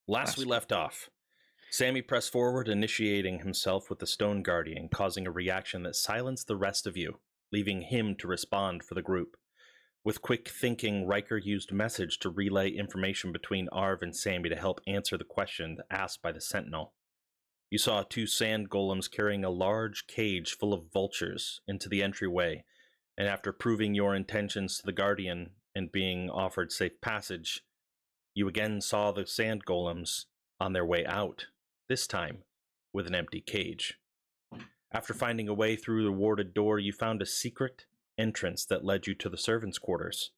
Last we left off, Sammy pressed forward, initiating himself with the Stone Guardian, causing a reaction that silenced the rest of you, leaving him to respond for the group. With quick thinking, Riker used message to relay information between Arv and Sammy to help answer the questions asked by the Sentinel. You saw 2 sand golems carrying a large cage full of vultures into the entryway, and after proving your intentions to the Guardian and being offered safe passage, you again saw the sand golems on their way out, this time with an empty cage. After finding a way through the warded door, you found a secret entrance that led you to the servants' quarters.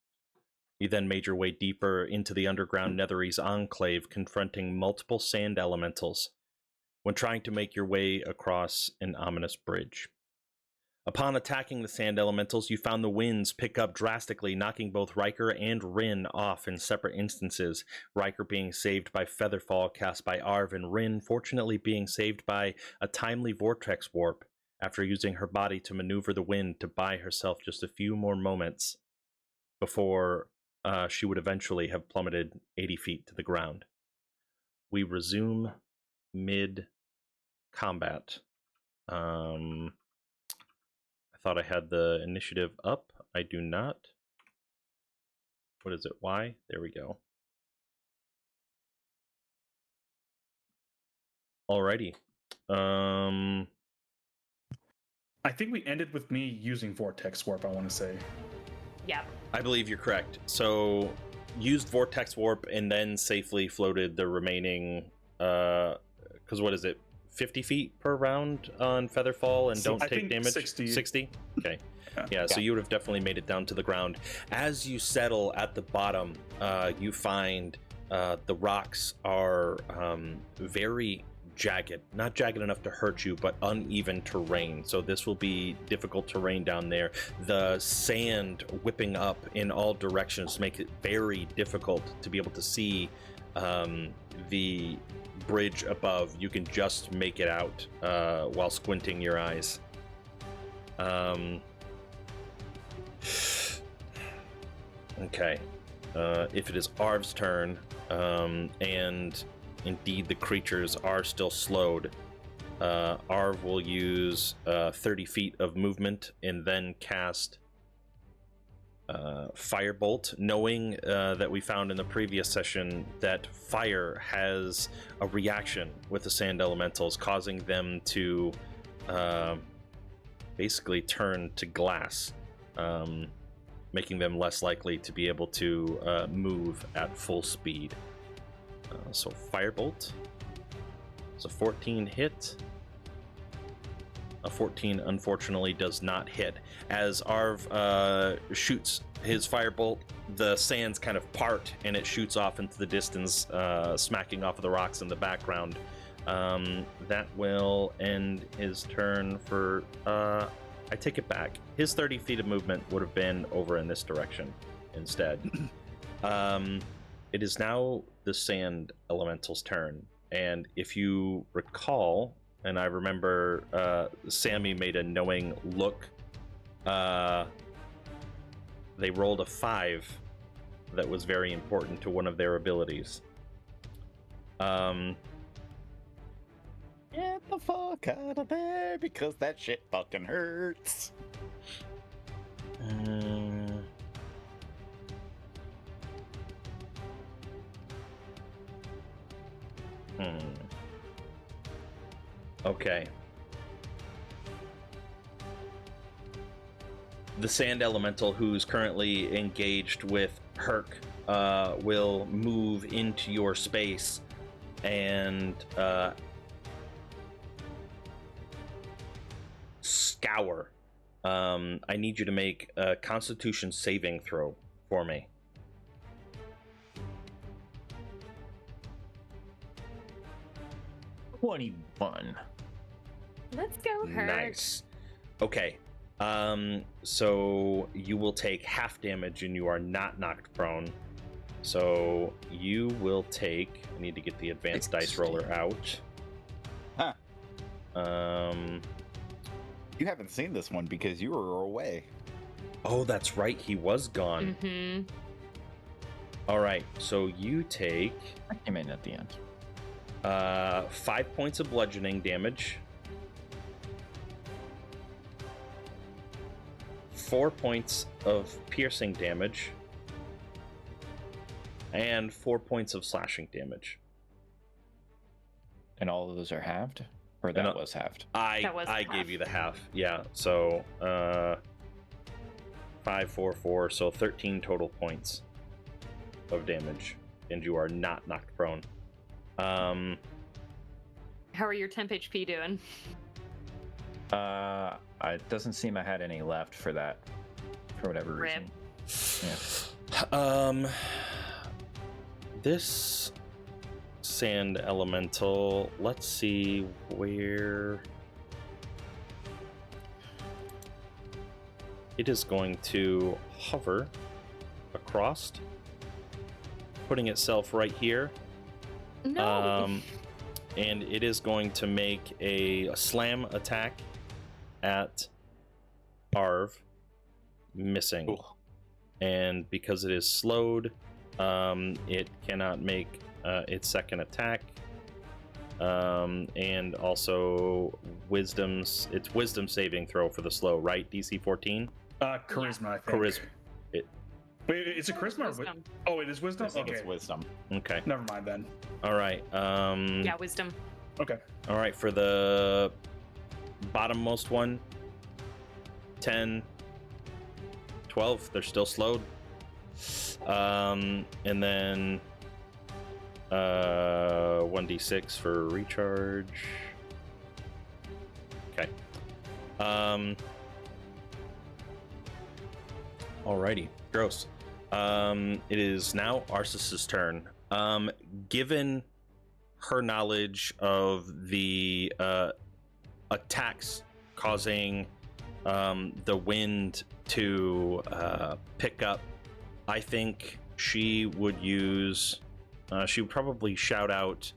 You then made your way deeper into the underground Netherese enclave, confronting multiple sand elementals when trying to make your way across an ominous bridge. Upon attacking the sand elementals, you found the winds pick up drastically, knocking both Riker and Rin off in separate instances, Riker being saved by Featherfall cast by Arv, and Rin fortunately being saved by a timely vortex warp after using her body to maneuver the wind to buy herself just a few more moments before she would eventually have plummeted 80 feet to the ground. We resume mid-combat. I thought I had the initiative up. I do not. What is it? Why? There we go. Alrighty. I think we ended with me using Vortex Warp, I want to say. Yep. I believe you're correct. So, used Vortex Warp and then safely floated the remaining, because what is it? 50 feet per round on Featherfall and don't take damage? 60? Okay. Yeah, so you would have definitely made it down to the ground. As you settle at the bottom, you find the rocks are very jagged. Not jagged enough to hurt you, but uneven terrain. So this will be difficult terrain down there. The sand whipping up in all directions make it very difficult to be able to see the bridge above. You can just make it out while squinting your eyes. Okay. If it is Arv's turn, and indeed the creatures are still slowed, Arv will use 30 feet of movement and then cast Firebolt, knowing that we found in the previous session that fire has a reaction with the sand elementals, causing them to basically turn to glass, making them less likely to be able to move at full speed. So Firebolt. It's a 14 hit. A 14 unfortunately does not hit. As Arv shoots his firebolt, the sands kind of part and it shoots off into the distance, smacking off of the rocks in the background. That will end his turn for... I take it back. His 30 feet of movement would have been over in this direction instead. It is now the sand elemental's turn. And if you recall... And I remember Sammy made a knowing look. They rolled a 5 that was very important to one of their abilities. Get the fuck out of there because that shit fucking hurts. Okay. The sand elemental, who's currently engaged with Herc, will move into your space and scour. I need you to make a Constitution saving throw for me. 21. Let's go, Herc. Nice. Okay. So you will take half damage and you are not knocked prone. So you will take... I need to get the advanced dice roller out. Huh. You haven't seen this one because you were away. Oh, that's right. He was gone. Mm-hmm. All right. So you take... I came in at the end. 5 points of bludgeoning damage, 4 points of piercing damage, and 4 points of slashing damage. And all of those are halved? Or that was halved? That was I half. gave you the half. Yeah, so 5, 4, 4, so 13 total points of damage, and you are not knocked prone. How are your temp HP doing? It doesn't seem I had any left for that, for whatever Rip. reason. Yeah. This sand elemental, let's see where it is going to hover across, putting itself right here. No. And it is going to make a slam attack at Arv, missing. Ooh. And because it is slowed, it cannot make its second attack. And also it's wisdom saving throw for the slow, right? DC 14? Charisma, I think. Charisma. Wait, is it charisma? Or Wisdom. oh, it is wisdom? I think Okay. it's wisdom. Okay. Never mind then. All right. Yeah, wisdom. Okay. All right, for the bottommost one, 10, 12, they're still slowed. And then 1d6 for recharge. Okay. Alrighty, gross. It is now Arceus's turn. Given her knowledge of the attacks causing the wind to pick up, I think she would use. She would probably shout out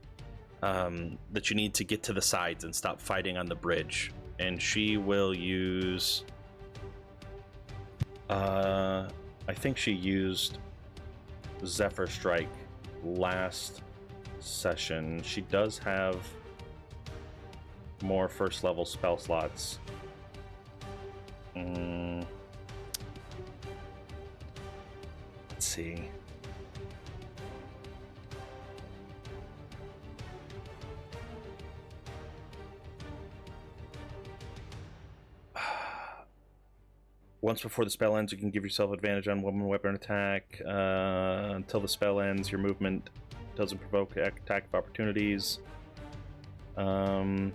that you need to get to the sides and stop fighting on the bridge, and she will use. I think she used Zephyr Strike last session. She does have more first level spell slots. Let's see. Once before the spell ends, you can give yourself advantage on one weapon attack. Until the spell ends, your movement doesn't provoke attack of opportunities. Oh,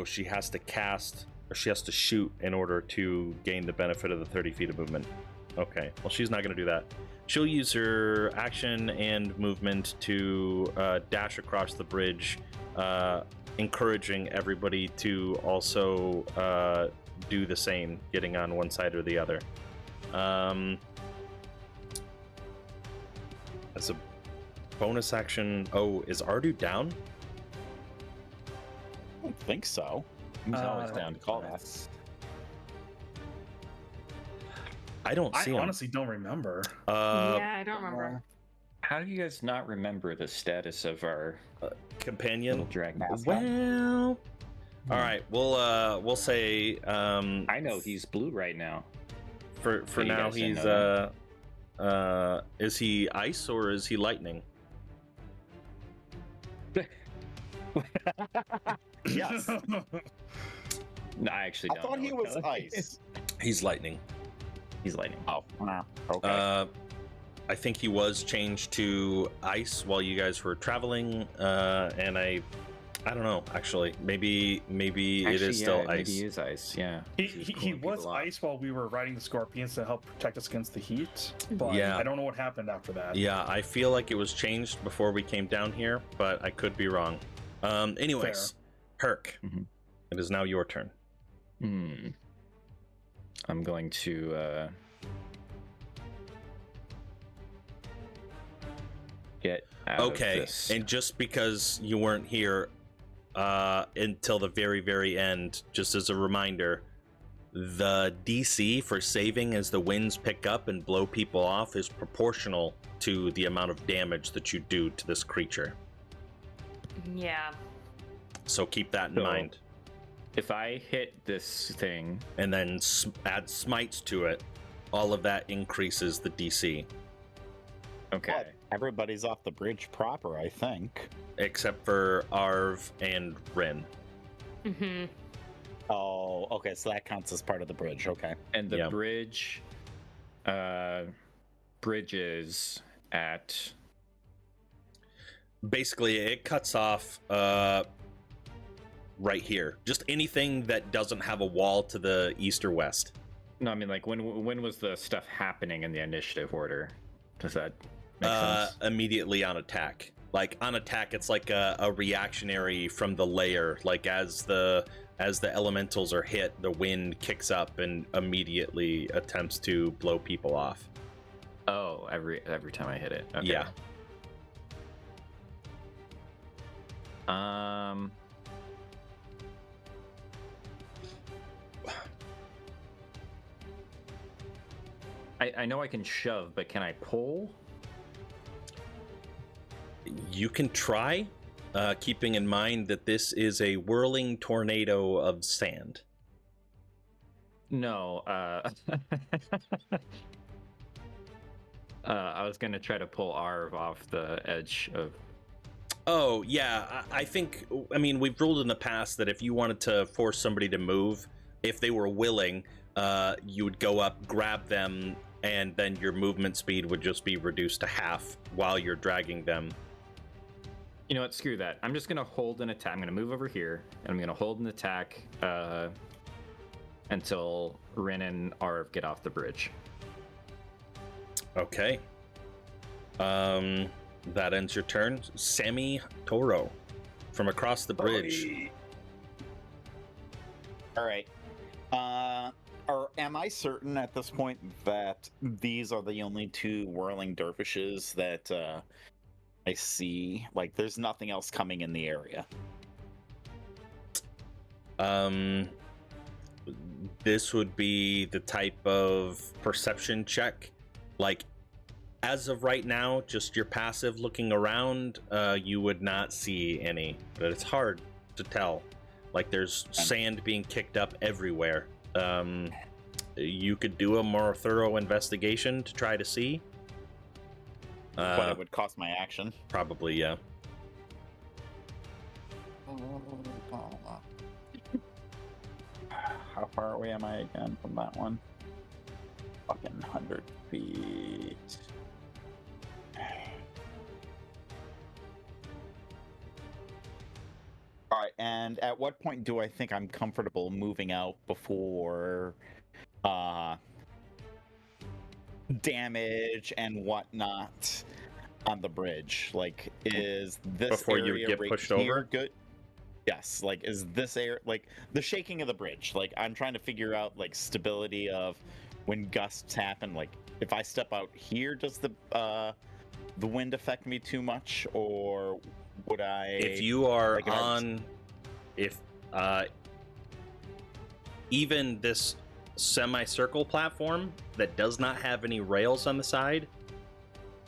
she has to cast, or she has to shoot in order to gain the benefit of the 30 feet of movement. Okay, well, she's not going to do that. She'll use her action and movement to dash across the bridge, encouraging everybody to also do the same, getting on one side or the other. As a bonus action, oh, is Ardu down? I don't think so. He's always down to call that. I don't see I him. honestly don't remember. Yeah, I don't remember. How do you guys not remember the status of our Companion. little dragon? Well, all right. We'll say I know he's blue right now. for you now guys didn't he's know is he ice or is he lightning? Yes. No, I actually I don't thought know he what was color. ice. He's lightning. He's lightning. Oh, okay. I think he was changed to ice while you guys were traveling, and I don't know. Actually, maybe it is still ice. Maybe he is ice. Yeah. He was ice while we were riding the scorpions to help protect us against the heat, but Yeah. I don't know what happened after that. Yeah, I feel like it was changed before we came down here, but I could be wrong. Anyways, Herc, Mhm. it is now your turn. I'm going to get out of Okay, this. and just because you weren't here until the very, very end, just as a reminder, The DC for saving as the winds pick up and blow people off is proportional to the amount of damage that you do to this creature. Yeah. So keep that in So- mind. If I hit this thing, And then add smites to it, all of that increases the DC. okay. But everybody's off the bridge proper, I think. Except for Arv and Rin. Mm-hmm. Oh, okay, so that counts as part of the bridge. Okay. And the Yeah. bridges at Basically, it cuts off right here. Just anything that doesn't have a wall to the east or west. no, I mean like when was the stuff happening in the initiative order? Does that make sense? Immediately on attack. Like on attack, it's like a reactionary from the layer. Like as the elementals are hit, the wind kicks up and immediately attempts to blow people off. Oh, every time I hit it. Okay. Yeah. I know I can shove, but can I pull? You can try, keeping in mind that this is a whirling tornado of sand. No. I was gonna try to pull Arv off the edge of. Oh, yeah. I think, I mean, we've ruled in the past that if you wanted to force somebody to move, if they were willing, you would go up, grab them, and then your movement speed would just be reduced to half while you're dragging them. You know what? Screw that. I'm just gonna hold an attack. I'm gonna move over here, and I'm gonna hold an attack until Rin and Arv get off the bridge. Okay. That ends your turn. Sammy Toro from across the bridge. All right. Or am I certain at this point that these are the only two whirling dervishes that I see? Like, there's nothing else coming in the area. This would be the type of perception check. Like, as of right now, just your passive looking around, you would not see any. But it's hard to tell. Like, there's sand being kicked up everywhere. You could do a more thorough investigation to try to see. But it would cost my action. Probably, yeah. How far away am I again from that one? Fucking 100 feet. All right, and at what point do I think I'm comfortable moving out before damage and whatnot on the bridge? Like, is this Before you area get right pushed here over? good? Yes, like, is this area, like, the shaking of the bridge, like, I'm trying to figure out, like, stability of when gusts happen. Like, if I step out here, does the wind affect me too much, or would I? If you are like, if I was- on, if even this semicircle platform that does not have any rails on the side,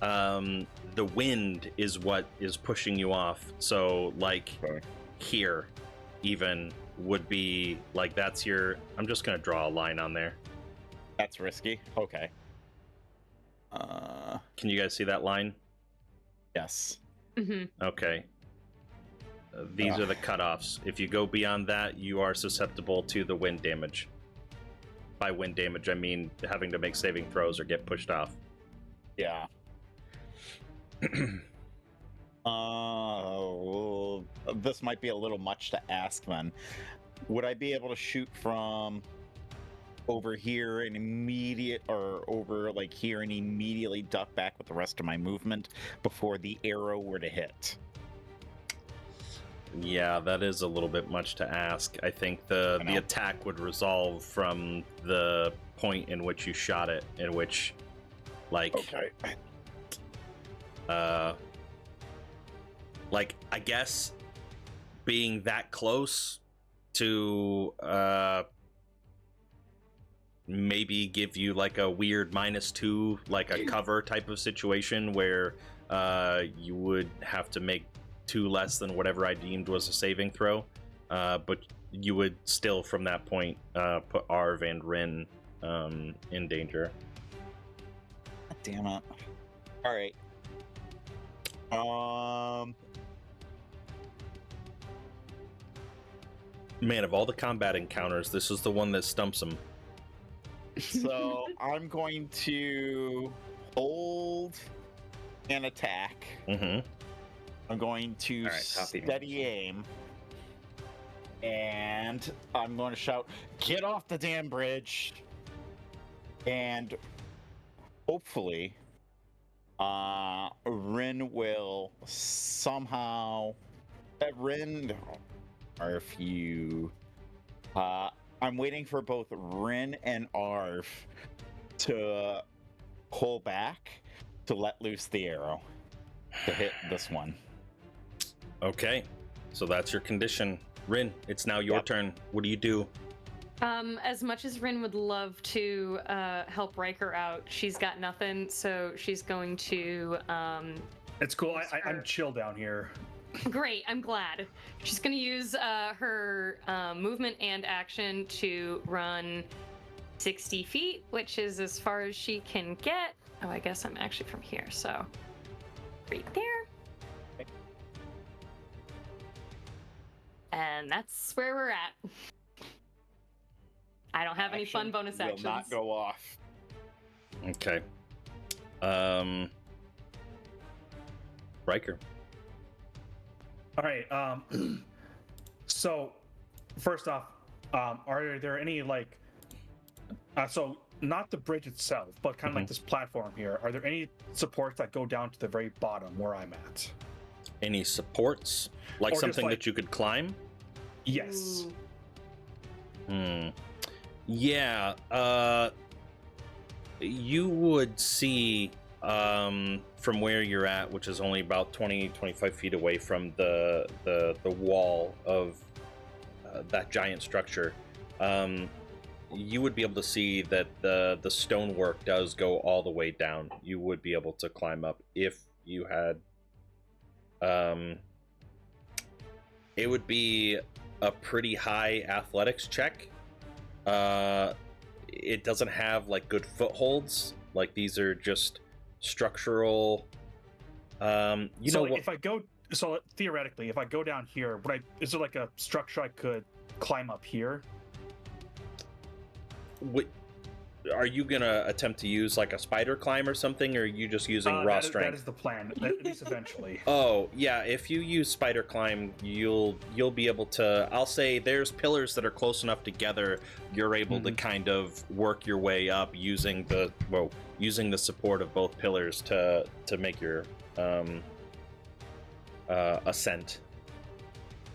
the wind is what is pushing you off. So, like, Okay. here, even would be like, that's your. I'm just gonna draw a line on there. That's risky. Okay. Can you guys see that line? Yes. Mm-hmm. Okay. These are the cutoffs. If you go beyond that, you are susceptible to the wind damage. By wind damage, I mean having to make saving throws or get pushed off. Yeah. Well, this might be a little much to ask then. Would I be able to shoot from over here and over like here and immediately duck back with the rest of my movement before the arrow were to hit? Yeah, that is a little bit much to ask. I think I the know. attack would resolve from the point in which you shot it, in which, like, like, I guess being that close to maybe give you like a weird -2, like a cover type of situation where you would have to make 2 less than whatever I deemed was a saving throw. But you would still, from that point, put Arv and Rin in danger. Damn it. All right. Man, of all the combat encounters, this is the one that stumps him. So I'm going to hold an attack. Mm-hmm. I'm going to All right, copy. steady aim. And I'm going to shout, "Get off the damn bridge!" And hopefully, Rin will somehow. Rin, or if you. I'm waiting for both Rin and Arv to pull back to let loose the arrow to hit this one. Okay, so that's your condition. Rin, it's now your turn. What do you do? As much as Rin would love to help Riker out, she's got nothing, so she's going to. It's cool. I'm chill down here. Great, I'm glad. She's going to use her movement and action to run 60 feet, which is as far as she can get. Oh, I guess I'm actually from here, so right there. And that's where we're at. I don't have any fun bonus actions. Will not go off. Okay. Riker. All right. So, first off, are there any like, so not the bridge itself, but kind of like this platform here? Are there any supports that go down to the very bottom where I'm at? Any supports? Like Or just, something like- that you could climb? Yes. Ooh. Yeah. You would see from where you're at, which is only about 20-25 feet away from the wall of that giant structure. You would be able to see that the stonework does go all the way down. You would be able to climb up if you had. It would be a pretty high athletics check. It doesn't have like good footholds. Like these are just structural. If I go, so theoretically, if I go down here, is there like a structure I could climb up here? Are you gonna attempt to use like a spider climb or something, or are you just using raw strength? That is the plan, at least eventually. Oh yeah, if you use spider climb, you'll be able to. I'll say there's pillars that are close enough together. You're able to kind of work your way up using the support of both pillars to make your ascent.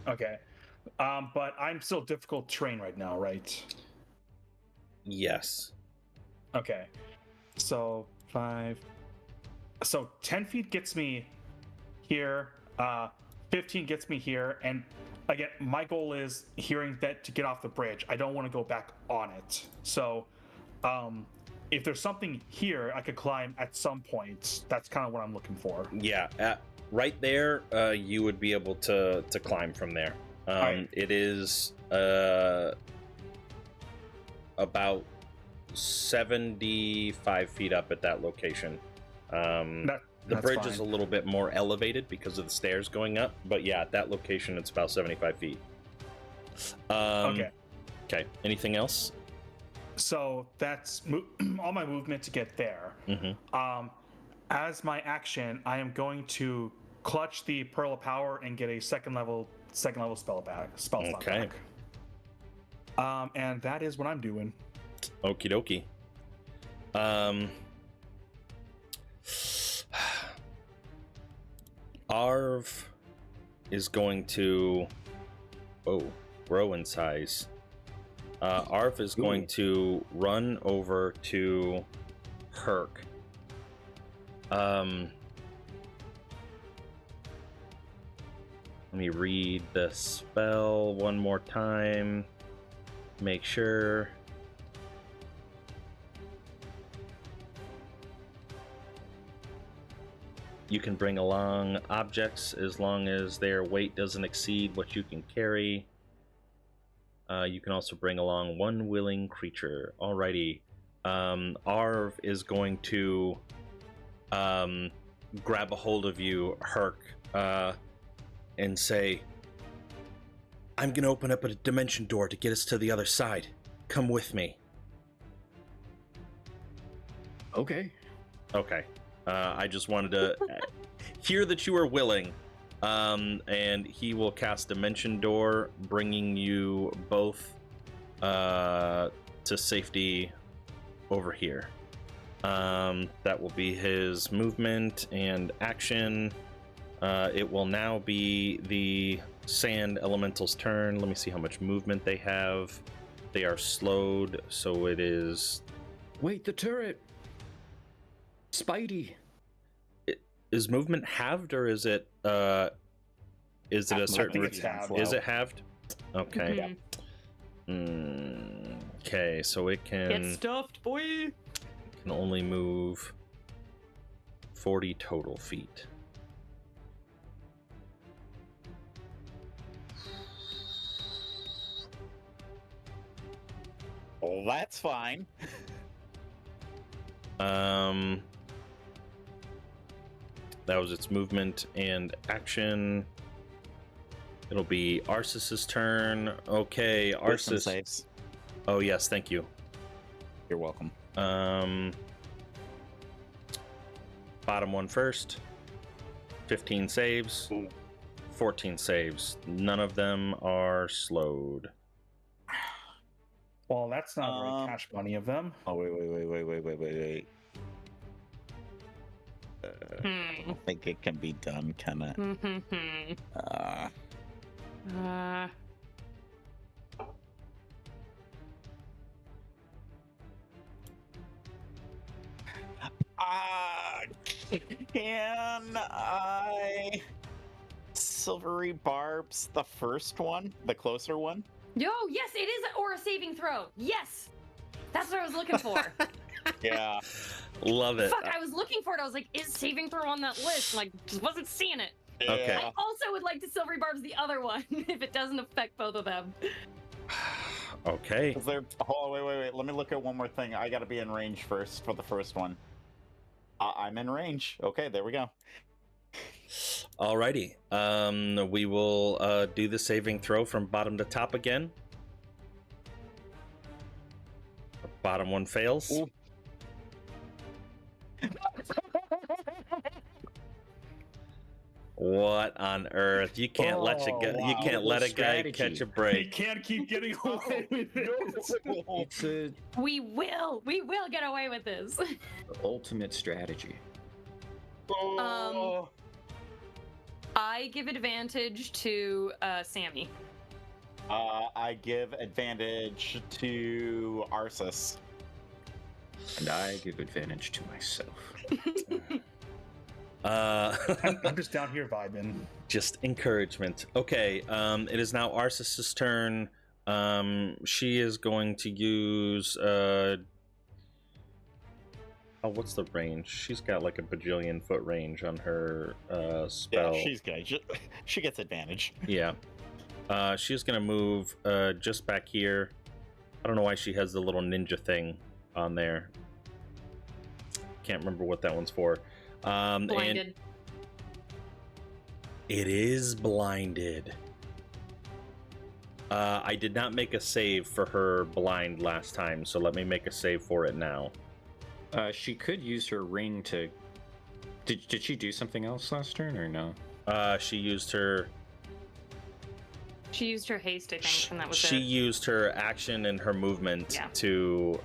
Okay, but I'm still difficult terrain right now, right? Yes. Okay, so 5. So 10 feet gets me here. 15 gets me here, and again, my goal is hearing that to get off the bridge. I don't want to go back on it. So, if there's something here I could climb at some point, that's kind of what I'm looking for. Yeah, right there, you would be able to climb from there. Right. It is about 75 feet up at that location. The That's bridge fine. is a little bit more elevated because of the stairs going up, but yeah, at that location, it's about 75 feet. Okay. Okay. Anything else? So that's all my movement to get there. Mm-hmm. As my action, I am going to clutch the Pearl of Power and get a second level spell slot Okay. back. And that is what I'm doing. Okie dokie. Arv is going to grow in size. Arv is going to run over to Herc. Let me read the spell one more time. Make sure. You can bring along objects as long as their weight doesn't exceed what you can carry. You can also bring along one willing creature. Alrighty. Arv is going to grab a hold of you, Herc, and say, I'm going to open up a dimension door to get us to the other side. Come with me. Okay. Okay. I just wanted to hear that you are willing. And he will cast Dimension Door, bringing you both to safety over here. That will be his movement and action. It will now be the Sand Elemental's turn. Let me see how much movement they have. They are slowed, so it is... Wait, the turret! Spidey! Is movement halved, or is it a certain... I think it's halved. Is it halved? Okay. Mhm. Okay, so it Get can stuffed, boy. only move 40 total feet. Oh, that's fine. That was its movement and action. It'll be Arsis's turn. Okay, Wisdom Arsis. saves. Oh yes, thank you. You're welcome. Bottom one first. 15 saves. Ooh. 14 saves. None of them are slowed. Well, that's not very cash money of them. Oh, wait. I don't think it can be done, can it? Can I silvery barbs the first one, the closer one? Yo, yes, it is or a saving throw. Yes, that's what I was looking for. Yeah. Love it. Fuck, I was looking for it. I was like, is saving throw on that list? Like, just wasn't seeing it. Okay. I also would like to silvery barbs the other one if it doesn't affect both of them. Okay. Is there? Oh, wait. Let me look at one more thing. I gotta be in range first for the first one. I'm in range. Okay, there we go. Alrighty. We will do the saving throw from bottom to top again. Bottom one fails. Ooh. What on earth? You can't let you Oh, you wow. can't let a guy Strategy. catch a He break. can't keep getting away with it. It's a We will get away with this. ultimate strategy. Oh. I give advantage to Sammy. I give advantage to Arsis. And I give advantage to myself. I'm just down here vibing. Just encouragement. Okay, it is now Arsis's turn. She is going to use what's the range? She's got like a bajillion foot range on her spell. Yeah, she's good. She gets advantage. Yeah. She's gonna move just back here. I don't know why she has the little ninja thing on there. Can't remember what that one's for. Blinded. And it is blinded. I did not make a save for her blind last time, so let me make a save for it now. She could use her ring to... Did she do something else last turn, or no? She used her... She used her haste, I think, and that was She it. used her action and her movement Yeah. to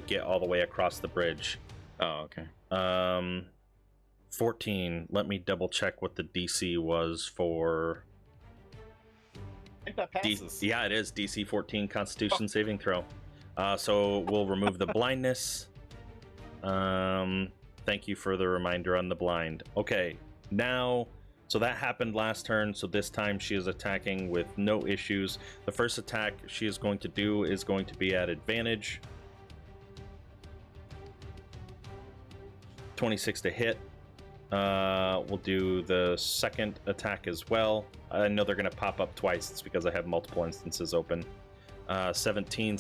get all the way across the bridge. Oh, okay. 14. Let me double check what the DC was for... I think that passes. Yeah, it is. DC 14 Constitution saving throw. So we'll remove the blindness. Thank you for the reminder on the blind. Okay, now... So that happened last turn, so this time she is attacking with no issues. The first attack she is going to do is going to be at advantage. 26 to hit. We'll do the second attack as well. I know they're going to pop up twice. It's because I have multiple instances open. 17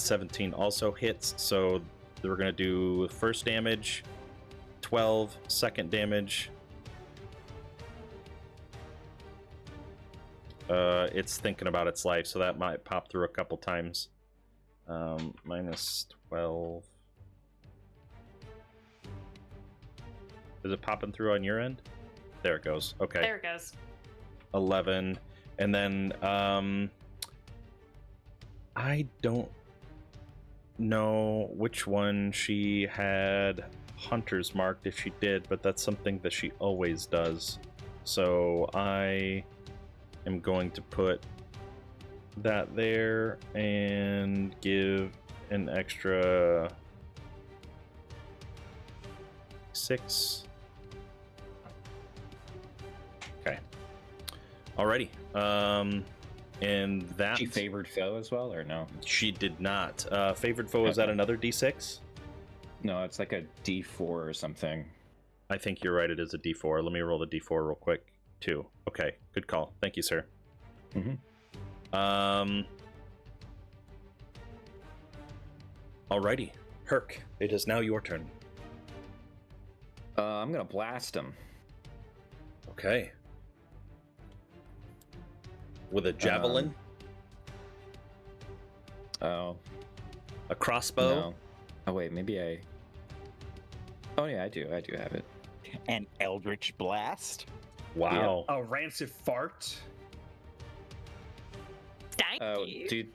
also hits, so we're going to do first damage, 12, second damage. It's thinking about its life, so that might pop through a couple times. Minus 12. Is it popping through on your end? There it goes. Okay. There it goes. 11. And then I don't know which one she had hunters marked, if she did, but that's something that she always does. So I am going to put that there and give an extra 6. Okay. Alrighty. And that She favored foe as well, or no? she did not. Favored foe, is that Okay. another D6? No, it's like a D4 or something. I think you're right. It is a D4. Let me roll the D4 real quick. 2. Okay. Good call. Thank you, sir. Mhm. Alrighty. Herc, it is now your turn. I'm gonna blast him. Okay. With a javelin, Oh a crossbow. no! Oh wait, maybe I. Oh yeah, I do have it. An Eldritch Blast. Wow. A rancid fart. Thank Oh, you. dude.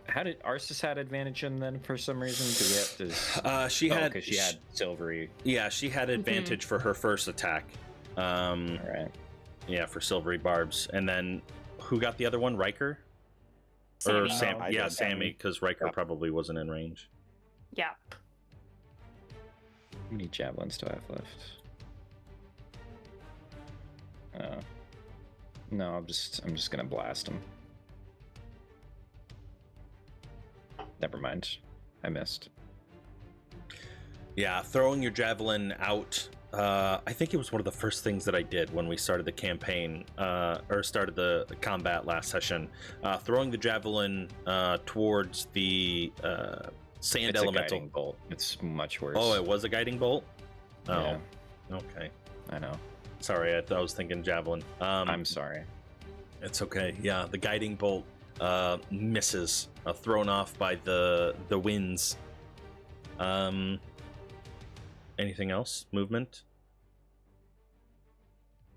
How did Arsis had advantage in then for some reason? Do we have to? She had. because she had silvery. Yeah, she had advantage for her first attack. All right. Yeah, for silvery barbs, and then who got the other one? Riker Sammy. or Sam? I Yeah, did. Sammy, because Riker Yep. probably wasn't in range. Yeah. How many javelins do I have left? No, I'm just gonna blast him. Never mind, I missed. Yeah, throwing your javelin out. I think it was one of the first things that I did when we started the campaign, or started the combat last session. Throwing the javelin towards the sand It's elemental. a guiding bolt. It's much worse. Oh, it was a guiding bolt? Oh, Yeah, okay. I know. Sorry, I was thinking javelin. I'm sorry. It's okay. Yeah, the guiding bolt misses, thrown off by the winds. Anything else? Movement?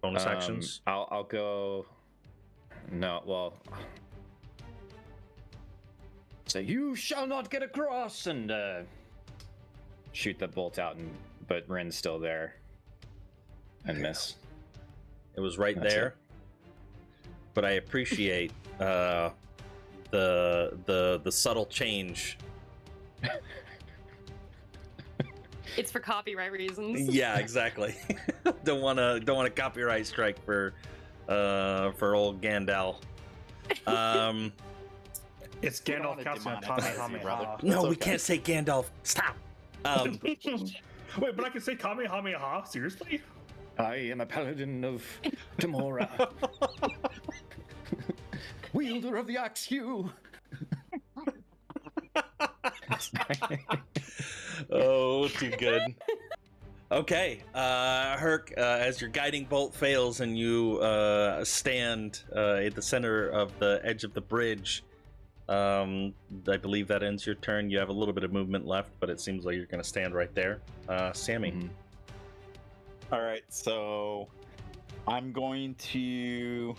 Bonus actions? I'll go. No, well. Say, you shall not get across, and shoot the bolt out, but Rin's still there, and miss. It was right That's there. it. But I appreciate the subtle change. It's for copyright reasons. Yeah, exactly. don't want to copyright strike for old Gandalf. It's We don't Gandalf wanna casting a demonetize you, brother. Kamehameha. No, It's we okay. can't say Gandalf. Stop. Wait, but I can say Kamehameha? Seriously? I am a paladin of Tamora, wielder of the axe hue. Oh, too good. Okay, Herc, as your guiding bolt fails and you stand at the center of the edge of the bridge, I believe that ends your turn. You have a little bit of movement left, but it seems like you're going to stand right there. Sammy. Mhm. All right, so I'm going to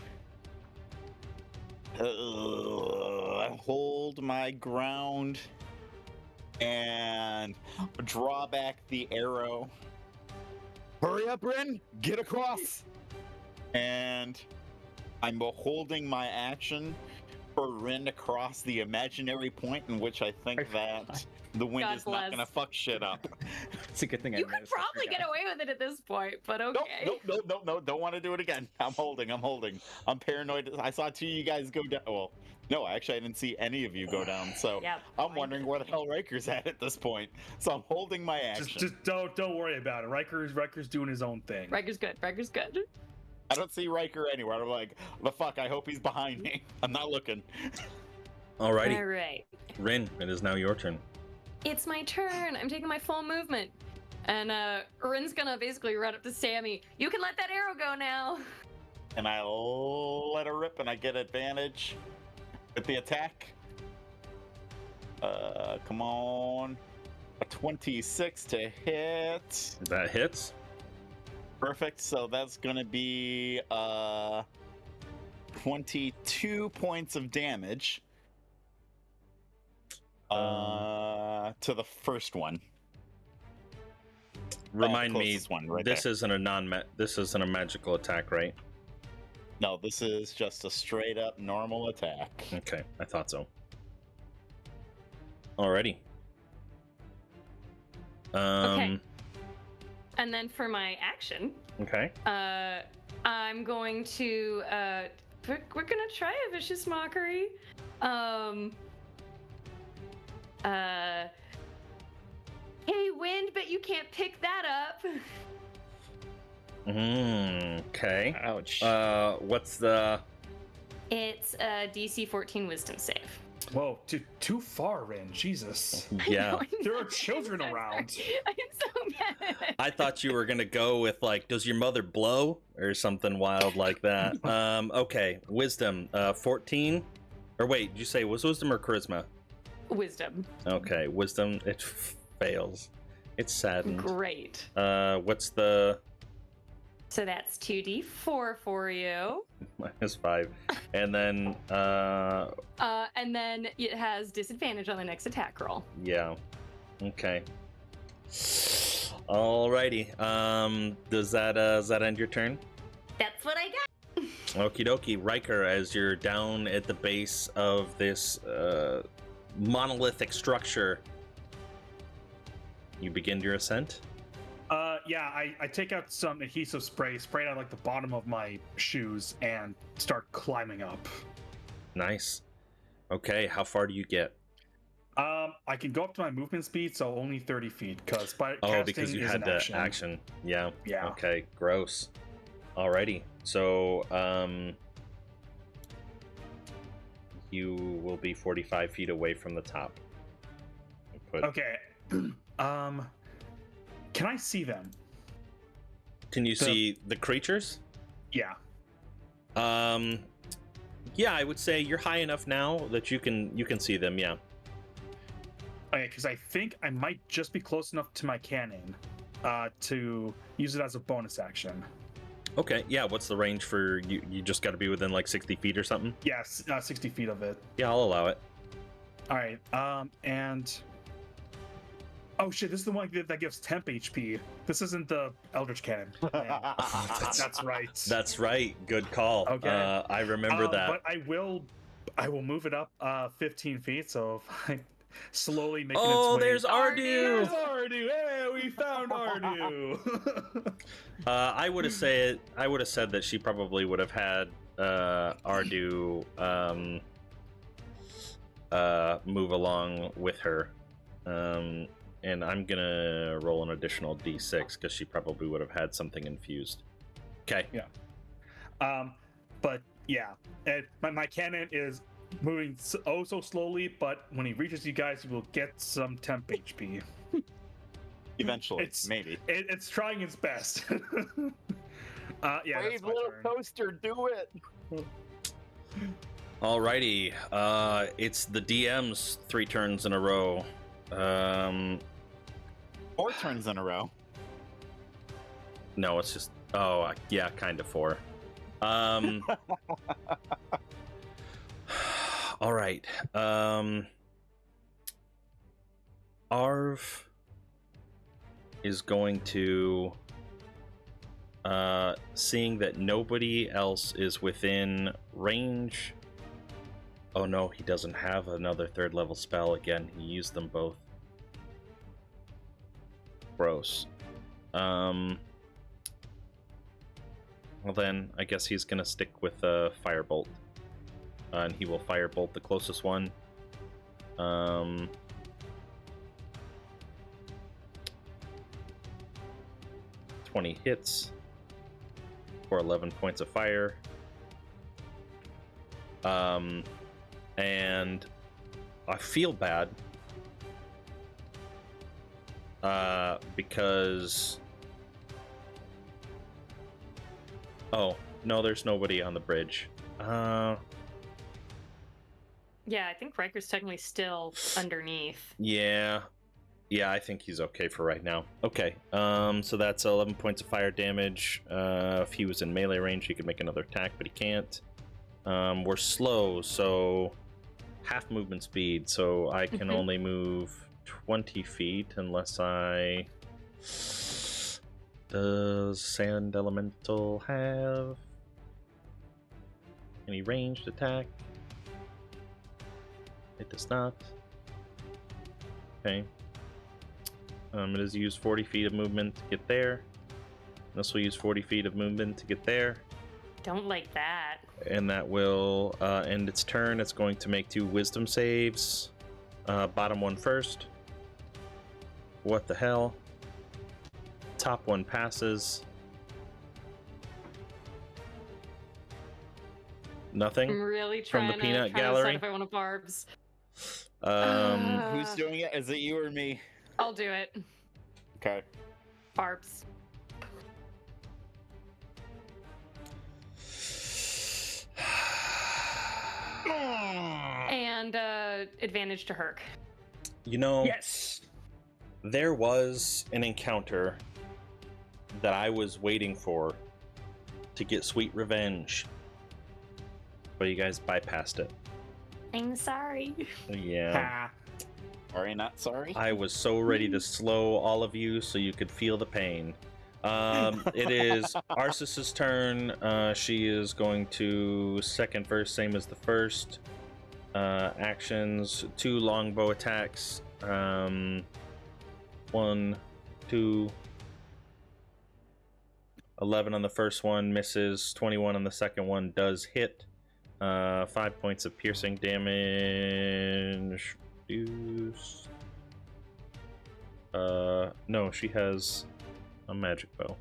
hold my ground and draw back the arrow. Hurry up, Rin! Get across! And I'm holding my action for Rin to cross the imaginary point in which I think that The wind God is not gonna bless. fuck shit up. It's a good thing You could probably get away with it at this point, but okay. Nope. Don't want to do it again. I'm holding. I'm paranoid. I saw two of you guys go down. Well, no, actually, I didn't see any of you go down. So Yep. I'm wondering where the hell Riker's at this point. So I'm holding my action. Just don't worry about it. Riker's doing his own thing. Riker's good. Riker's good. I don't see Riker anywhere. I'm like, the fuck. I hope he's behind me. I'm not looking. Alrighty, All right. Rin, it is now your turn. It's my turn. I'm taking my full movement. And Rin's gonna basically run up to Sammy. You can let that arrow go now. And I let her rip, and I get advantage with the attack. Come on. A 26 to hit. That hits. Perfect. So that's going to be 22 points of damage to the first one. Remind me, closest one right this there. isn't a magical attack, right? No, this is just a straight up normal attack. Okay, I thought so. Alrighty. Okay. And then for my action, Okay. I'm going to we're gonna try a vicious mockery. Hey, wind, but you can't pick that up. Okay. Ouch. What's the? It's a DC 14 Wisdom save. Whoa, too far, Rin. Jesus. Yeah. There are children around. I'm so mad. I thought you were gonna go with like, does your mother blow or something wild like that. Okay. Wisdom. 14. Or wait, did you say was wisdom or charisma? Wisdom. Okay, wisdom. It fails. It's saddened. Great. What's the? So that's 2d4 for you. -5, and then And then it has disadvantage on the next attack roll. yeah, okay. Alrighty. Does that end your turn? That's what I got. Okie dokie. Riker, as you're down at the base of this monolithic structure, you begin your ascent. Yeah, I take out some adhesive spray it out like the bottom of my shoes, and start climbing up. Nice. Okay, how far do you get? I can go up to my movement speed, so only 30 feet, because Because you had the action. Yeah. Yeah. Okay, gross. Alrighty. So, you will be 45 feet away from the top. Okay. Can I see them? Can you see the creatures? Yeah. Yeah, I would say you're high enough now that you can see them, yeah. Okay, because I think I might just be close enough to my cannon to use it as a bonus action. Okay, yeah, what's the range for you? You just got to be within like 60 feet or something? Yes, 60 feet of it. Yeah, I'll allow it. All right, and... Oh shit, this is the one that gives temp HP. This isn't the Eldritch Cannon. That's right. That's right. Good call. Okay. I remember that. But I will move it up 15 feet, so if I slowly make its way... Oh, there's Ardu! There's Ardu! Hey, we found Ardu! I would have said that she probably would have had Ardu move along with her. And I'm gonna roll an additional d6 because she probably would have had something infused. Okay. Yeah. But yeah, my cannon is moving so slowly, but when he reaches you guys, he will get some temp HP. Eventually, maybe. It's trying its best. Yeah, that's my little turn. coaster, do it. Alrighty. It's the DM's 3 turns in a row. 4 turns in a row. No, it's just yeah, kind of 4. All right. Arv is going to seeing that nobody else is within range. Oh no, he doesn't have another 3rd level spell again. He used them both. Gross. Well then, I guess he's gonna stick with Firebolt. And he will Firebolt the closest one. 20 hits for 11 points of fire. And I feel bad because oh no, there's nobody on the bridge. Yeah, I think Riker's technically still underneath. Yeah, I think he's okay for right now. Okay, so that's 11 points of fire damage. If he was in melee range, he could make another attack, but he can't. We're slow, so half movement speed, so I can only move 20 feet unless I... Does Sand Elemental have any ranged attack? It does not. Okay. It has used 40 feet of movement to get there. This will use 40 feet of movement to get there. Don't like that. And that will end its turn. It's going to make 2 wisdom saves. Bottom one first. What the hell? Top one passes. Nothing. I'm really From trying the peanut to gallery? decide if I want to barbs. Who's doing it? Is it you or me? I'll do it. Okay. Barbs. And advantage to Herc. You know, Yes. there was an encounter that I was waiting for to get sweet revenge, but you guys bypassed it. I'm sorry. Yeah. Ha. Sorry, not sorry. I was so ready to slow all of you so you could feel the pain. It is Arsis's turn. She is going to second verse, same as the first. Actions, 2 longbow attacks. 1, 2. 11 on the first one, misses. 21 on the second one does hit. 5 points of piercing damage. Use. No, she has a magic bow.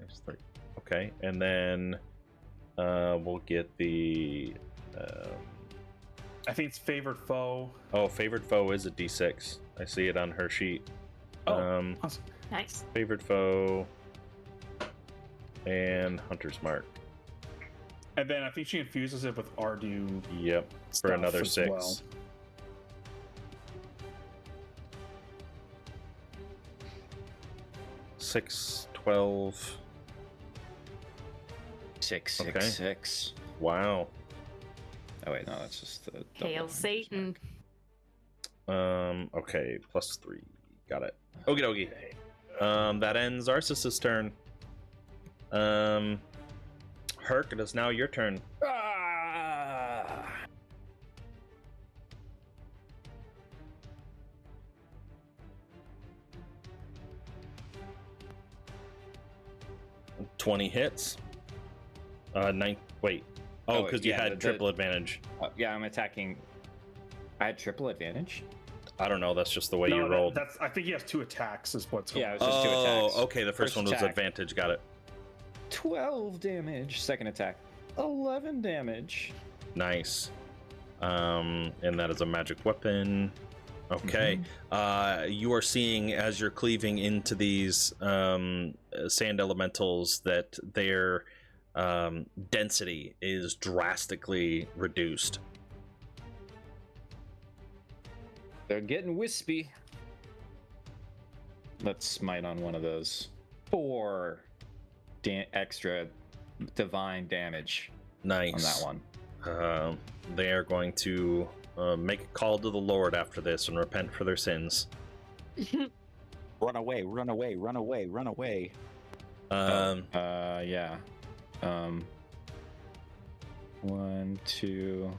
Nice 3. Okay, and then we'll get the. I think it's favored foe. Oh, favored foe is a d6. I see it on her sheet. Oh, awesome. Nice. Favored foe and Hunter's Mark. And then I think she infuses it with Ardu. Yep, for stuff another as 6. well. 6, 12. 6, 6, Okay. 6. Wow. Oh wait, no, that's just the. Hail Satan. Okay, +3. Got it. Okie dokie. That ends Arsis's turn. Herc, it is now your turn. Ah! 20 hits. 9. Wait. Oh, Oh, because you yeah, had the- triple advantage. Yeah, I'm attacking. I had triple advantage. I don't know. That's just the way you No, rolled. that's. I think he has 2 attacks. Is what's going Yeah, on. it was just 2 attacks. Okay. The first one was attack, advantage. Got it. 12 damage. Second attack, 11 damage. Nice. And that is a magic weapon. Okay. You are seeing as you're cleaving into these sand elementals that their density is drastically reduced. They're getting wispy. Let's smite on one of those. 4 extra divine damage Nice. on that one. They are going to make a call to the Lord after this and repent for their sins. Run away, run away, run away, run away. Yeah. 1, 2,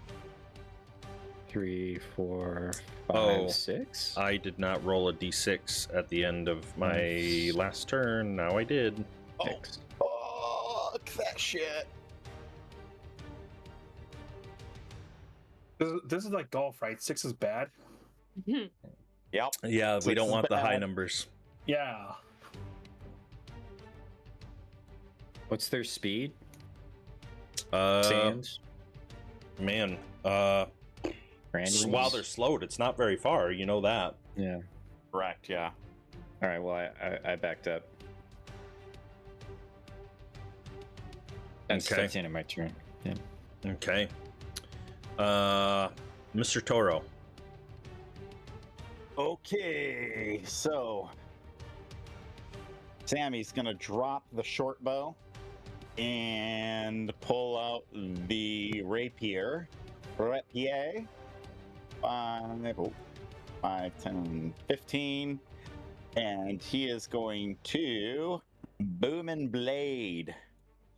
3, 4, 5, Oh. 6. I did not roll a d6 at the end of my last turn. Now I did. Oh, 6. fuck that shit. This is like golf, right? 6 is bad. Mhm. Yep. Yeah, we Six don't is want the high bad. numbers. Yeah. What's their speed? Man, Randy? while they're slowed, it's not very far. You know that. Yeah. Correct, yeah. All right. Well, I backed up. That's Okay. the end of my turn. Yeah. Okay. Mr. Toro. Okay, so Sammy's gonna drop the short bow and pull out the rapier. 5, 10, 15. And he is going to boom and blade.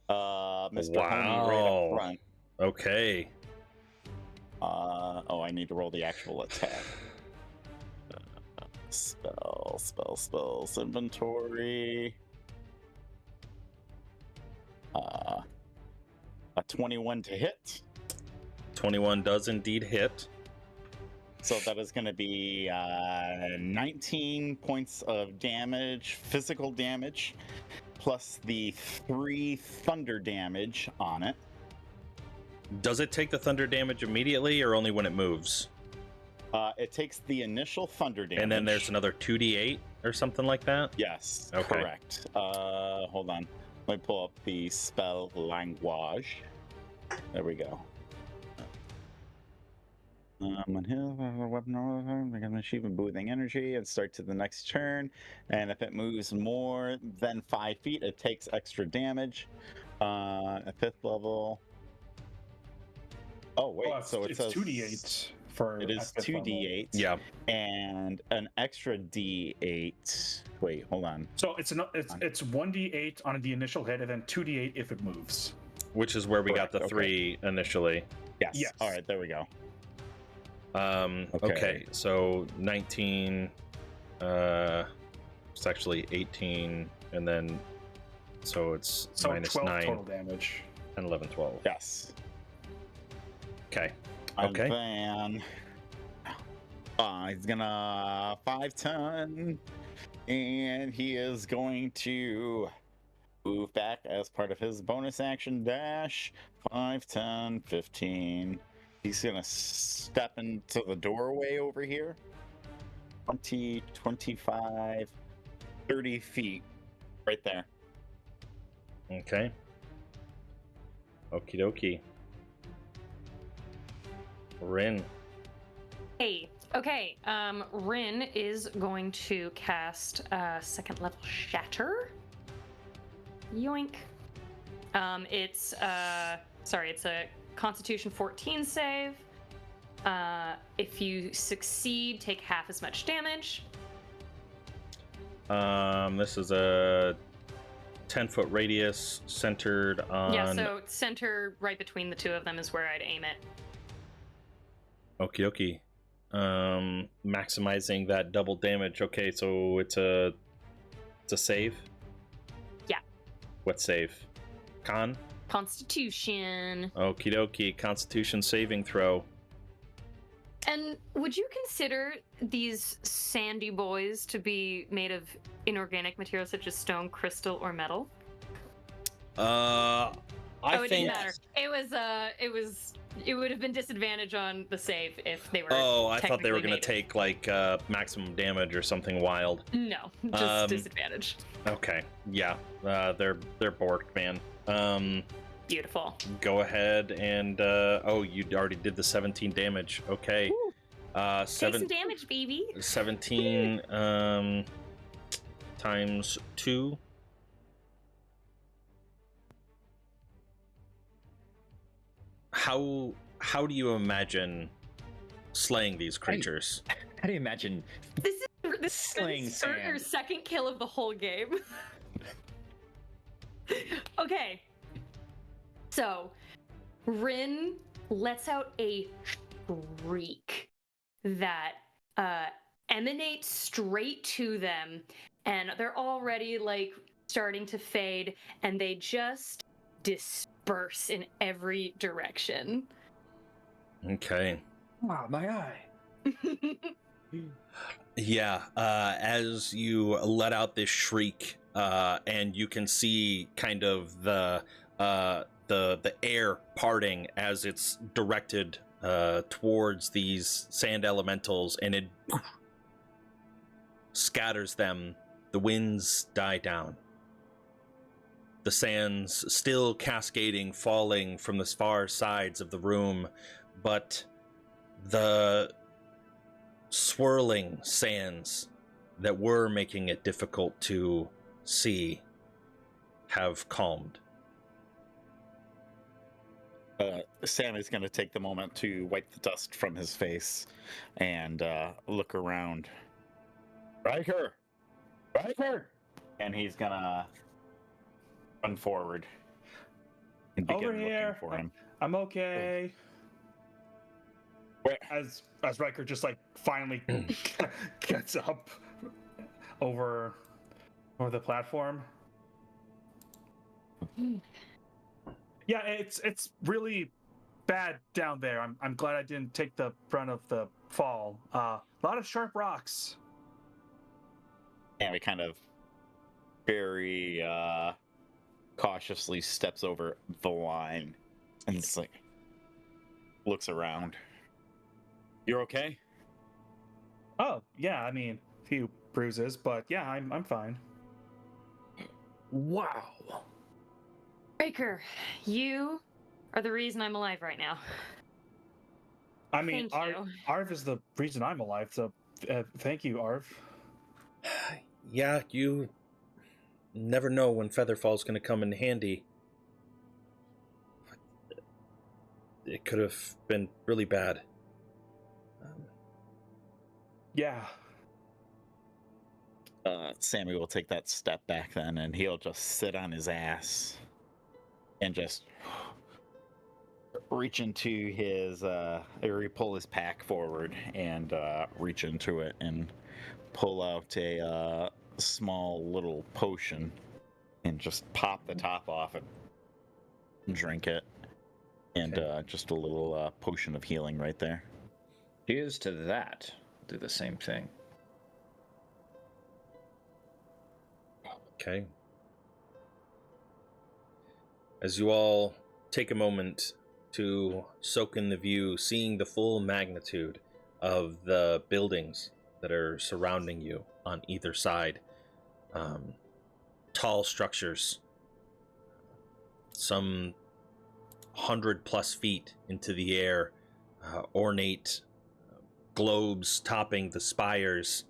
Mr. Homie right Wow. up front. Okay. I need to roll the actual attack. Spells, inventory. A 21 to hit. 21 does indeed hit. So that is going to be 19 points of damage, physical damage, plus the 3 thunder damage on it. Does it take the thunder damage immediately or only when it moves? It takes the initial thunder damage. And then there's another 2d8 or something like that? Yes, Okay. correct. Hold on. Let me pull up the spell language. There we go. When his weapon they can achieve a breathing energy and start to the next turn. And if it moves more than 5 feet, it takes extra damage. At 5th level. Oh wait, so it it's says 2d8 for. It is at fifth level. 2d8. Yeah. And an extra d8. Wait, hold on. So it's 1d8 on the initial hit, and then 2d8 if it moves. Which is where we Correct, got the okay. 3 initially. Yes. Yes. All right, there we go. Okay, so 19, it's actually 18, and then, so it's So minus 12 9, total damage. 10, 11, 12. Yes. Okay. And Okay. then he's gonna 5-10, and he is going to move back as part of his bonus action dash. 5, 10, 15. He's gonna step into the doorway over here. 20, 25, 30 feet. Right there. Okay. Okie dokie. Rin. Hey, okay. Rin is going to cast second level Shatter. Yoink. It's a Constitution 14 save. If you succeed, take half as much damage. This is a 10-foot radius centered on. Yeah, so center right between the two of them is where I'd aim it. Okie dokie. Maximizing that double damage. Okay, so it's a save? Yeah. What save? Con? Constitution. Okie dokie. Constitution saving throw. And would you consider these sandy boys to be made of inorganic materials such as stone, crystal, or metal? I it think. didn't matter. It would have been disadvantage on the save if they were. Oh, I thought they were technically gonna native. take like maximum damage or something wild. No, just disadvantage. Okay, yeah, they're borked, man. Beautiful. Go ahead and you already did the 17 damage. Okay. Woo. Take some 7 damage, baby. 17 times 2. How do you imagine slaying these creatures? How do you imagine This is Slaying your sand. second kill of the whole game. Okay. So, Rin lets out a shriek that emanates straight to them, and they're already like starting to fade, and they just disperse in every direction. Okay. Ah, my eye. Yeah, as you let out this shriek, and you can see kind of the air parting as it's directed towards these sand elementals, and it scatters them. The winds die down. The sands still cascading, falling from the far sides of the room, but the swirling sands that were making it difficult to see have calmed. Sammy's going to take the moment to wipe the dust from his face and look around. Riker! Riker! And he's going to run forward and begin Over here. looking for him. I'm okay. Where? As Riker just like finally gets up over the platform. Yeah, it's really bad down there. I'm glad I didn't take the brunt of the fall. A lot of sharp rocks. And he kind of very cautiously steps over the line and it's like looks around. You're okay? Oh yeah, I mean a few bruises, but yeah, I'm fine. Wow. Breaker, you are the reason I'm alive right now. I mean, Thank you. Arv is the reason I'm alive, so thank you, Arv. Yeah, you never know when Featherfall's going to come in handy. It could have been really bad. Yeah. Sammy will take that step back then and he'll just sit on his ass and just reach into his or pull his pack forward and reach into it and pull out a small little potion and just pop the top off it and drink it. And just a little potion of healing right there. Cheers to that. Do the same thing. Okay. As you all take a moment to soak in the view, seeing the full magnitude of the buildings that are surrounding you on either side. Tall structures, some 100+ feet into the air, ornate globes topping the spires,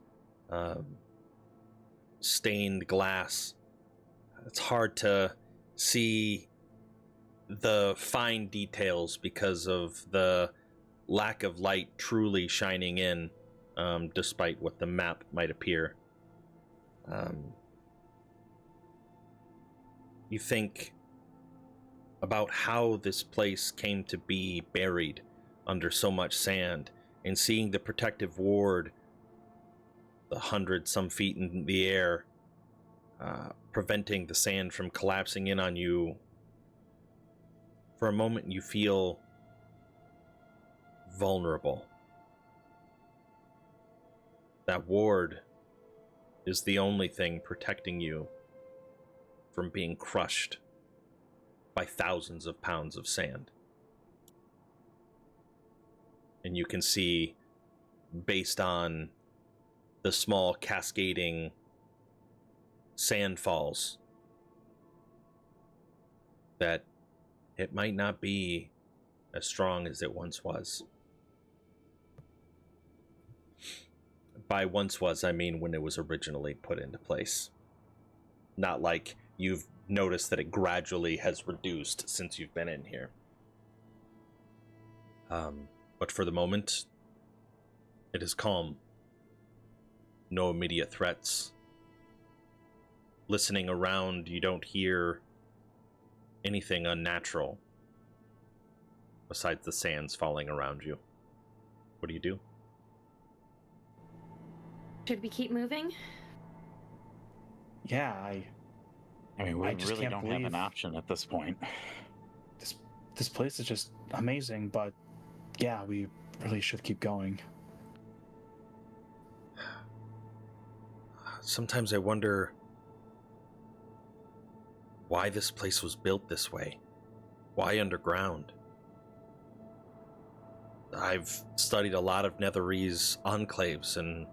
stained glass. It's hard to see the fine details because of the lack of light truly shining in, despite what the map might appear. You think about how this place came to be buried under so much sand, and seeing the protective ward, the 100-some feet in the air, preventing the sand from collapsing in on you. For a moment, you feel vulnerable. That ward is the only thing protecting you from being crushed by thousands of pounds of sand. And you can see, based on the small cascading sand falls, that it might not be as strong as it once was. By once was, I mean when it was originally put into place. Not like you've noticed that it gradually has reduced since you've been in here. But for the moment, it is calm. No immediate threats. Listening around, you don't hear anything unnatural besides the sands falling around you. What do you do? Should we keep moving? Yeah, I mean, we I just really can't don't have believe- an option at this point. this place is just amazing, but yeah, we really should keep going. Sometimes I wonder why this place was built this way. Why underground? I've studied a lot of Netherese enclaves, and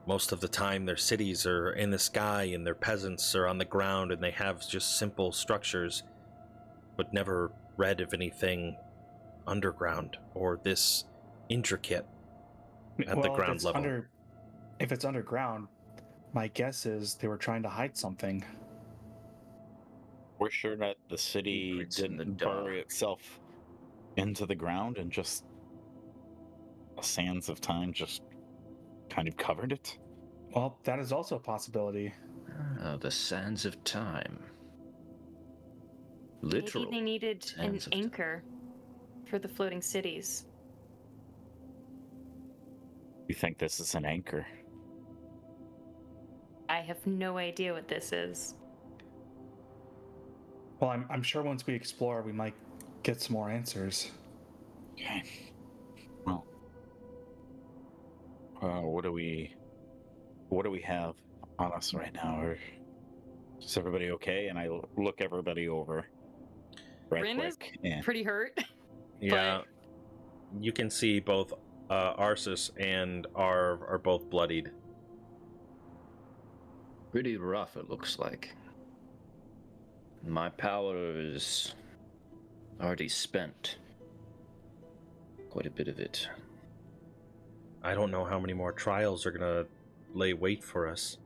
most of the time their cities are in the sky and their peasants are on the ground and they have just simple structures, but never read of anything underground or this intricate at the ground level. If it's underground, my guess is they were trying to hide something. We're sure that the city Secrets in the didn't bury dark. itself into the ground and just the sands of time just kind of covered it. Well, that is also a possibility. The sands of time. Literal. Maybe they needed an sands of time. anchor for the floating cities. You think this is an anchor? I have no idea what this is. Well, I'm sure once we explore, we might get some more answers. Okay. Well, what do we have on us right now? Is everybody okay? And I look everybody over right Rin is quick. And pretty hurt. Yeah, you can see both Arceus and Arv are both bloodied. Pretty rough, it looks like. My power is already spent. Quite a bit of it. I don't know how many more trials are gonna lay wait for us.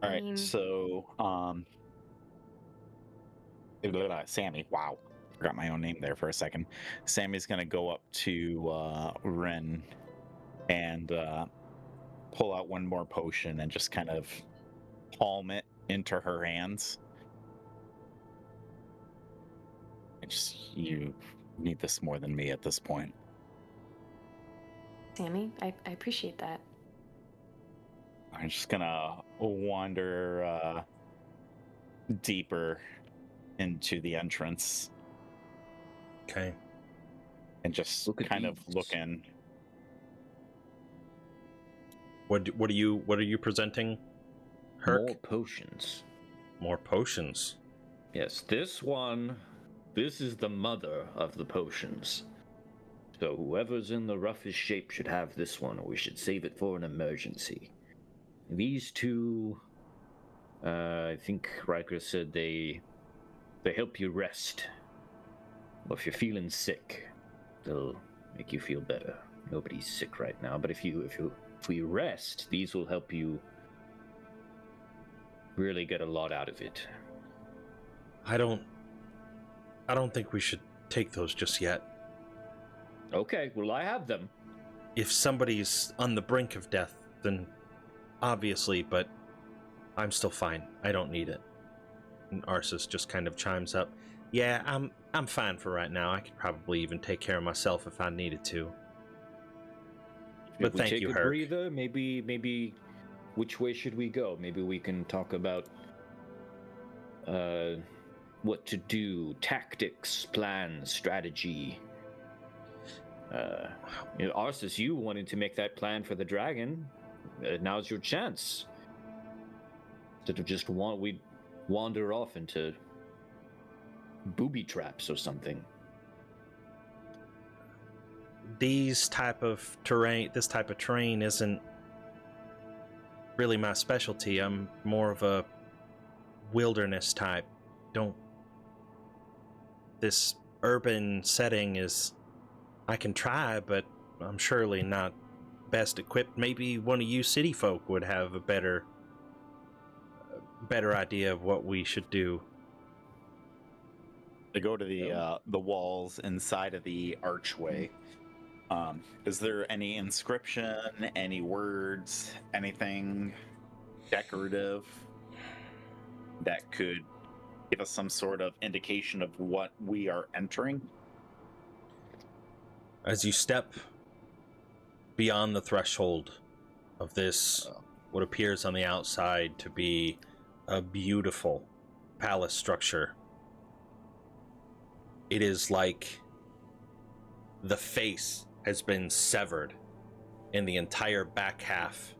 all right, mean- so Sammy. Wow, forgot my own name there for a second. Sammy's gonna go up to Ren and pull out one more potion and just kind of palm it into her hands. You need this more than me at this point. Sammy, I appreciate that. I'm just gonna wander deeper into the entrance Okay. and just Look at kind of these. looking. What are you presenting, Herc? More potions. More potions. Yes, this is the mother of the potions. So whoever's in the roughest shape should have this one, or we should save it for an emergency. These two, I think Riker said they help you rest. Or if you're feeling sick, they'll make you feel better. Nobody's sick right now, but if we rest, these will help you really get a lot out of it. I don't think we should take those just yet. Okay, well I have them. If somebody's on the brink of death, then obviously, but I'm still fine. I don't need it. And Arceus just kind of chimes up. Yeah, I'm fine for right now. I could probably even take care of myself if I needed to. But If we thank take you, a Herc. breather, maybe which way should we go? Maybe we can talk about what to do, tactics, plans, strategy. Arceus, you wanted to make that plan for the dragon. Now's your chance. Instead of just we wander off into booby traps or something. This type of terrain isn't really my specialty. I'm more of a wilderness type. This urban setting is, I can try, but I'm surely not best equipped. Maybe one of you city folk would have a better idea of what we should do. To go to the walls inside of the archway. Is there any inscription, any words, anything decorative that could give us some sort of indication of what we are entering? As you step beyond the threshold of this, what appears on the outside to be a beautiful palace structure, it is like the face has been severed and the entire back half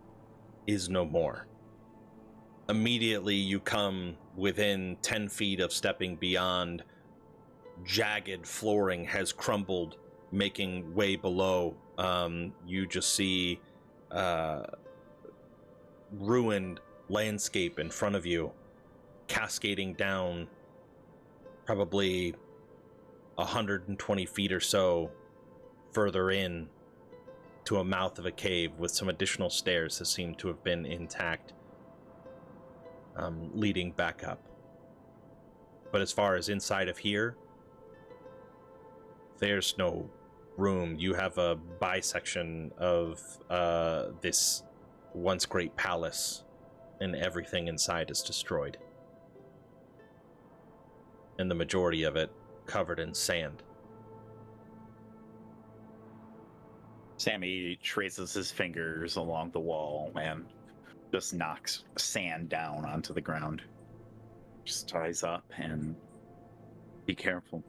is no more. Immediately you come within 10 feet of stepping beyond. Jagged flooring has crumbled, making way below. You just see ruined landscape in front of you, cascading down probably 120 feet or so further in to a mouth of a cave with some additional stairs that seem to have been intact, leading back up. But as far as inside of here, there's no room. You have a bisection of this once great palace, and everything inside is destroyed. And the majority of it covered in sand. Sammy traces his fingers along the wall and just knocks sand down onto the ground. Just ties up and be careful.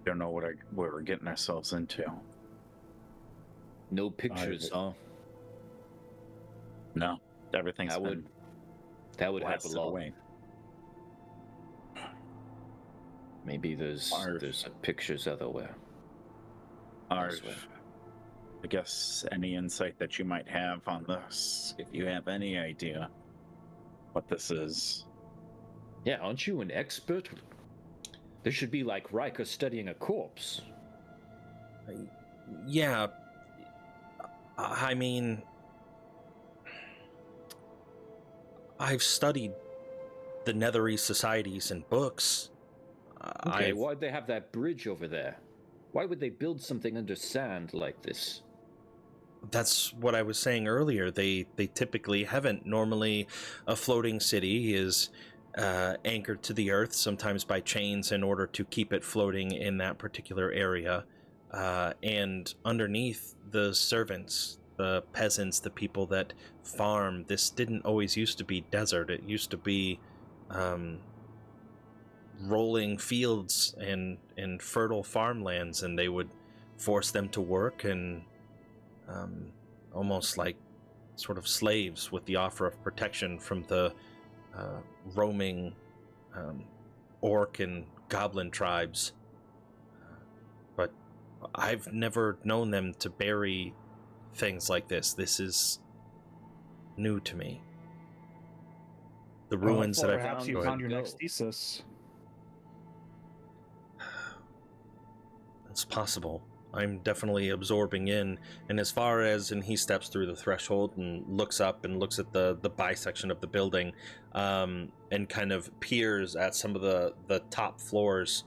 Don't know what we're getting ourselves into. No pictures, huh? No, everything's That would help a blasted lot. away. Maybe there's pictures elsewhere. Arv, I guess any insight that you might have on this, if you have any idea what this is. Yeah, aren't you an expert? This should be like Riker studying a corpse. Yeah, I mean, I've studied the Netherese societies in books. Okay, why'd they have that bridge over there? Why would they build something under sand like this? That's what I was saying earlier. They typically haven't. Normally, a floating city is anchored to the earth, sometimes by chains, in order to keep it floating in that particular area. And underneath, the servants, the peasants, the people that farm, this didn't always used to be desert. It used to be rolling fields and fertile farmlands, and they would force them to work and almost like sort of slaves with the offer of protection from the roaming orc and goblin tribes. But I've never known them to bury things like this. This is new to me. The ruins that I've perhaps you Go found ahead. your next thesis. It's possible. I'm definitely absorbing in, and as far as, and he steps through the threshold and looks up and looks at the bisection of the building, and kind of peers at some of the top floors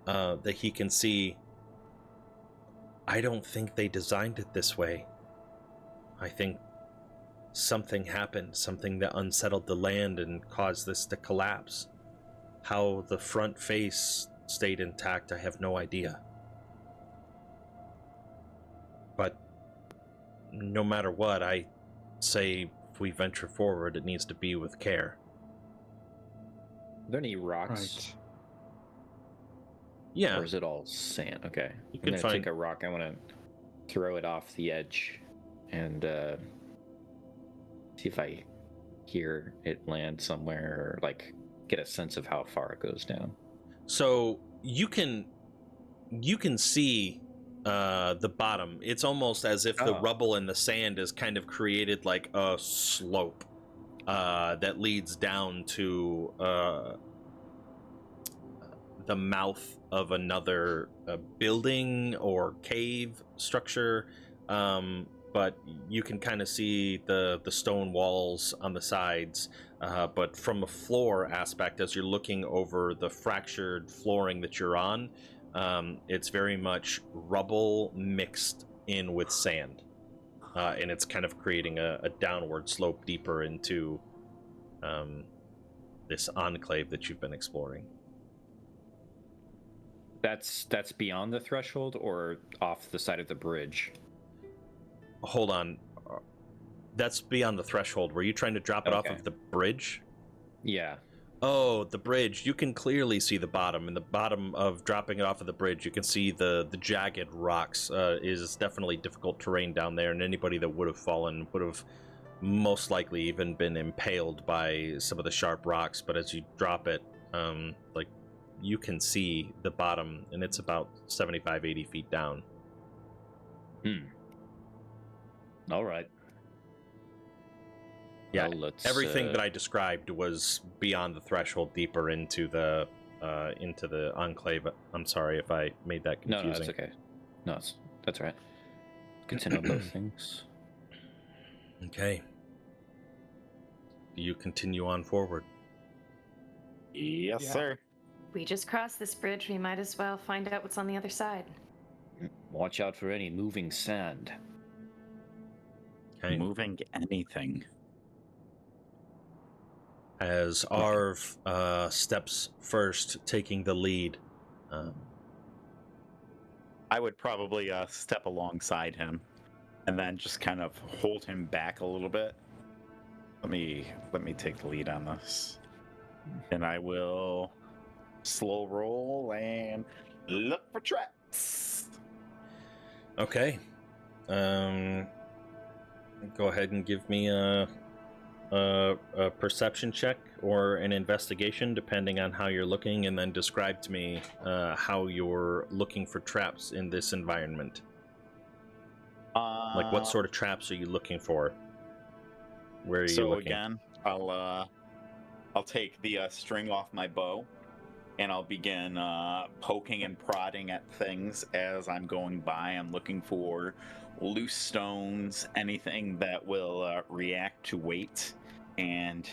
that he can see. I don't think they designed it this way. I think something happened, something that unsettled the land and caused this to collapse. How the front face stayed intact, I have no idea. But no matter what, I say if we venture forward, it needs to be with care. Are there any rocks? Right. Yeah. Or is it all sand? Okay. You I'm can gonna find take a rock. I want to throw it off the edge and see if I hear it land somewhere, or like get a sense of how far it goes down. So you can see the bottom. It's almost as if the rubble and the sand is kind of created like a slope that leads down to the mouth of another building or cave structure. But you can kind of see the stone walls on the sides. But from a floor aspect, as you're looking over the fractured flooring that you're on, it's very much rubble mixed in with sand. And it's kind of creating a downward slope deeper into this enclave that you've been exploring. That's beyond the threshold or off the side of the bridge? Hold on. That's beyond the threshold. Were you trying to drop it off Okay. of the bridge? Yeah. Oh, the bridge. You can clearly see the bottom. In the bottom of dropping it off of the bridge, you can see the jagged rocks. Is definitely difficult terrain down there, and anybody that would have fallen would have most likely even been impaled by some of the sharp rocks. But as you drop it, like, you can see the bottom, and it's about 75, 80 feet down. All right. Yeah, Well, let's, everything that I described was beyond the threshold, deeper into the enclave. I'm sorry if I made that confusing. No, that's okay. No, that's all right. Good to know both things. Okay. Do you continue on forward? Yes, Yeah. sir. We just crossed this bridge. We might as well find out what's on the other side. Watch out for any moving sand. Okay. Moving anything. As Arv steps first, taking the lead. I would probably step alongside him, and then just kind of hold him back a little bit. Let me take the lead on this, and I will slow roll and look for traps. Okay. Go ahead and give me a perception check or an investigation, depending on how you're looking, and then describe to me how you're looking for traps in this environment. Like, what sort of traps are you looking for? Where are you looking? Again, I'll take the string off my bow, and I'll begin poking and prodding at things as I'm going by. I'm looking for loose stones, anything that will react to weight, and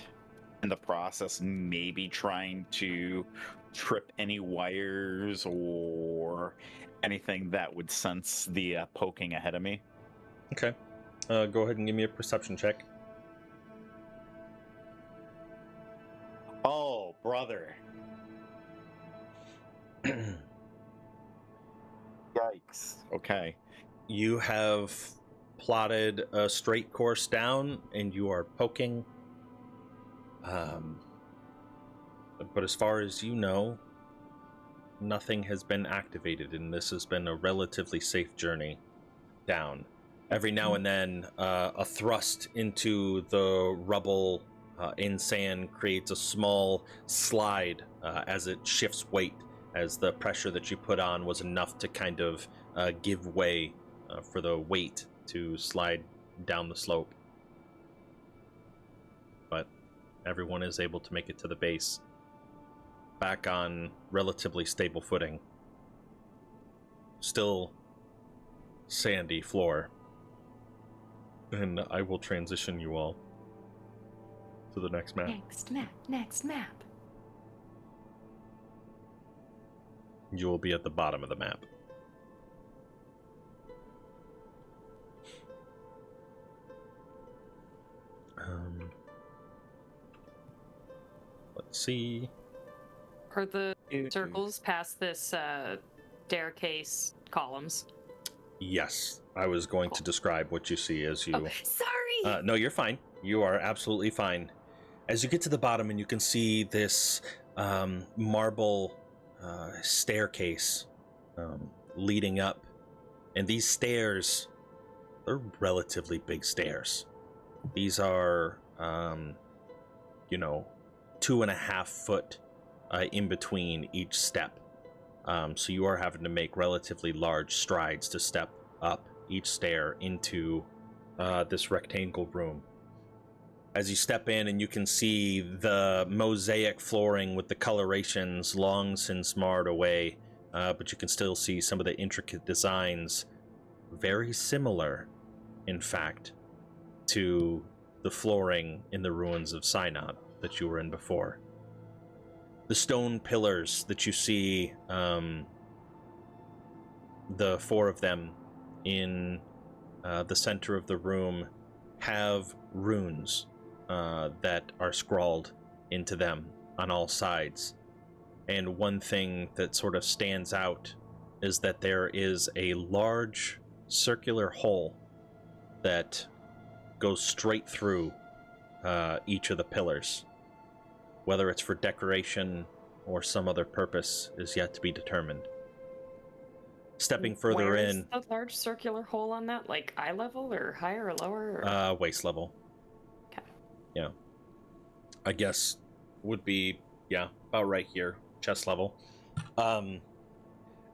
in the process, maybe trying to trip any wires or anything that would sense the poking ahead of me. Okay. Go ahead and give me a perception check. Oh, brother. Yikes. Okay. You have plotted a straight course down, and you are poking. But as far as you know, nothing has been activated, and this has been a relatively safe journey down. Every now and then, a thrust into the rubble in sand creates a small slide as it shifts weight, as the pressure that you put on was enough to kind of give way for the weight to slide down the slope. But everyone is able to make it to the base, back on relatively stable footing. Still sandy floor. And I will transition you all to the next map. Next map. You will be at the bottom of the map. Let's see. Are the circles past this staircase columns? Yes, I was going to describe what you see as you... Oh, sorry! No, you're fine. You are absolutely fine. As you get to the bottom and you can see this marble staircase leading up. And these stairs, they're relatively big stairs. These are, 2.5 foot in between each step. So you are having to make relatively large strides to step up each stair into this rectangle room. As you step in, and you can see the mosaic flooring with the colorations long since marred away, but you can still see some of the intricate designs, very similar, in fact, to the flooring in the ruins of Synod that you were in before. The stone pillars that you see, the 4 of them in the center of the room, have runes that are scrawled into them on all sides. And one thing that sort of stands out is that there is a large circular hole that goes straight through each of the pillars. Whether it's for decoration or some other purpose is yet to be determined. Stepping further Where in, is the large circular hole on that? Like eye level or higher or lower? Or... waist level. Okay. Yeah. I guess would be, yeah, about right here, chest level.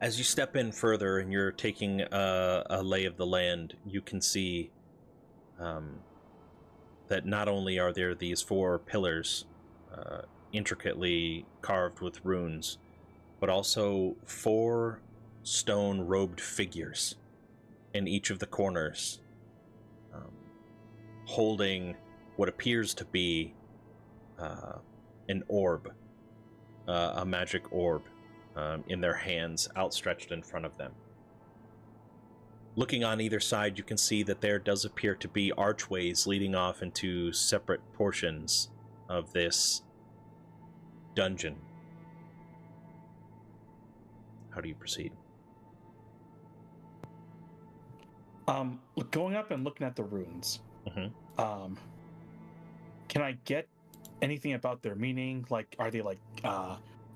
As you step in further and you're taking a lay of the land, you can see that not only are there these 4 pillars intricately carved with runes, but also 4 stone-robed figures in each of the corners, holding what appears to be an orb, a magic orb, in their hands, outstretched in front of them. Looking on either side, you can see that there does appear to be archways leading off into separate portions of this dungeon. How do you proceed? Going up and looking at the runes. Mm-hmm. Can I get anything about their meaning? Like, are they like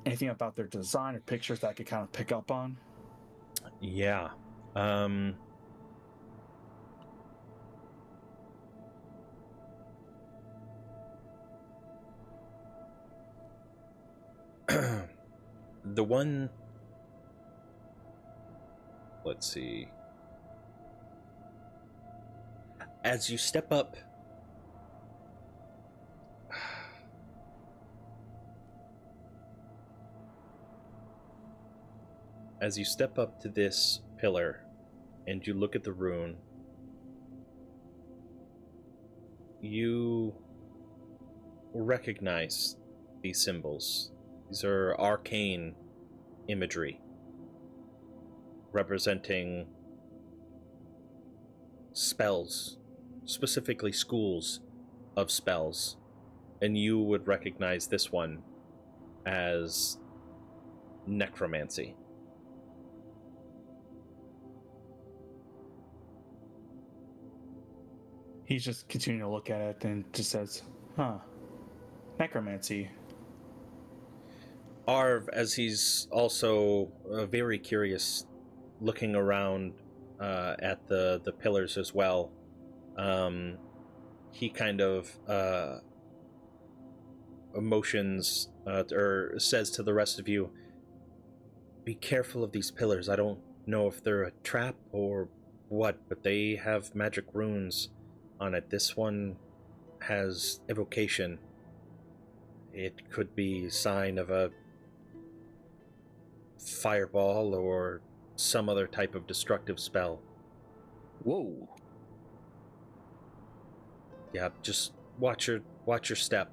anything about their design or pictures that I could kind of pick up on? Yeah. The one... Let's see. As you step up... As you step up to this pillar and you look at the rune, you recognize these symbols. These are arcane imagery representing spells, specifically schools of spells, and you would recognize this one as necromancy. He's just continuing to look at it and just says, huh, necromancy. Arv, as he's also very curious, looking around at the pillars as well, he kind of motions or says to the rest of you, be careful of these pillars. I don't know if they're a trap or what, but they have magic runes on it. This one has evocation. It could be a sign of a fireball or some other type of destructive spell. Whoa. Yeah, just watch your step.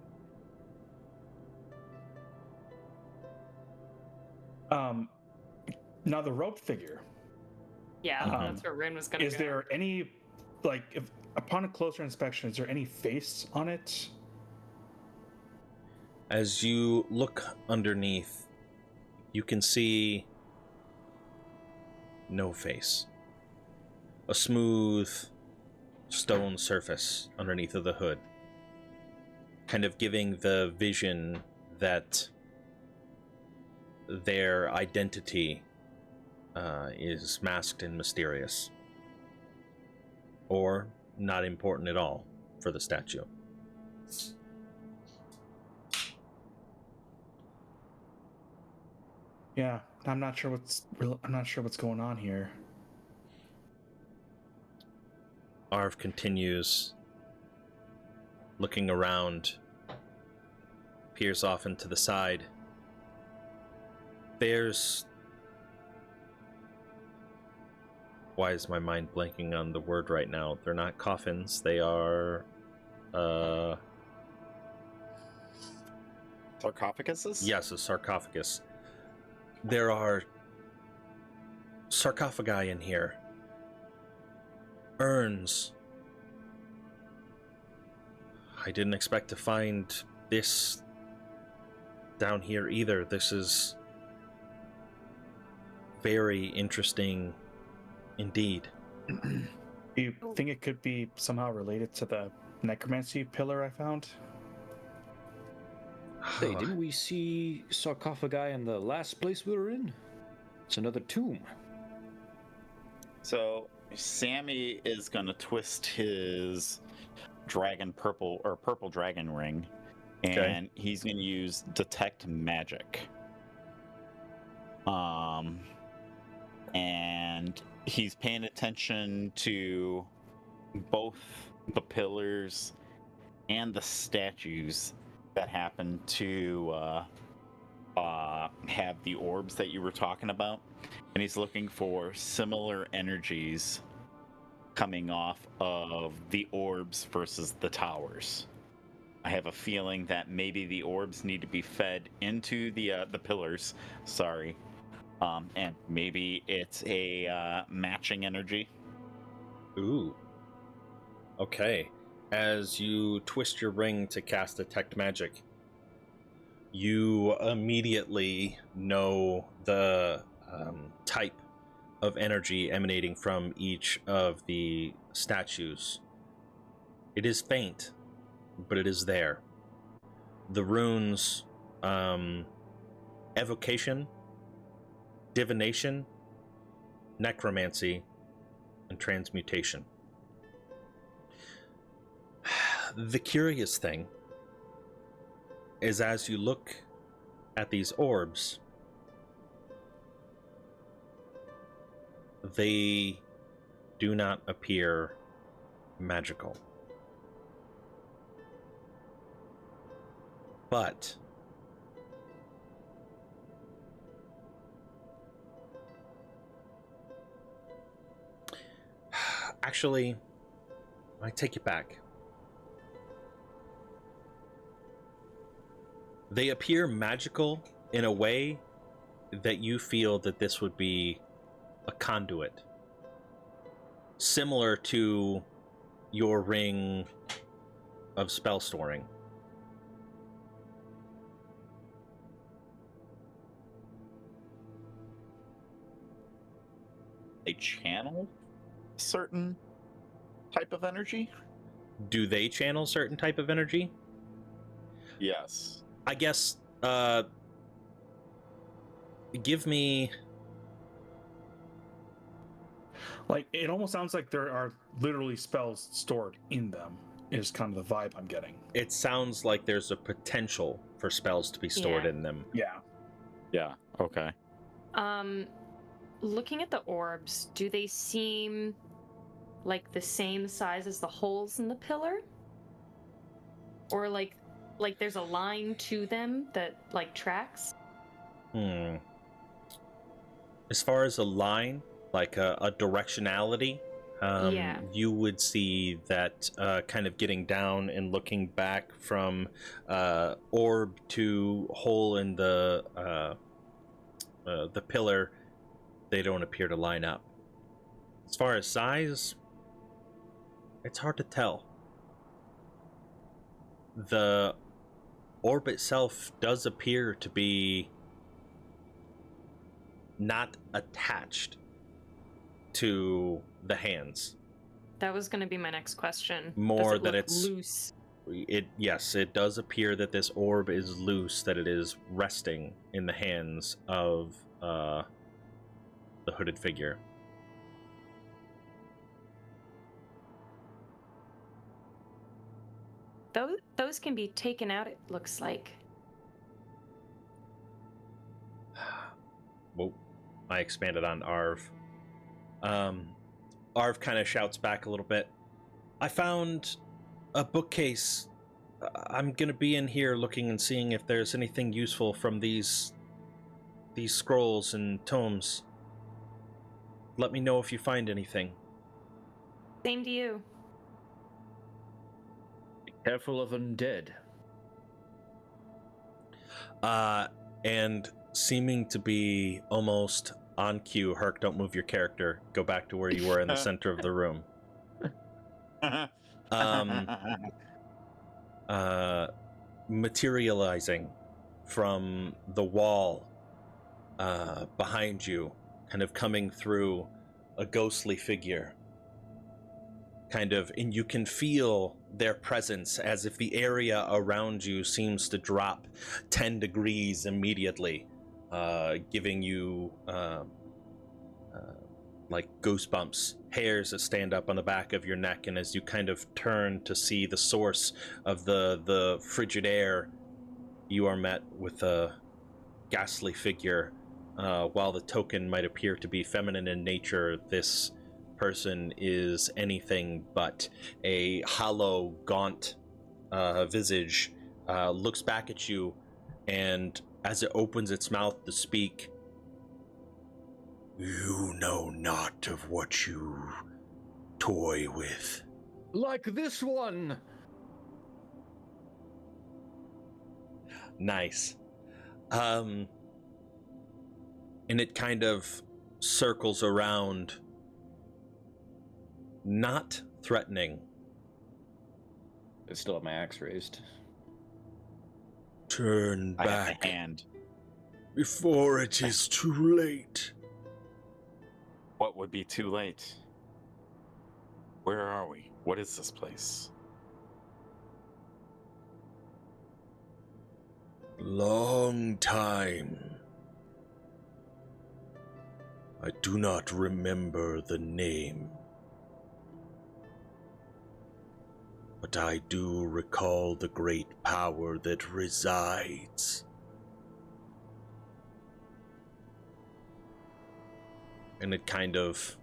Now the rope figure. Yeah, that's where Rin was gonna Is go. there any, like, if upon a closer inspection, is there any face on it? As you look underneath, you can see no face. A smooth stone surface underneath of the hood, kind of giving the vision that their identity is masked and mysterious, or not important at all for the statue. Yeah, I'm not sure what's going on here. Arv continues looking around, peers off into the side. There's... Why is my mind blanking on the word right now? They're not coffins, they are... Sarcophaguses? Yes, a sarcophagus. There are sarcophagi in here. Urns. I didn't expect to find this down here either. This is very interesting indeed. Do you think it could be somehow related to the necromancy pillar I found? Hey, didn't we see sarcophagi in the last place we were in? It's another tomb. So Sammy is going to twist his purple dragon ring, and he's going to use detect magic. And he's paying attention to both the pillars and the statues that happen to have the orbs that you were talking about, and he's looking for similar energies coming off of the orbs versus the towers. I have a feeling that maybe the orbs need to be fed into the pillars. Sorry, and maybe it's a matching energy. Ooh. Okay. As you twist your ring to cast Detect Magic, you immediately know the type of energy emanating from each of the statues. It is faint, but it is there. The runes, evocation, divination, necromancy, and transmutation. The curious thing is, as you look at these orbs, they do not appear magical. But actually, I take it back. They appear magical in a way that you feel that this would be a conduit, similar to your ring of spell storing. They channel certain type of energy? Do they channel certain type of energy? Yes. I guess, give me... Like, it almost sounds like there are literally spells stored in them, is kind of the vibe I'm getting. It sounds like there's a potential for spells to be stored in them. Yeah. Yeah, okay. Looking at the orbs, do they seem like the same size as the holes in the pillar? Or like there's a line to them that like tracks? As far as a line, like a directionality, Yeah. you would see that kind of getting down and looking back from orb to hole in the pillar, they don't appear to line up. As far as size, it's hard to tell. The orb itself does appear to be not attached to the hands. That was going to be my next question. More Does it that look it's loose. Yes, it does appear that this orb is loose, that it is resting in the hands of the hooded figure. Those can be taken out, it looks like. Well, I expanded on Arv. Arv kind of shouts back a little bit. I found a bookcase. I'm gonna be in here looking and seeing if there's anything useful from these scrolls and tomes. Let me know if you find anything. Same to you. Careful of undead. And seeming to be almost on cue, Herc, don't move your character. Go back to where you were in the center of the room. Materializing from the wall behind you, kind of coming through, a ghostly figure. And you can feel their presence as if the area around you seems to drop 10 degrees immediately, giving you like goosebumps, hairs that stand up on the back of your neck, and as you kind of turn to see the source of the frigid air, you are met with a ghastly figure. While the token might appear to be feminine in nature, this person is anything but. A hollow, gaunt visage looks back at you, and as it opens its mouth to speak, "You know not of what you toy with." Like this one! Nice. And it kind of circles around, not threatening. I still have my axe raised. Turn I have back the hand. before it is too late. What would be too late? Where are we? What is this place? Long time. I do not remember the name, but I do recall the great power that resides. And it kind of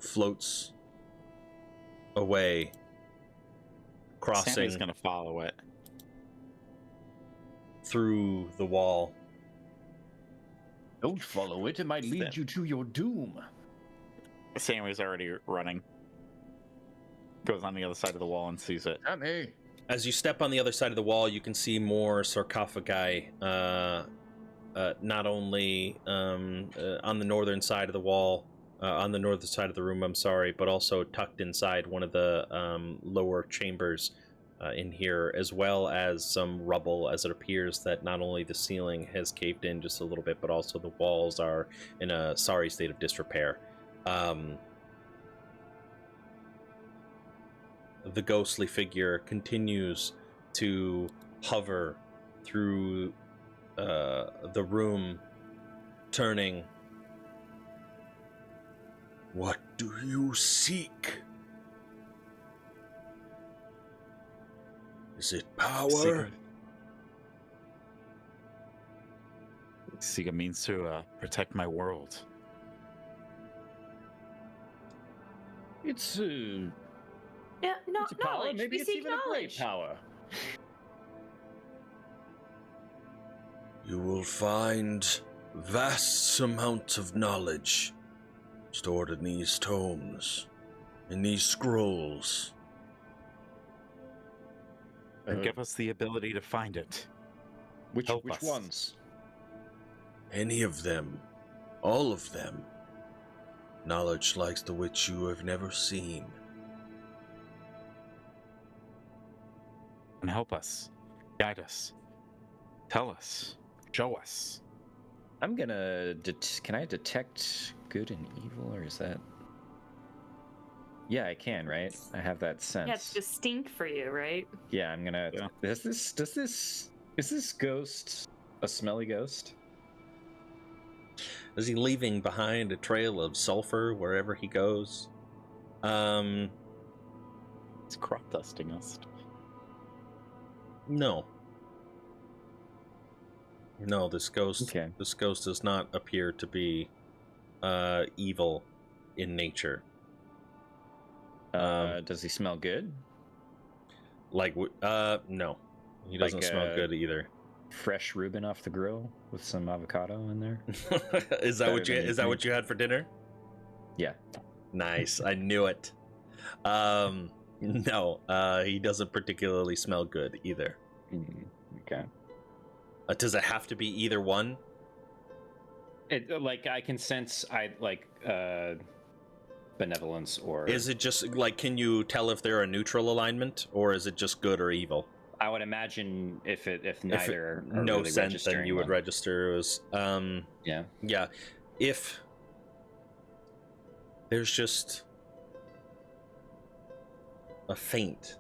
floats away, crossing Sammy's gonna follow it. through the wall. Don't follow it, it might lead you to your doom. Sammy's already running. Goes on the other side of the wall and sees it. Sammy! As you step on the other side of the wall, you can see more sarcophagi, not only on the northern side of the wall, on the northern side of the room, I'm sorry, but also tucked inside one of the lower chambers in here, as well as some rubble, as it appears that not only the ceiling has caved in just a little bit, but also the walls are in a sorry state of disrepair. The ghostly figure continues to hover through the room, turning. "What do you seek? Is it power?" Seek a means to protect my world. It's Yeah, no, it's a power. knowledge. Maybe We it's seek even a great knowledge. power. You will find vast amounts of knowledge stored in these tomes, in these scrolls. And give us the ability to find it. Which Help us. ones? Any of them, all of them. Knowledge like the which you have never seen. And help us. Guide us. Tell us. Show us. I'm gonna. Can I detect good and evil, or is that? Yeah, I can. Right? I have that sense. Yeah, it's distinct for you, right? Yeah, I'm gonna. Yeah. Is this ghost a smelly ghost? Is he leaving behind a trail of sulfur wherever he goes? It's crop dusting us. No. No, this ghost. Okay. This ghost does not appear to be evil in nature. Does he smell good? No, he doesn't Like, smell good either. Fresh Reuben off the grill with some avocado in there. Is that what you? Better than Is that you what you had for dinner? Yeah. Nice. I knew it. No, he doesn't particularly smell good either. Okay. Does it have to be either one? It like I can sense benevolence or Is it just like, can you tell if they're a neutral alignment, or is it just good or evil? I would imagine if neither If are no really scent, then registering you would one. register. It was, Yeah. yeah. If there's just a feint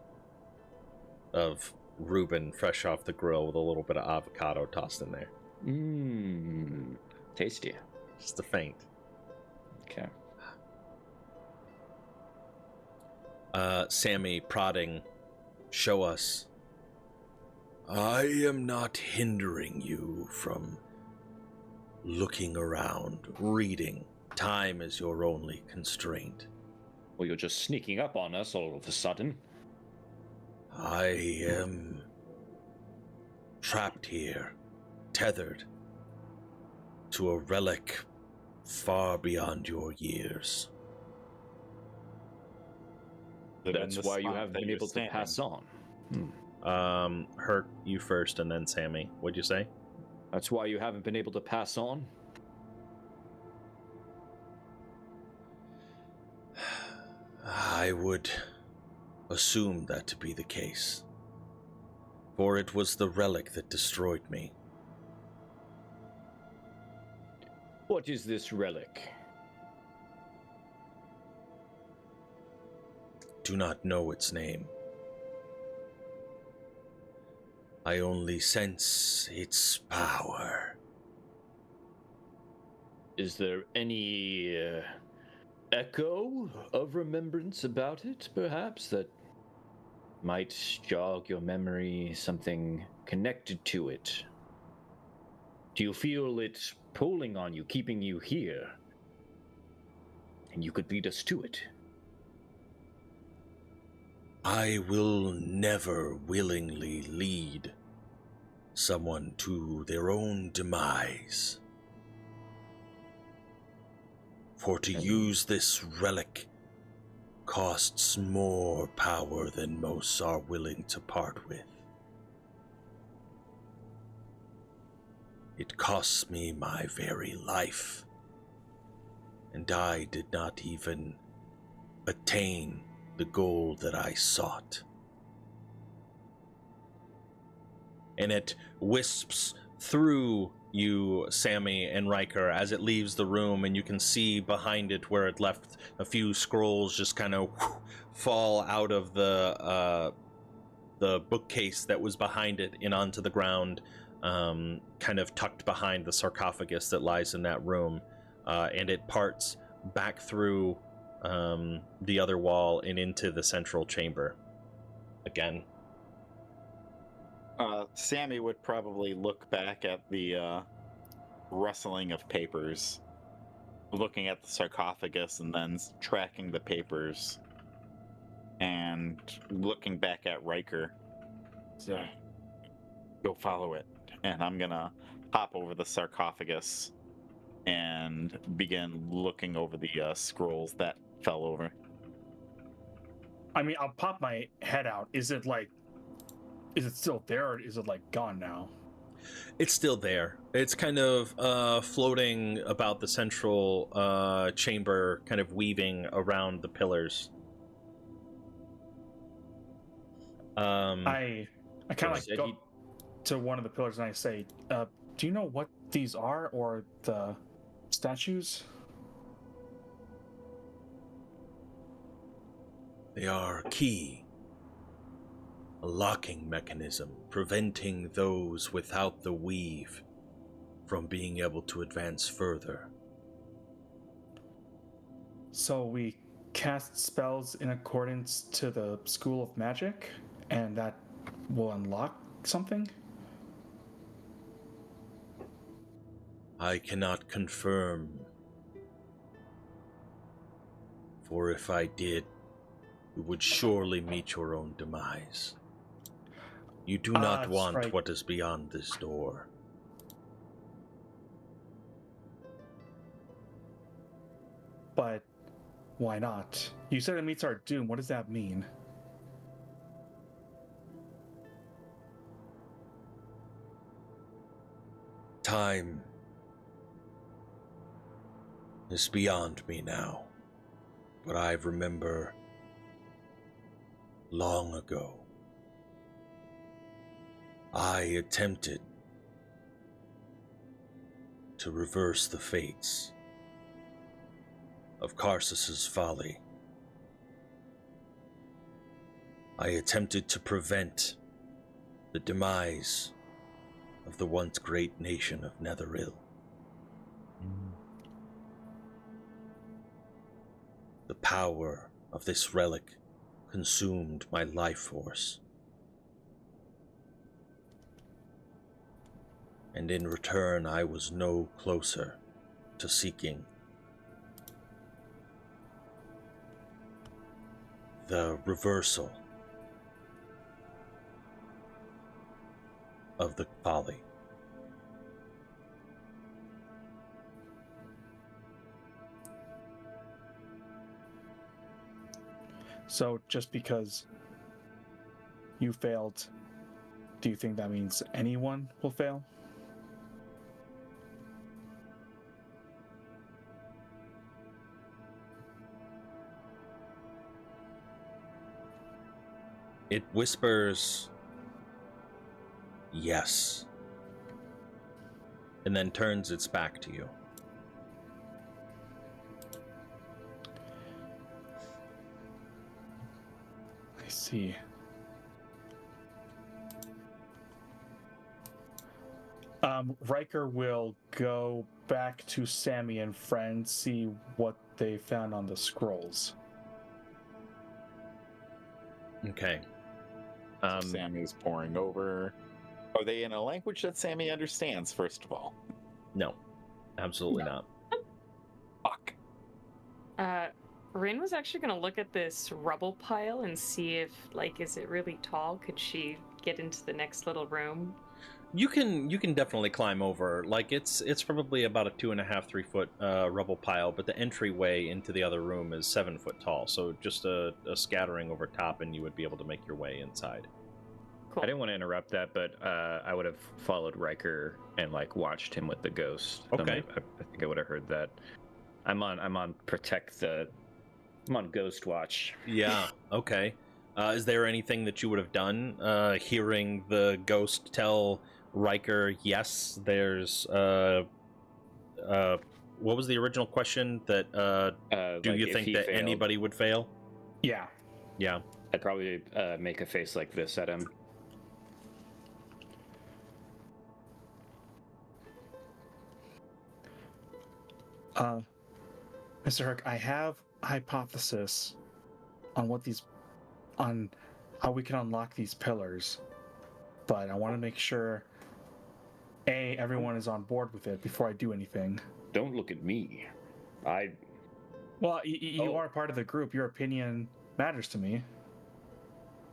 of Reuben fresh off the grill with a little bit of avocado tossed in there. Mmm. Tasty. Just a feint. Okay. Sammy prodding, show us. I am not hindering you from looking around, reading. Time is your only constraint. Well, you're just sneaking up on us all of a sudden. I am trapped here, tethered to a relic far beyond your years. That's why you haven't been able to pass on. Hurt, you first, and then Sammy. What'd you say? That's why you haven't been able to pass on. I would assume that to be the case, for it was the relic that destroyed me. What is this relic? Do not know its name. I only sense its power. Is there any echo of remembrance about it, perhaps, that might jog your memory, something connected to it? Do you feel it pulling on you, keeping you here? And you could lead us to it. I will never willingly lead someone to their own demise. For to use this relic costs more power than most are willing to part with. It costs me my very life, and I did not even attain the goal that I sought. And it wisps through you, Sammy and Riker, as it leaves the room, and you can see behind it where it left a few scrolls just kind of fall out of the bookcase that was behind it and onto the ground, kind of tucked behind the sarcophagus that lies in that room, and it parts back through the other wall and into the central chamber again. Sammy would probably look back at the rustling of papers, looking at the sarcophagus and then tracking the papers, and looking back at Riker. So, go follow it. And I'm gonna hop over the sarcophagus and begin looking over the scrolls that fell over. I mean, I'll pop my head out. Is it still there, or is it like gone now? It's still there. It's kind of floating about the central chamber, kind of weaving around the pillars. I kind of like go to one of the pillars and I say, do you know what these are, or the statues? They are a key, a locking mechanism, preventing those without the weave from being able to advance further. So we cast spells in accordance to the School of Magic, and that will unlock something? I cannot confirm, for if I did, you would surely meet your own demise. You do not want right. what is beyond this door. But why not? You said it meets our doom. What does that mean? Time is beyond me now, but I remember long ago I attempted to reverse the fates of Karsus's folly. I attempted to prevent the demise of the once great nation of Netheril. The power of this relic consumed my life force. And in return, I was no closer to seeking the reversal of the folly. So just because you failed, do you think that means anyone will fail? It whispers, yes, and then turns its back to you. I see. Riker will go back to Sammy and friends, see what they found on the scrolls. Okay. Sammy's pouring over. Are they in a language that Sammy understands, first of all? No, absolutely not. Fuck. Rin was actually going to look at this rubble pile and see if, like, is it really tall? Could she get into the next little room? You can definitely climb over. Like it's probably about a 2.5, 3 foot rubble pile, but the entryway into the other room is 7 foot tall. So just a scattering over top, and you would be able to make your way inside. Cool. I didn't want to interrupt that, but I would have followed Riker and like watched him with the ghost. Okay. I think I would have heard that. I'm on protect the. I'm on ghost watch. Yeah. Okay. Is there anything that you would have done? Hearing the ghost tell Riker, yes, there's. What was the original question? That do Like you if think he that failed, anybody would fail? Yeah. Yeah. I'd probably make a face like this at him. Mr. Herc, I have a hypothesis on on how we can unlock these pillars, but I want to make sure everyone is on board with it before I do anything. Don't look at me. Well, you are part of the group. Your opinion matters to me.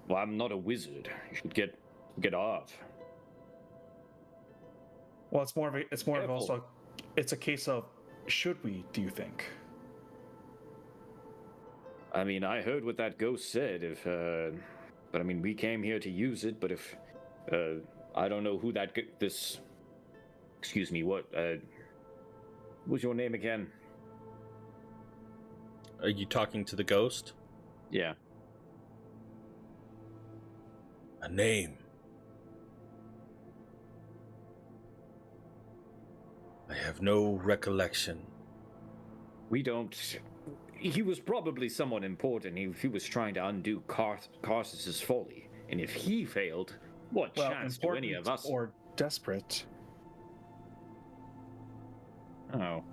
Well, I'm not a wizard. You should get off. Well, it's more of Careful. also it's a case of should we? Do you think? I mean, I heard what that ghost said. But I mean, we came here to use it. But if, I don't know who this. Excuse me. What was your name again? Are you talking to the ghost? Yeah. A name. I have no recollection. We don't. He was probably someone important. He was trying to undo Karsus's folly. And if he failed, what chance do any of us? Or desperate? Oh.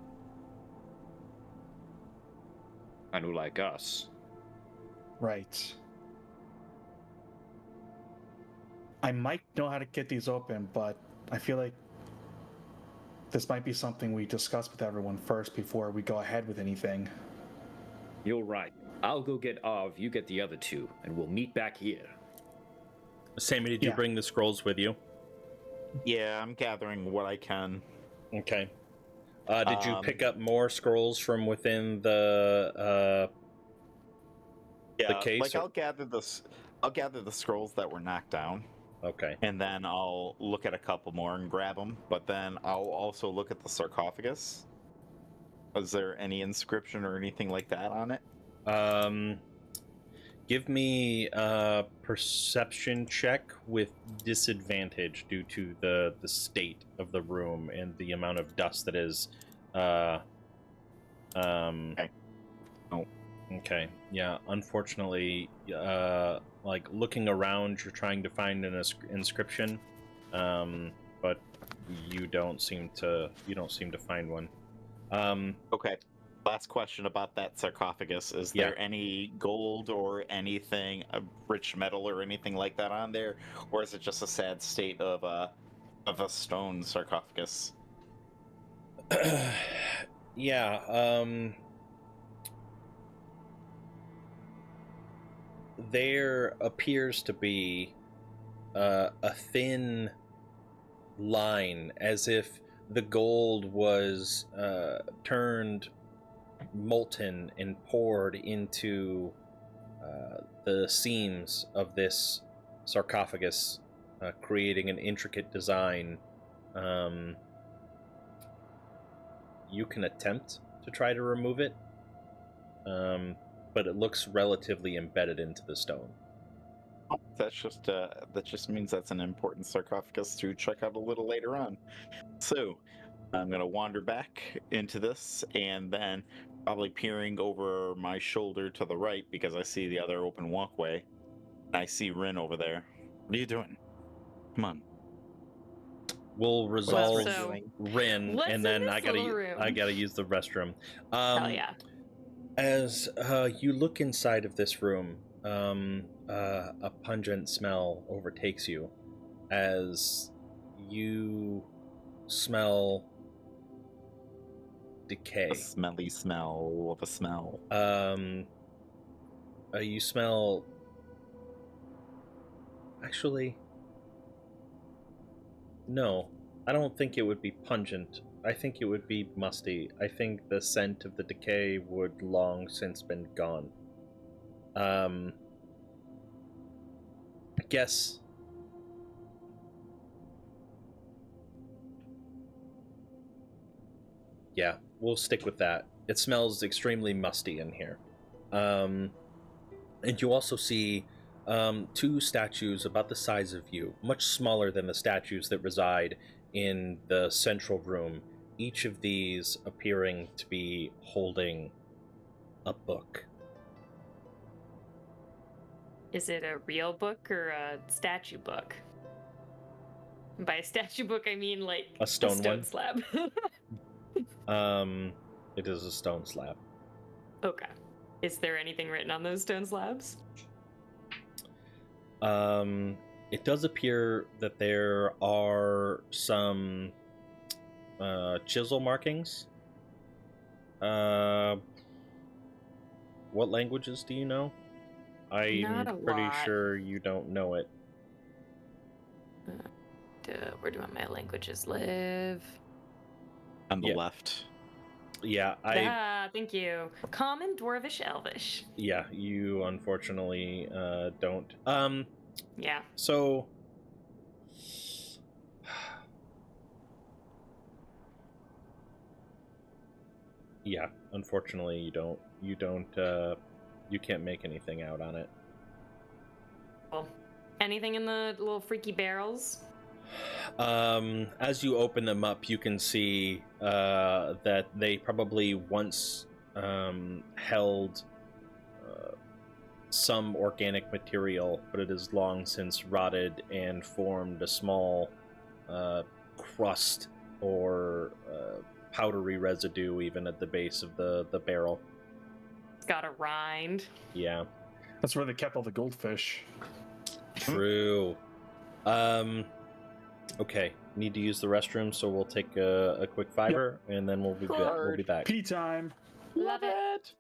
I know, like us. Right. I might know how to get these open, but I feel like this might be something we discuss with everyone first before we go ahead with anything. You're right. I'll go get Arv, you get the other two, and we'll meet back here. Sammy, did you bring the scrolls with you? Yeah, I'm gathering what I can. Okay. Did you pick up more scrolls from within the case? Like I'll gather the scrolls that were knocked down. Okay. And then I'll look at a couple more and grab them. But then I'll also look at the sarcophagus. Is there any inscription or anything like that on it? Give me a perception check with disadvantage due to the state of the room and the amount of dust that is. Okay. Oh. Okay. Yeah. Unfortunately, like looking around, you're trying to find an inscription, but you don't seem to find one. Okay. Last question about that sarcophagus. Is Yeah. there any gold or anything, a rich metal or anything like that on there? Or is it just a sad state of a stone sarcophagus? Yeah. There appears to be a thin line, as if the gold was turned molten and poured into the seams of this sarcophagus, creating an intricate design. You can attempt to try to remove it, but it looks relatively embedded into the stone. That just means that's an important sarcophagus to check out a little later on. So I'm gonna wander back into this and then probably peering over my shoulder to the right because I see the other open walkway. I see Rin over there. What are you doing? Come on. We'll resolve so- Rin, What's and in then this I gotta little room? I gotta use the restroom. Hell yeah. As you look inside of this room, a pungent smell overtakes you as you smell decay. A smelly smell of a smell. You smell. Actually, no. I don't think it would be pungent. I think it would be musty. I think the scent of the decay would long since been gone. I guess. Yeah, we'll stick with that. It smells extremely musty in here. And you also see two statues about the size of you, much smaller than the statues that reside in the central room. Each of these appearing to be holding a book. Is it a real book or a statue book? And by a statue book, I mean like A stone one? slab. It is a stone slab. Okay. Is there anything written on those stone slabs? It does appear that there are some chisel markings. What languages do you know? Not a I'm pretty lot. sure you don't know it. Where do my languages live? On the Yeah. left. Yeah, Thank you. Common, Dwarvish, Elvish. yeah, you unfortunately don't. Yeah. So yeah, unfortunately you can't make anything out on it. Cool. Anything in the little freaky barrels? As you open them up, you can see that they probably once held some organic material, but it has long since rotted and formed a small crust or powdery residue even at the base of the barrel. It's got a rind. Yeah. That's where they kept all the goldfish. True. Okay, need to use the restroom, so we'll take a quick fiber, and then we'll be back. Pee time. Love it.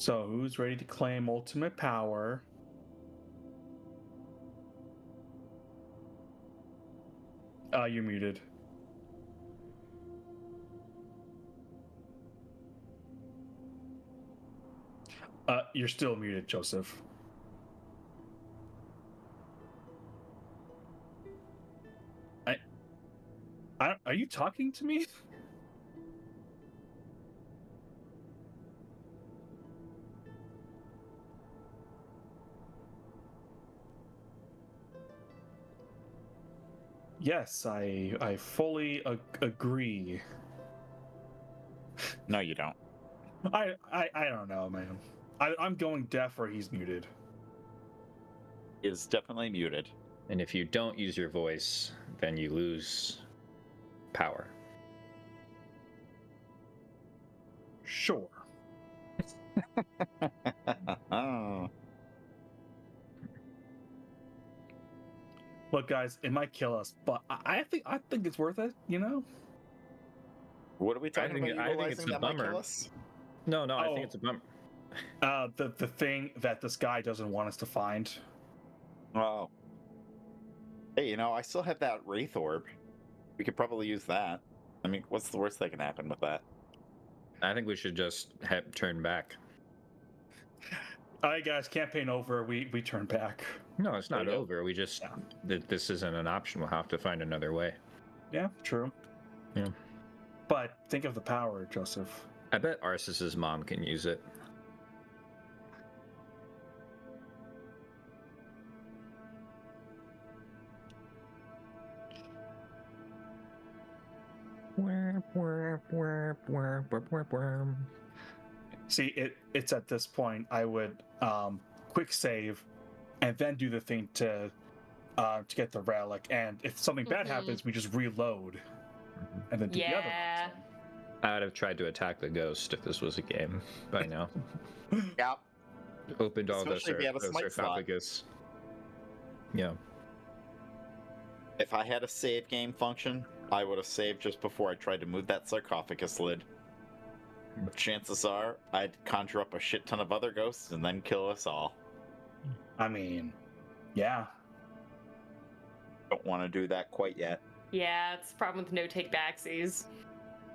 So who's ready to claim ultimate power? You're muted. You're still muted, Joseph. Are you talking to me? Yes, I fully agree. No, you don't. I don't know, man. I'm going deaf or he's muted. Is definitely muted. And if you don't use your voice, then you lose power. Sure. Oh. Look, guys, it might kill us, but I think it's worth it. You know? What are we talking think- about? I think Utilizing it's a that might kill bummer. us? No, I Oh. think it's a bummer. The thing that this guy doesn't want us to find. Oh. Hey, I still have that Wraith Orb. We could probably use that. I mean, what's the worst that can happen with that? I think we should just turn back. All right, guys, campaign over. We turn back. No, it's not There you go. over. We just this isn't an option. We'll have to find another way. Yeah, true. Yeah. But think of the power, Joseph. I bet Arsis's mom can use it. See, it's at this point I would quick save, and then do the thing to get the relic. And if something bad Mhm. happens, we just reload, and then do the other Yeah. one. I would have tried to attack the ghost if this was a game by now. Yep. Opened all those Especially if you had a smite slot. sarcophagus. Yeah. If I had a save game function, I would have saved just before I tried to move that sarcophagus lid. But chances are, I'd conjure up a shit ton of other ghosts and then kill us all. I mean, yeah. Don't want to do that quite yet. Yeah, it's the problem with no take backsies.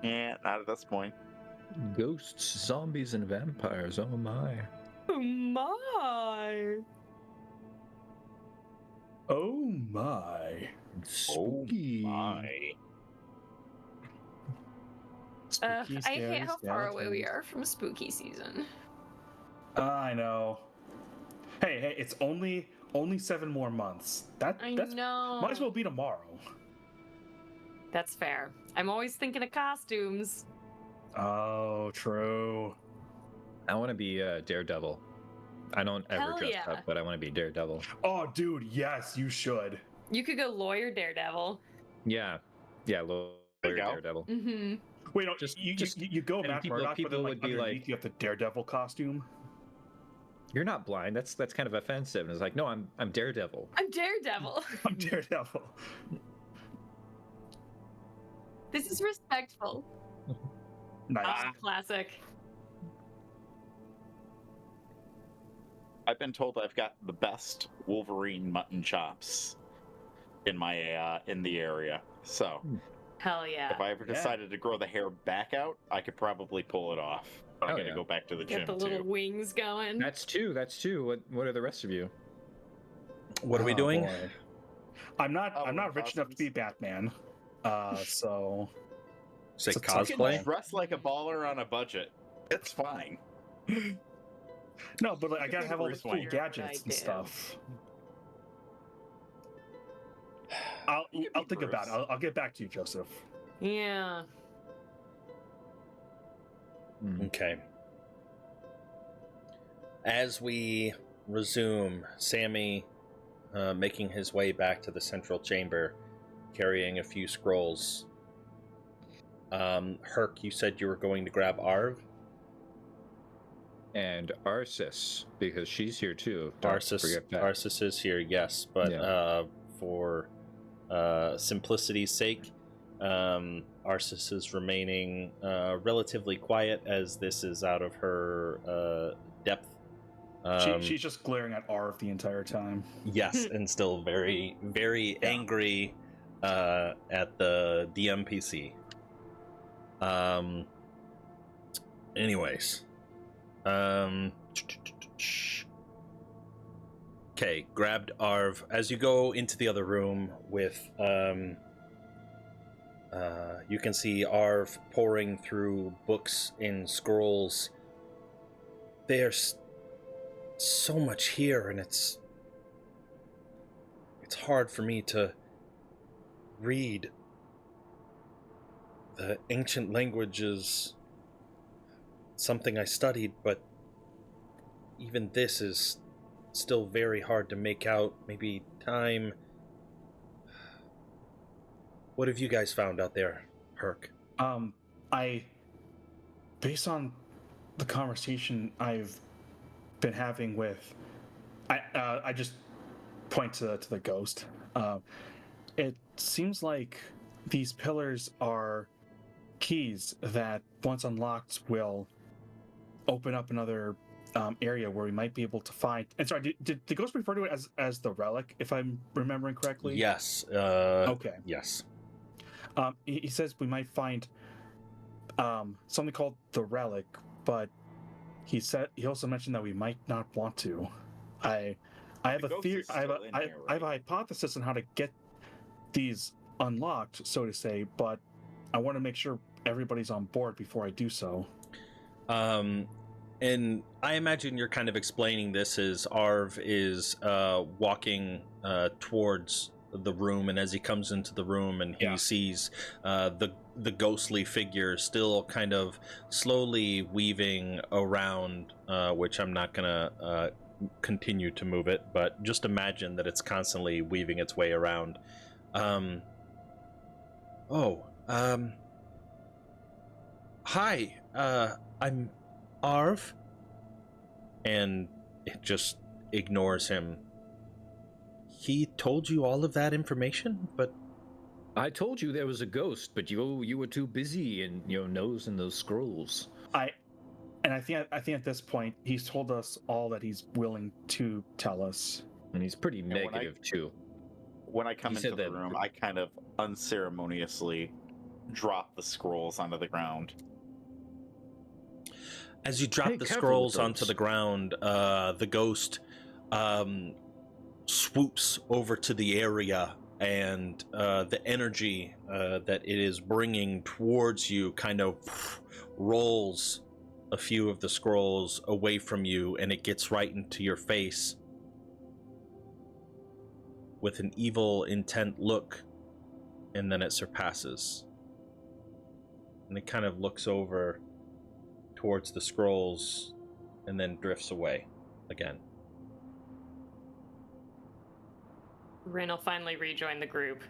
Yeah, not at this point. Ghosts, zombies, and vampires. Oh my. Oh my! Oh my. Spooky. My. Spooky, I scary hate how far away we skeletons. are from spooky season. I know. Hey, it's only 7 more months. That's know. might as well be tomorrow. That's fair. I'm always thinking of costumes. Oh, true. I want to be Daredevil. I don't ever Hell dress yeah. up, but I want to be Daredevil. Oh, dude, yes, you should. You could go lawyer Daredevil. Yeah, lawyer There you go. Daredevil. Mm-hmm. Wait, no, Just- you go and Matt people- Murdock, but people then would be underneath like- you have the Daredevil costume. You're not blind. That's kind of offensive. And it's like, no, I'm Daredevil. I'm Daredevil. I'm Daredevil. This is respectful. Nice. Ah, classic. I've been told I've got the best Wolverine mutton chops in my in the area. So Hell yeah. if I ever Yeah. decided to grow the hair back out, I could probably pull it off. But I'm Oh, gonna yeah. go back to the Get gym the little too. wings going. That's two. What are the rest of you? What are we Oh, doing? boy. I'm not Oh, rich enough to be Batman. So Say It's a tough You cosplay? can dress like a baller on a budget. It's fine. no, but like, I You gotta can have all the Bruce cool Wayne. gadgets I and do. stuff. I'll You can I'll be think about it. Bruce. I'll get back to you, Joseph. Yeah. Okay. As we resume, Sammy making his way back to the central chamber, carrying a few scrolls. Herc, you said you were going to grab Arv? And Arsis, because she's here too. Don't forget that. Arsis is here, yes, but Yeah. for simplicity's sake, Arsis is remaining relatively quiet as this is out of her depth. She's just glaring at Arv the entire time. Yes, and still very, very angry at the DMPC. Anyways. Okay, grabbed Arv. As you go into the other room with you can see Arv pouring through books and scrolls. There's so much here, and it's hard for me to read. The ancient language is something I studied, but even this is still very hard to make out. Maybe time. What have you guys found out there, Herc? Based on the conversation I've been having with, I just point to the ghost. It seems like these pillars are keys that, once unlocked, will open up another area where we might be able to find. And sorry, did the ghost refer to it as the relic, if I'm remembering correctly? Yes. Okay. Yes. He says we might find something called the relic, but he also mentioned that we might not want to. I have a theory. I have a hypothesis on how to get these unlocked, so to say, but I want to make sure everybody's on board before I do so. And I imagine you're kind of explaining this as Arv is walking towards the room, and as he comes into the room and he sees the ghostly figure still kind of slowly weaving around, which I'm not gonna continue to move it, but just imagine that it's constantly weaving its way around. Hi, I'm Arv. And it just ignores him. He told you all of that information, but I told you there was a ghost, but you were too busy in your nose in those scrolls. I think at this point he's told us all that he's willing to tell us. And he's pretty negative too. When I come into the room, I kind of unceremoniously drop the scrolls onto the ground. As you drop the scrolls onto the ground, the ghost swoops over to the area, and the energy that it is bringing towards you kind of rolls a few of the scrolls away from you, and it gets right into your face with an evil intent look, and then it surpasses. And it kind of looks over towards the scrolls and then drifts away again. Rin will finally rejoin the group.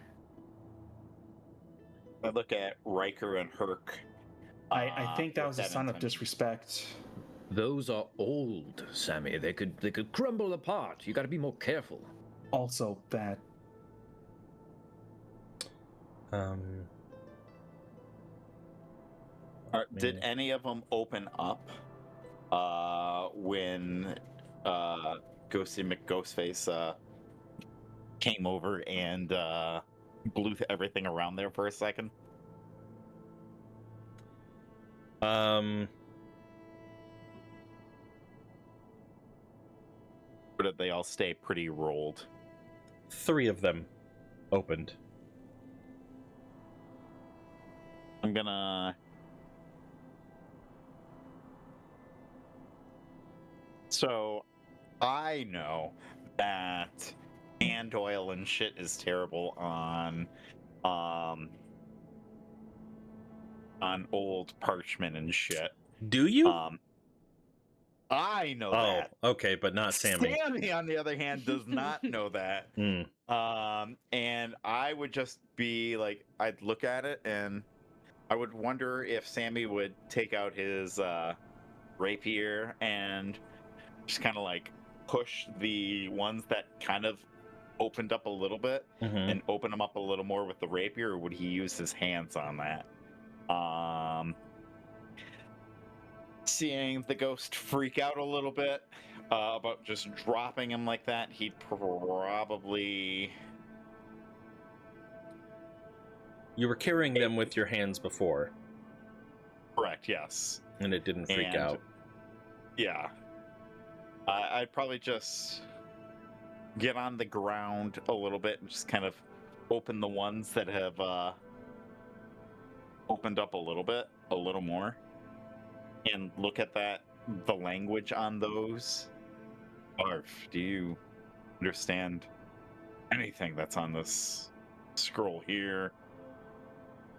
I look at Riker and Herc. I think that was a sign of disrespect. Those are old, Sammy. They could crumble apart. You got to be more careful. Also, that. Did any of them open up when Ghosty McGhostface came over and blew everything around there for a second? Or did they all stay pretty rolled? 3 of them opened. I'm gonna... So, I know that hand oil and shit is terrible on old parchment and shit. Do you? I know that. Oh, okay, but not Sammy. Sammy, on the other hand, does not know that. And I would just be like, I'd look at it and I would wonder if Sammy would take out his rapier and just kind of like push the ones that kind of opened up a little bit Mhm. and open them up a little more with the rapier, or would he use his hands on that? Seeing the ghost freak out a little bit about just dropping him like that, he'd probably. You were carrying them with your hands before, Correct, yes. and it didn't freak And- out. Yeah. I'd probably just get on the ground a little bit and just kind of open the ones that have opened up a little more, and look at the language on those. Arf, do you understand anything that's on this scroll here?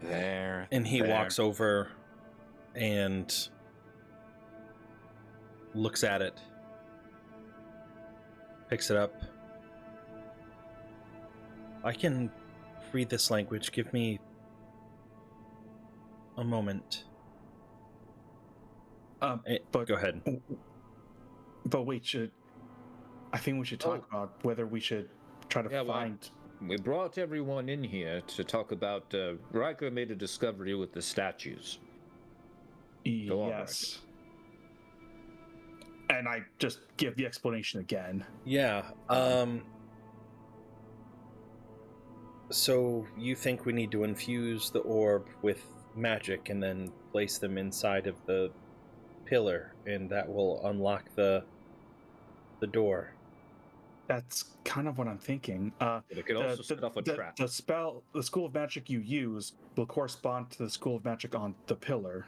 There. And he there. walks over and looks at it, picks it up. I can read this language. Give me a moment. But Go ahead. But I think we should talk about whether we should try to Yeah, well, find. We brought everyone in here to talk about. Riker made a discovery with the statues. Go on, Yes. And I just give the explanation again. Yeah. So you think we need to infuse the orb with magic and then place them inside of the pillar, and that will unlock the door. That's kind of what I'm thinking. But it could also set off a trap. The school of magic you use will correspond to the school of magic on the pillar.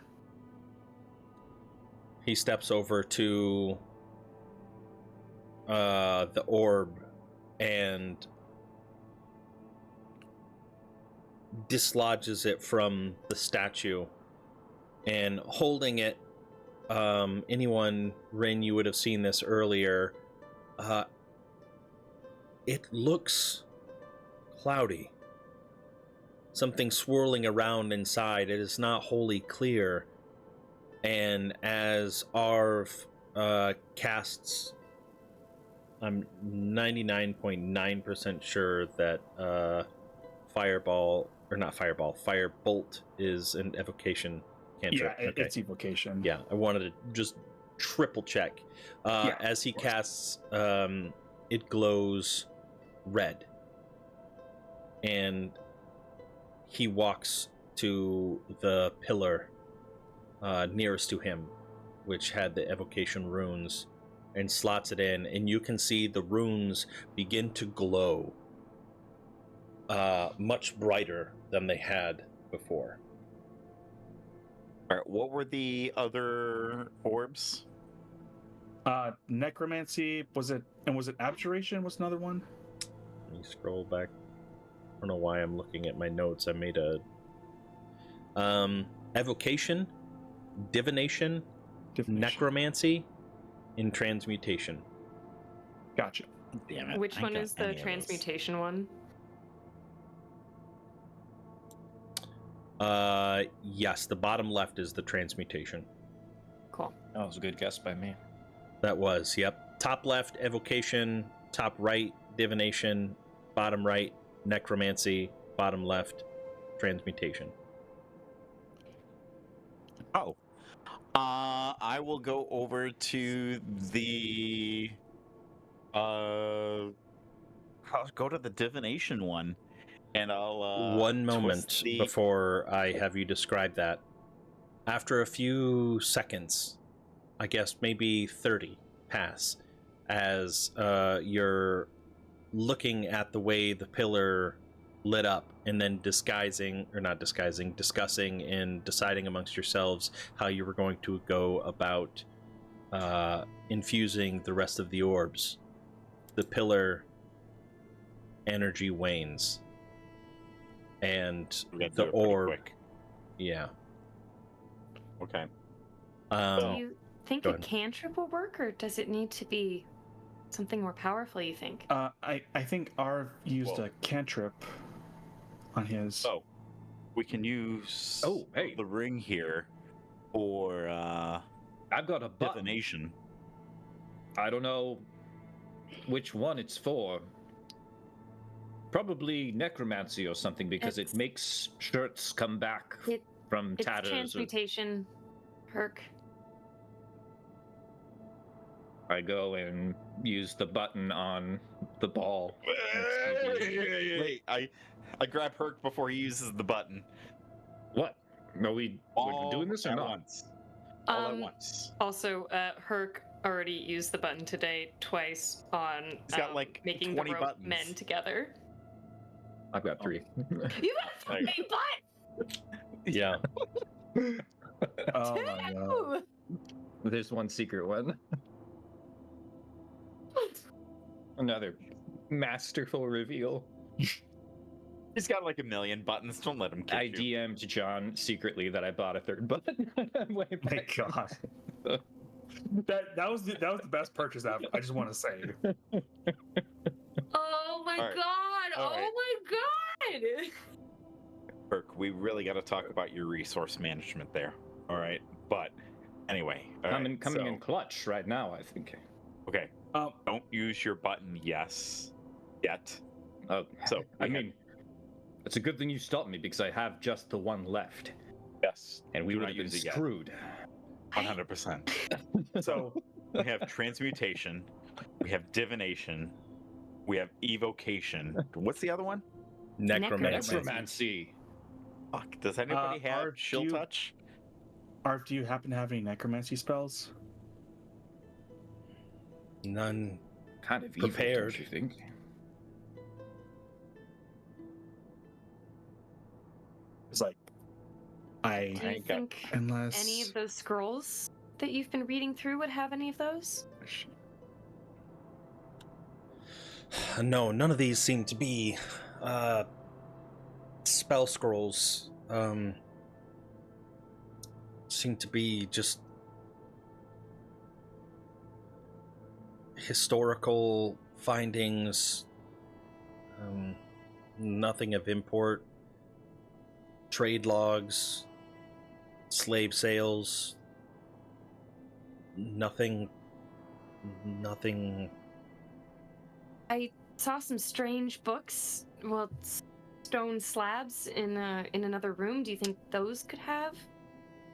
He steps over to the orb and dislodges it from the statue, and holding it, anyone, Rin, you would have seen this earlier, it looks cloudy. Something swirling around inside. It is not wholly clear. And as Arv casts, I'm 99.9% sure that Firebolt is an evocation cantrip. Yeah, it's evocation. Yeah, I wanted to just triple check. As he casts, it glows red. And he walks to the pillar nearest to him, which had the evocation runes, and slots it in, and you can see the runes begin to glow much brighter than they had before. All right, what were the other orbs? Necromancy, was it abjuration was another one? Let me scroll back. I don't know why I'm looking at my notes. I made a evocation, divination, necromancy, and transmutation. Gotcha. Damn it. Which I one got is the any of those. transmutation one? Yes, the bottom left is the transmutation. Cool. That was a good guess by me. That was, yep. Top left, evocation. Top right, divination. Bottom right, necromancy. Bottom left, transmutation. Oh. I will go over to the I'll go to the divination one, and I'll One twist moment the- before I have you describe that. After a few seconds, I guess maybe 30 pass, as you're looking at the way the pillar lit up, and then discussing and deciding amongst yourselves how you were going to go about infusing the rest of the orbs. The pillar energy wanes, and We gotta do the it pretty orb, quick. yeah. Okay. Do Um, you think go a ahead. cantrip will work, or does it need to be something more powerful, you think? I think Arv used Whoa. a cantrip on his. So we can use Oh, hey. the ring here for I've got a button. divination. I don't know which one it's for. Probably necromancy or something, because it It's- makes shirts come back It- from It's tatters. transmutation, Herc. I go and use the button on the ball. next to the- Wait, I grab Herc before he uses the button. What? No, we're doing this or at not? once. All at Um, once. Also, Herc already used the button today twice on He's got, like, making 20 the rope buttons. men together. I've got 3. You got a There you fucking butt! Yeah. Oh my god. Ooh! There's one secret one. Another masterful reveal. He's got like a million buttons. Don't let him kick I you. DM'd John secretly that I bought a 3rd button. Way My back. god. That was the best purchase ever. I just want to say. Oh my All right. god! All right. Oh my god! Herc, we really got to talk about your resource management there. All right. But anyway. all right, Coming so- in clutch right now, I think. Okay. Um, Don't use your button yet. Oh, So, I we mean, it's a good thing you stopped me because I have just the one left, Yes. and we Do would not have been use it yet. screwed. 100%. So we have transmutation, we have divination, we have evocation. What's the other one? Necromancy. Necromancy. Fuck. Does anybody have Arf, chill do you- touch? Arf, do you happen to have any necromancy spells? None. Kind of evil, Prepared. don't you think? It's like Do I you ain't got- think unless any of those scrolls that you've been reading through would have any of those? No, none of these seem to be spell scrolls. Seem to be just historical findings. Nothing of import. Trade logs, slave sales. Nothing. I saw some strange books. Well, stone slabs in another room. Do you think those could have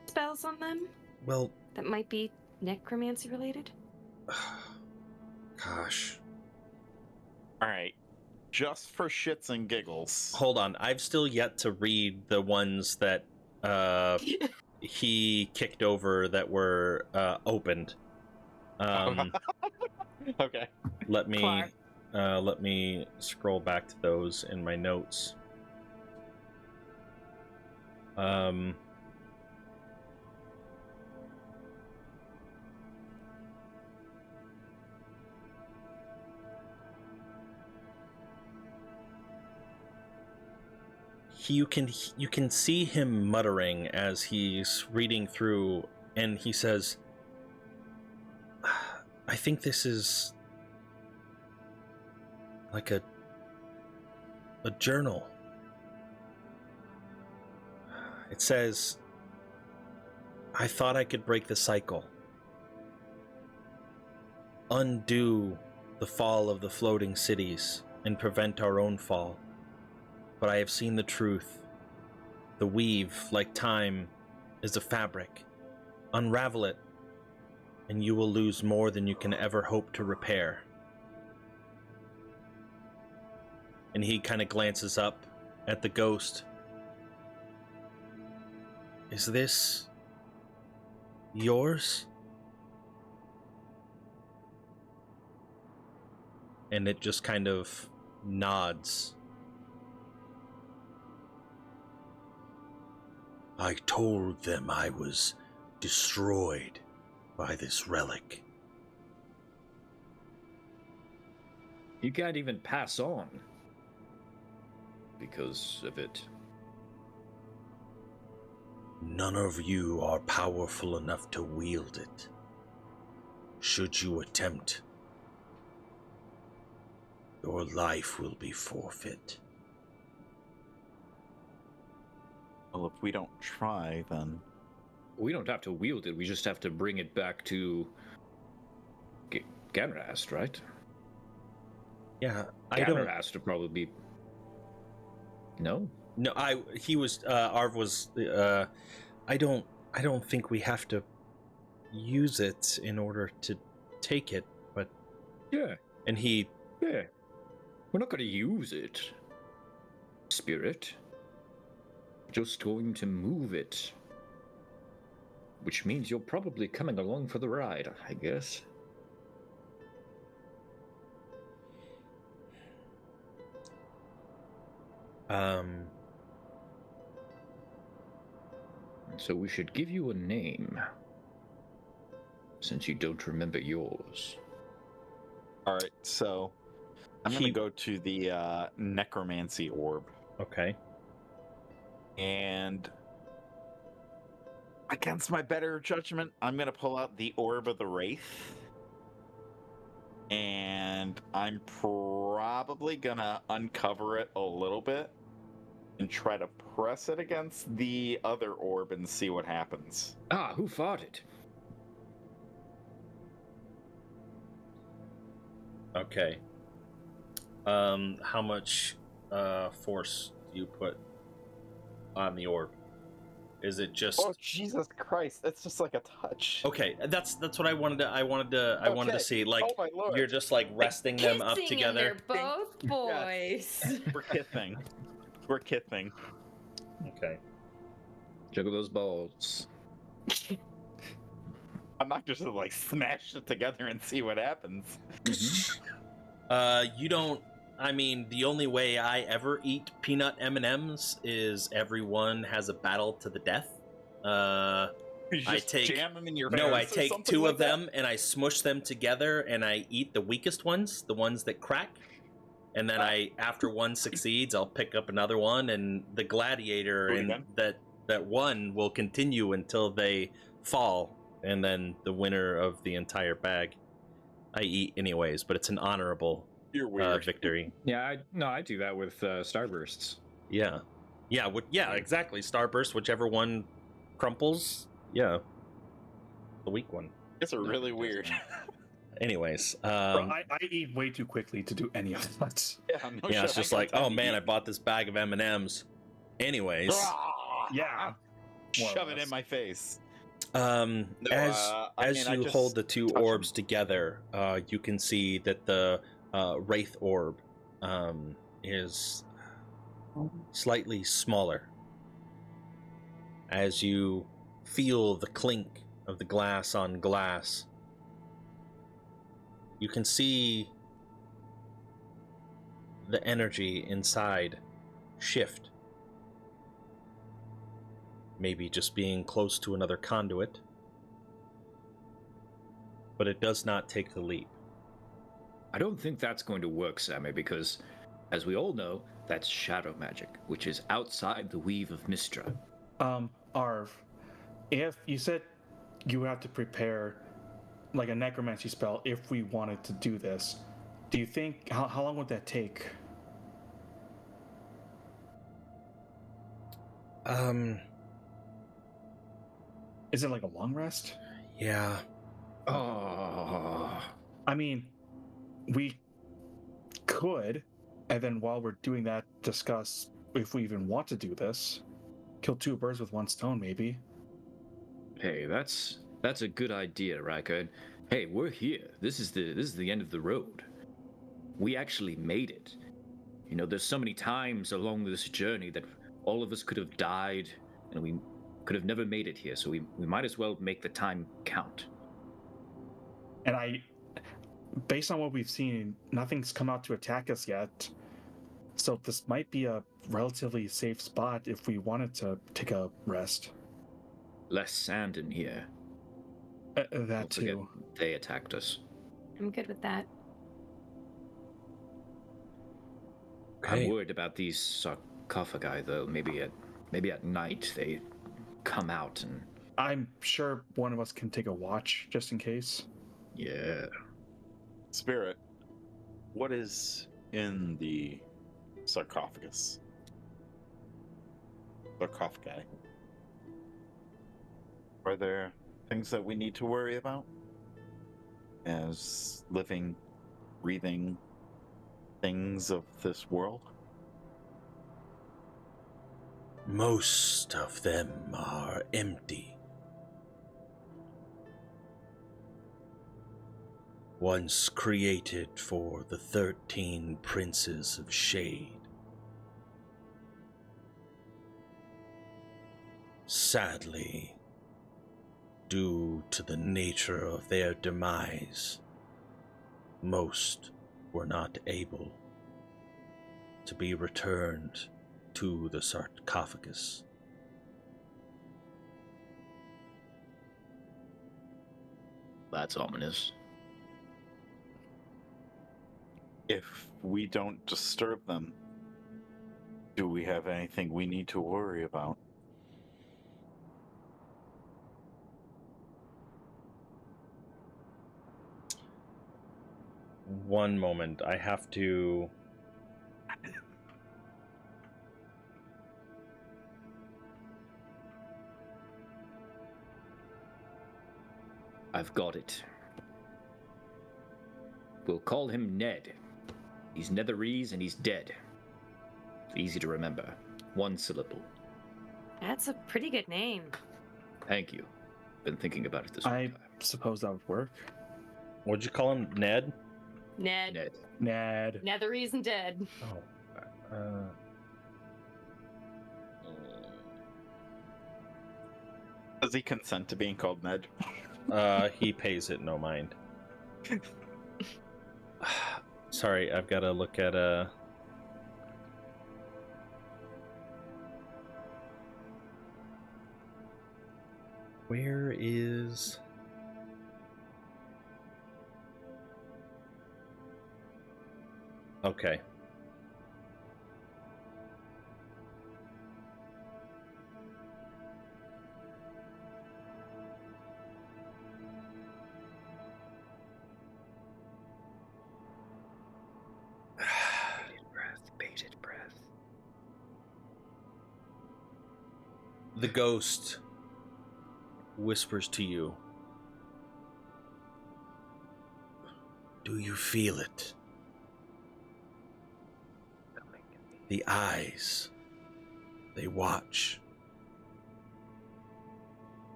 spells on them Well, that might be necromancy related? gosh. All right. Just for shits and giggles. Hold on. I've still yet to read the ones that he kicked over that were opened. Okay. Let me Clark. let me scroll back to those in my notes. You can see him muttering as he's reading through, and he says, I think this is like a journal. It says, I thought I could break the cycle, undo the fall of the floating cities, and prevent our own fall. But I have seen the truth. The weave, like time, is a fabric. Unravel it, and you will lose more than you can ever hope to repair. And he kind of glances up at the ghost. Is this yours? And it just kind of nods. I told them I was destroyed by this relic. You can't even pass on because of it. None of you are powerful enough to wield it. Should you attempt, your life will be forfeit. Well, if we don't try, then We don't have to wield it, we just have to bring it back to Ganrast, right? Yeah, I don't. Ganrast would probably be No? No, Arv was, I don't think we have to use it in order to take it, but, Yeah. and he, Yeah. We're not going to use it. Spirit. Just going to move it. Which means you're probably coming along for the ride, I guess. So we should give you a name. Since you don't remember yours. All right, so I'm going to go to the necromancy orb. okay. And against my better judgment, I'm going to pull out the Orb of the Wraith. And I'm probably going to uncover it a little bit and try to press it against the other orb and see what happens. Ah, who farted? Okay. How much force do you put on the orb? Is it just? Oh Jesus Christ! It's just like a touch. Okay, that's what I wanted to. I wanted to see. Like, oh my Lord. you're just like resting them up Kissing together. And they're both boys. We're kissing. We're kissing. Okay. Juggle those balls. I'm not just gonna like smash it together and see what happens. You don't. I mean, the only way I ever eat peanut M&Ms is everyone has a battle to the death. You just jam them in your No, I face or take something two like of them and I smush them together and I eat the weakest ones, the ones that crack. And then after one succeeds, I'll pick up another one, and the gladiator and that one will continue until they fall, and then the winner of the entire bag I eat anyways, but it's an honorable You're weird. victory. Yeah, I do that with starbursts. Yeah, exactly. Starburst, whichever one crumples. Yeah, the weak one. It's really weird. Anyways, Bro, I eat way too quickly to do any of that. yeah, it's just like, oh man, I bought this bag of M&Ms. Anyways, Yeah. Shove it in my face. as you hold the two orbs together, you can see that the Wraith orb is slightly smaller. As you feel the clink of the glass on glass, you can see the energy inside shift. Maybe just being close to another conduit, but it does not take the leap. I don't think that's going to work, Sammy, because, as we all know, that's shadow magic, which is outside the weave of Mystra. Arv, if you said you have to prepare like a necromancy spell if we wanted to do this, do you think how long would that take? Is it like a long rest? Yeah. Oh. I mean, we could, and then while we're doing that, discuss if we even want to do this. Kill two birds with one stone, maybe. Hey, that's a good idea, Riker. Hey, we're here. This is the end of the road. We actually made it. You know, there's so many times along this journey that all of us could have died, and we could have never made it here. So we might as well make the time count. And based on what we've seen, nothing's come out to attack us yet. So this might be a relatively safe spot if we wanted to take a rest. Less sand in here. That Don't forget, too. they attacked us. I'm good with that. Okay. I'm worried about these sarcophagi, though. Maybe at night they come out and. I'm sure one of us can take a watch just in case. Yeah. Spirit, what is in the sarcophagus? Sarcophagi. Are there things that we need to worry about as living, breathing things of this world? Most of them are empty. Once created for the 13 princes of shade. Sadly, due to the nature of their demise, most were not able to be returned to the sarcophagus. That's ominous. If we don't disturb them, do we have anything we need to worry about? One moment, I have to... I've got it. We'll call him Ned. He's Netherese and he's dead. Easy to remember. One syllable. That's a pretty good name. Thank you. Been thinking about it this whole I time. suppose that would work. What'd you call him? Ned? Ned. Ned. Ned. Netherese and dead. Oh. Does he consent to being called Ned? He pays it no mind. Sorry, I've got to look at where is... Okay. Bated breath. The ghost whispers to you. Do you feel it? The eyes, they watch,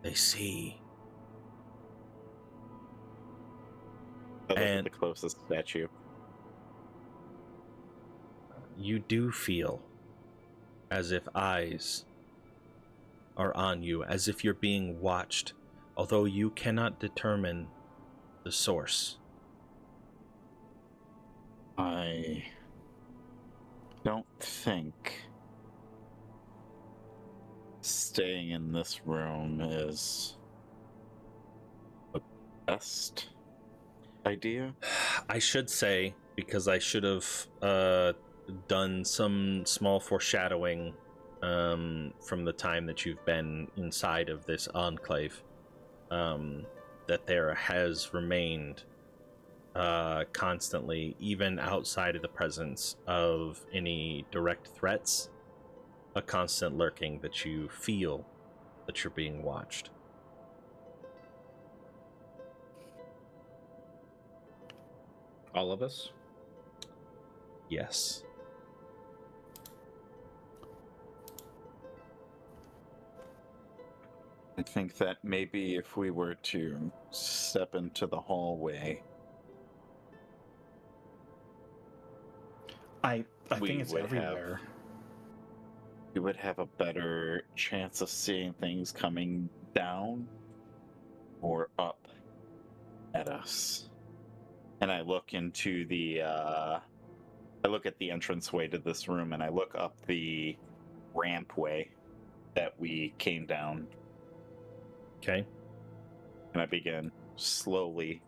they see. And the closest statue. You do feel as if eyes are on you, as if you're being watched, although you cannot determine the source. I don't think staying in this room is the best idea. I should say, because I should have done some small foreshadowing from the time that you've been inside of this enclave, that there has remained constantly, even outside of the presence of any direct threats, a constant lurking that you feel that you're being watched. All of us? Yes. I think that maybe if we were to step into the hallway, I We think it's would have- everywhere. we would have a better chance of seeing things coming down or up at us. And I look into the I look at the entranceway to this room, and I look up the rampway that we came down, Okay. and I begin slowly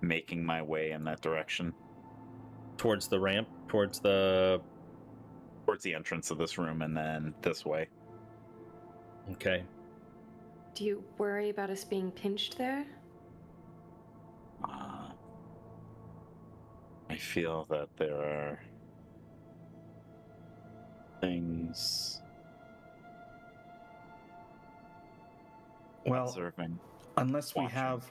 making my way in that direction Towards the ramp, towards the... towards the entrance of this room, and then this way. Okay. Do you worry about us being pinched there? I feel that there are things Well, observing. unless we watching, have,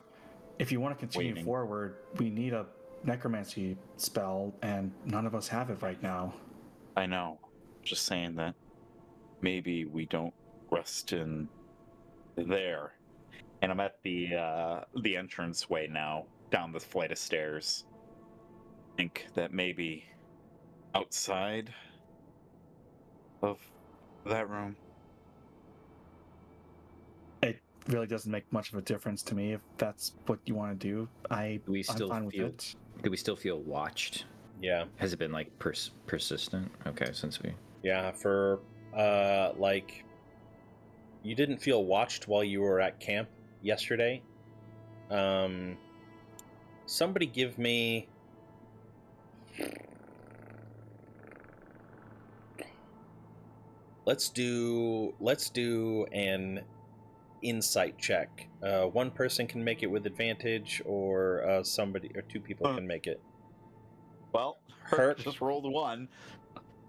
if you want to continue waiting. forward, we need a necromancy spell, and none of us have it right now. I know. Just saying that maybe we don't rest in there. And I'm at the entranceway now, down this flight of stairs. Think that maybe outside of that room. It really doesn't make much of a difference to me if that's what you want to do. Do we I'm still fine with feel? it. Do we still feel watched? Yeah. Has it been like persistent? Okay, since we. Yeah, for like you didn't feel watched while you were at camp yesterday. Somebody give me let's do an insight check. One person can make it with advantage, or somebody or two people can make it. Well, Hurt. just rolled one,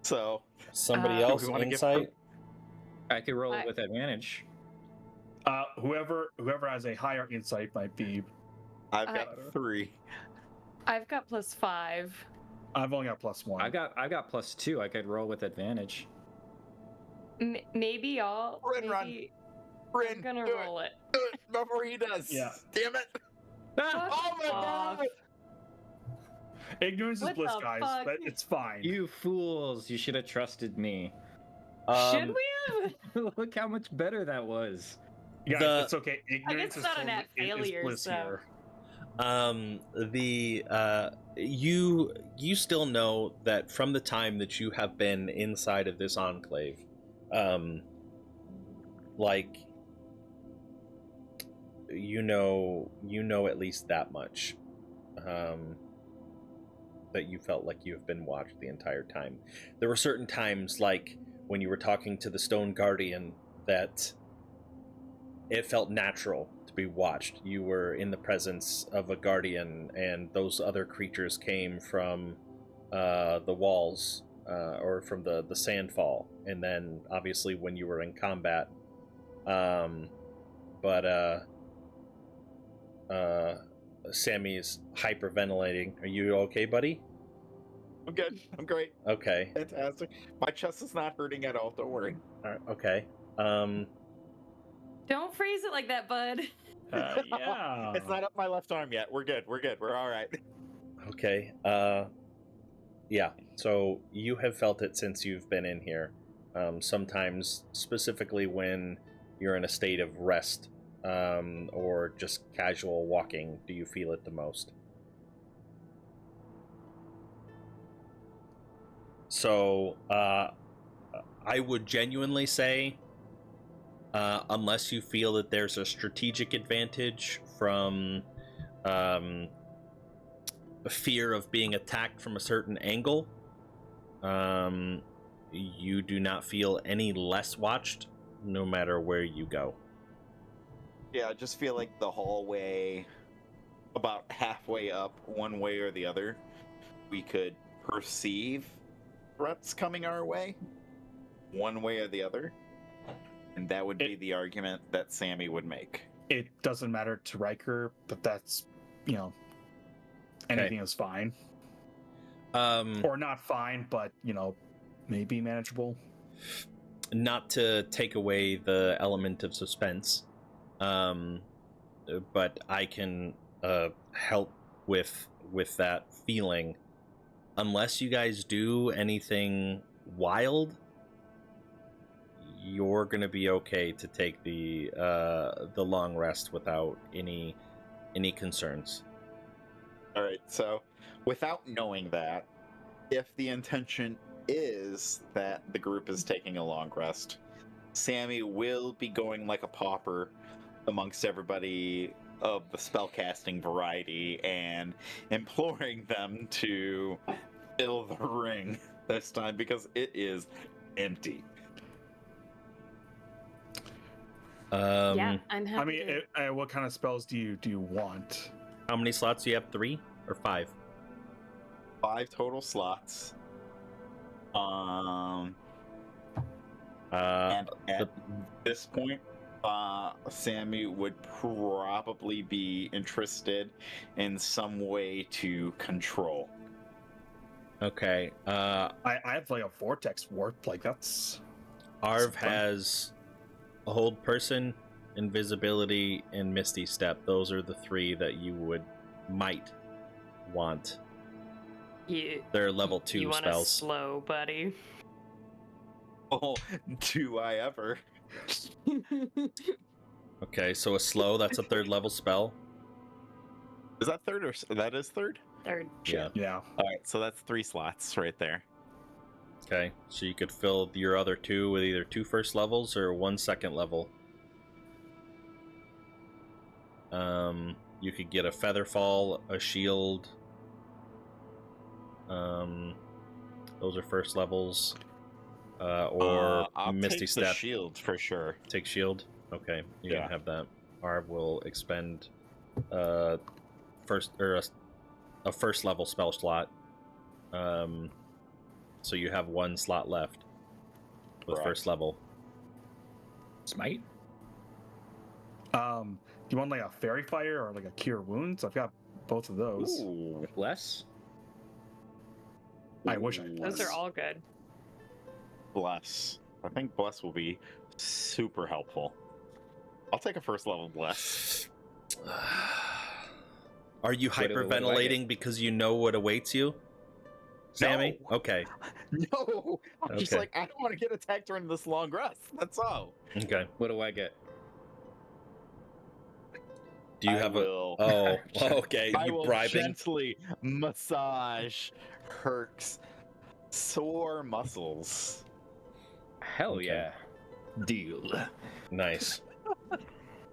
so Somebody Uh, else we wanna give insight. I could roll it I- with advantage. Whoever has a higher insight might be. I've I- got 3. I've got +5. I've only got +1. I got +2. I could roll with advantage. Maybe I'll. Run, run. maybe Bryn, I'm gonna do roll it. Do it before he does. Yeah. Damn it! Ah, Oh my off. god! Ignorance is What bliss, the guys. fuck? But it's fine. you fools! You should have trusted me. Should we have? Look how much better that was. Guys, the- it's okay. Ignorance it's not a net is failure, bliss so- here. You still know that from the time that you have been inside of this enclave, like you know at least that much, that you felt like you have been watched the entire time. There were certain times, like when you were talking to the Stone Guardian, that it felt natural to be watched. You were in the presence of a guardian, and those other creatures came from the walls, or from the sandfall. And then, obviously, when you were in combat, Sammy's hyperventilating. Are you okay, buddy? I'm good. I'm great. Okay. Fantastic. My chest is not hurting at all. Don't worry. All right, okay. Don't phrase it like that, bud. Yeah. It's not up my left arm yet. We're good. We're good. We're all right. Okay. Yeah. So you have felt it since you've been in here. Sometimes, specifically when you're in a state of rest, or just casual walking, do you feel it the most? So, I would genuinely say, unless you feel that there's a strategic advantage from a fear of being attacked from a certain angle, you do not feel any less watched, no matter where you go. Yeah, I just feel like the hallway, about halfway up, one way or the other, we could perceive threats coming our way, one way or the other. And that would be the argument that Sammy would make. It doesn't matter to Riker, but that's, anything is fine. Or not fine, but, maybe manageable. Not to take away the element of suspense, but I can help with that feeling. Unless you guys do anything wild, you're gonna be okay to take the long rest without any concerns. All right, so without knowing that, if the intention is that the group is taking a long rest, Sammy will be going like a pauper amongst everybody of the spellcasting variety and imploring them to fill the ring this time because it is empty. Yeah, I'm happy. I mean, what kind of spells do you want? How many slots do you have? 3 or 5? 5 total slots. And at this point, Sammy would probably be interested in some way to control. Okay. I have like a vortex warp, like that's. Arv has a hold person, invisibility, and misty step. Those are the 3 that you might want. They're level 2 you want spells. a slow, buddy. Oh, do I ever? Okay, so a slow, that's a 3rd level spell. Is that third or that is third? Third. Yeah. Yeah. All right, so that's 3 slots right there. Okay, so you could fill your other 2 with either 2 first levels or 1 second level. You could get a feather fall, a shield. Those are first levels. Or I'll misty take step. the shield for sure. Take shield. Okay, you Yeah. can have that. Arv will expend first or a first level spell slot. So you have 1 slot left with Correct. first level. Smite? Do you want like a fairy fire or like a cure wounds? I've got both of those. Ooh. Bless? I wish I Ooh. Those are all good. Bless. I think bless will be super helpful. I'll take a first level bless. Are you What do I hyperventilating because you know what awaits you, Sammy? No. Okay. No, I'm just Okay. like, I don't want to get attacked during this long rest. That's all. Okay. What do I get? Do you I have will, a? Oh, okay. I You will bribing? gently massage Herc's sore muscles. Hell Okay. yeah. Deal. Nice.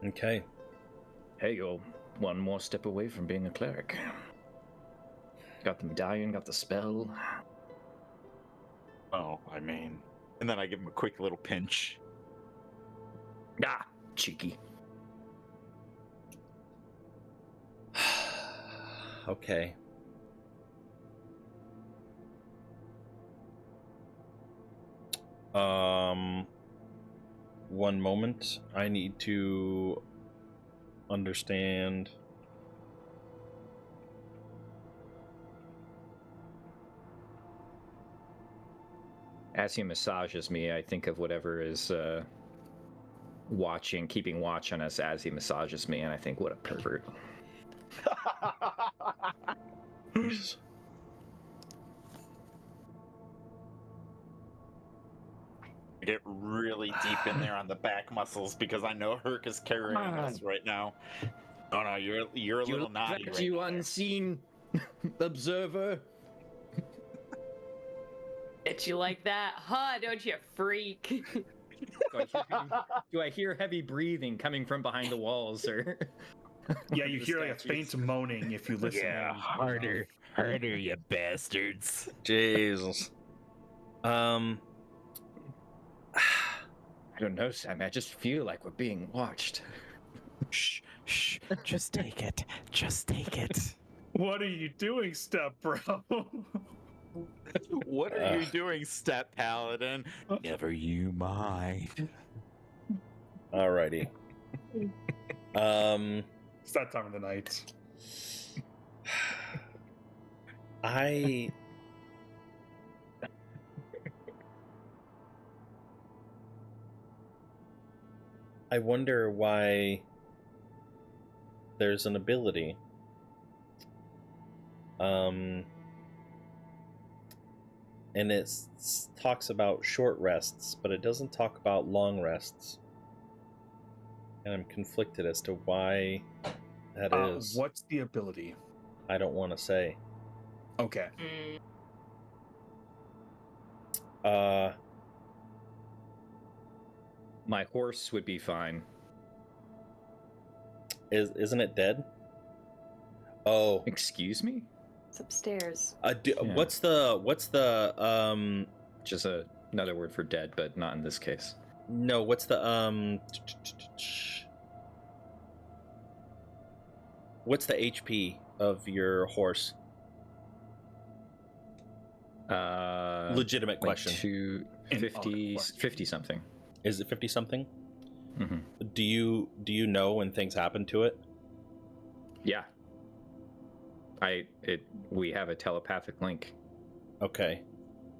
Okay. Hey, you're one more step away from being a cleric. Got the medallion, got the spell. Oh, I mean, and then I give him a quick little pinch. Ah, cheeky. Okay. One moment. I need to understand. As he massages me, I think of whatever is keeping watch on us as he massages me, and I think, what a pervert. Jesus. Get really deep in there on the back muscles because I know Herc is carrying us right now. Oh no, you're a You little look naughty back, right you there. unseen observer. It's you like that, huh? Don't you, freak? Do I hear heavy breathing coming from behind the walls, or? Yeah, you The hear like a statues? faint moaning if you listen. Yeah, in. harder, you bastards. Jesus. I don't know, Sam. I just feel like we're being watched. Shh, shh. Just take it. Just take it. What are you doing, step bro? What are you doing, Step Paladin? Never you mind. Alrighty. It's that time of the night. I wonder why there's an ability. And it talks about short rests, but it doesn't talk about long rests. And I'm conflicted as to why that is. What's the ability? I don't want to say. Okay. My horse would be fine. Isn't it dead? Oh, Excuse me? It's upstairs. Yeah. what's the Just another word for dead, but not in this case. no, what's the what's the HP of your horse? Legitimate Like question. 50 something. Is it 50 something? Mm-hmm. Do you know when things happen to it? Yeah. We have a telepathic link. Okay.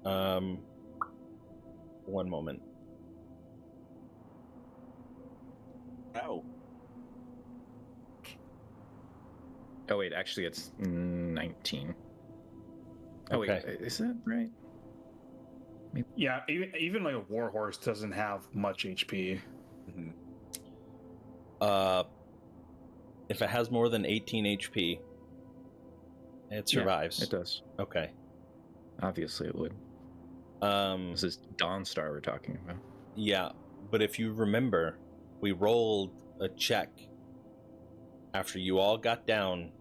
One moment. know. Oh wait, actually it's 19. Oh Okay. wait, is that right? Yeah, even like a warhorse doesn't have much HP. Mhm. If it has more than 18 HP, it survives. Yeah, it does. Okay. Obviously it would. This is Dawnstar we're talking about. Yeah, but if you remember, we rolled a check after you all got down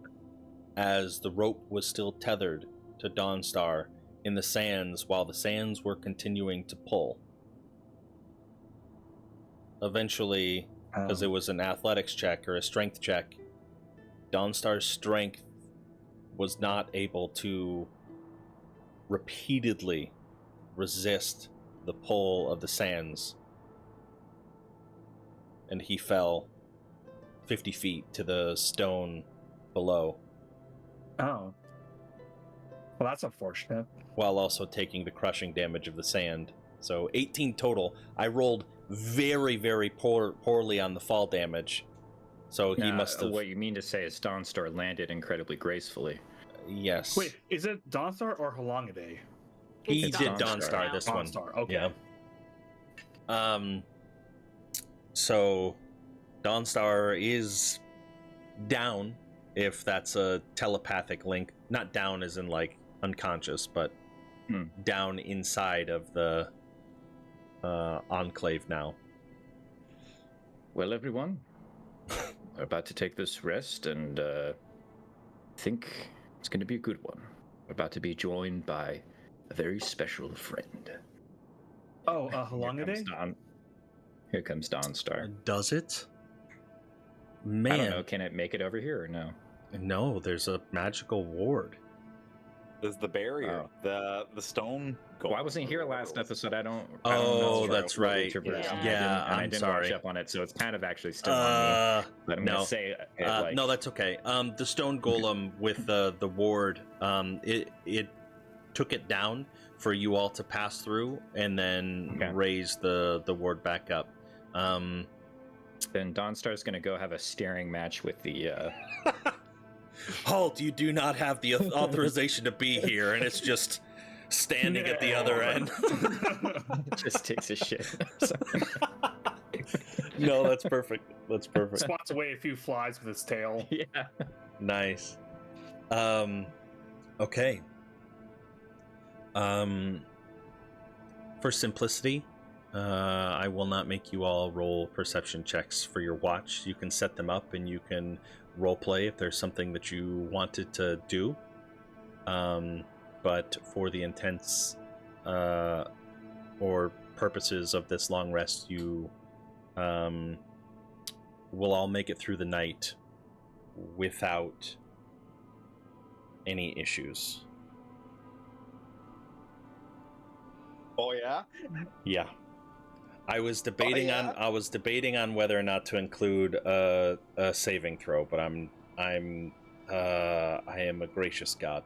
as the rope was still tethered to Dawnstar in the sands while the sands were continuing to pull. Eventually, because it was an athletics check or a strength check, Dawnstar's strength was not able to repeatedly resist the pull of the sands, and he fell 50 feet to the stone below, Oh. Well, that's unfortunate. while also taking the crushing damage of the sand. So 18 total. I rolled very, very poorly on the fall damage. So he must have... What you mean to say is Dawnstar landed incredibly gracefully. Yes. Wait, is it Dawnstar or Halongade? He It's did Dawnstar Dawnstar now. this one. Dawnstar, okay. Yeah. So Dawnstar is down, if that's a telepathic link. Not down as in like unconscious, but down inside of the enclave now. Well, everyone, we're about to take this rest, and I think it's going to be a good one. We're about to be joined by a very special friend. Oh, Halongade? Here comes Dawnstar. Does it? I Man. don't know, can it make it over here or no? No, there's a magical ward. There's the barrier, the stone. Well, I wasn't here last episode. I don't Oh, know that's what we right. traversed. Yeah. I I'm didn't sorry. watch up on it, so it's kind of actually still on me. But I'm no. gonna say it, like, No, that's okay. The stone golem with the ward, it took it down for you all to pass through, and then raise the ward back up. Then Dawnstar's gonna go have a staring match with the. Halt! You do not have the authorization to be here, and it's just standing at the other end. Just takes a shit. No, that's perfect. That's perfect. Swats away a few flies with its tail. Yeah. Nice. Okay. For simplicity, I will not make you all roll perception checks for your watch. You can set them up and you can role play if there's something that you wanted to do. But for the intents or purposes of this long rest, you will all make it through the night without any issues. Oh yeah. Yeah. I was debating on whether or not to include a saving throw, but I am a gracious god.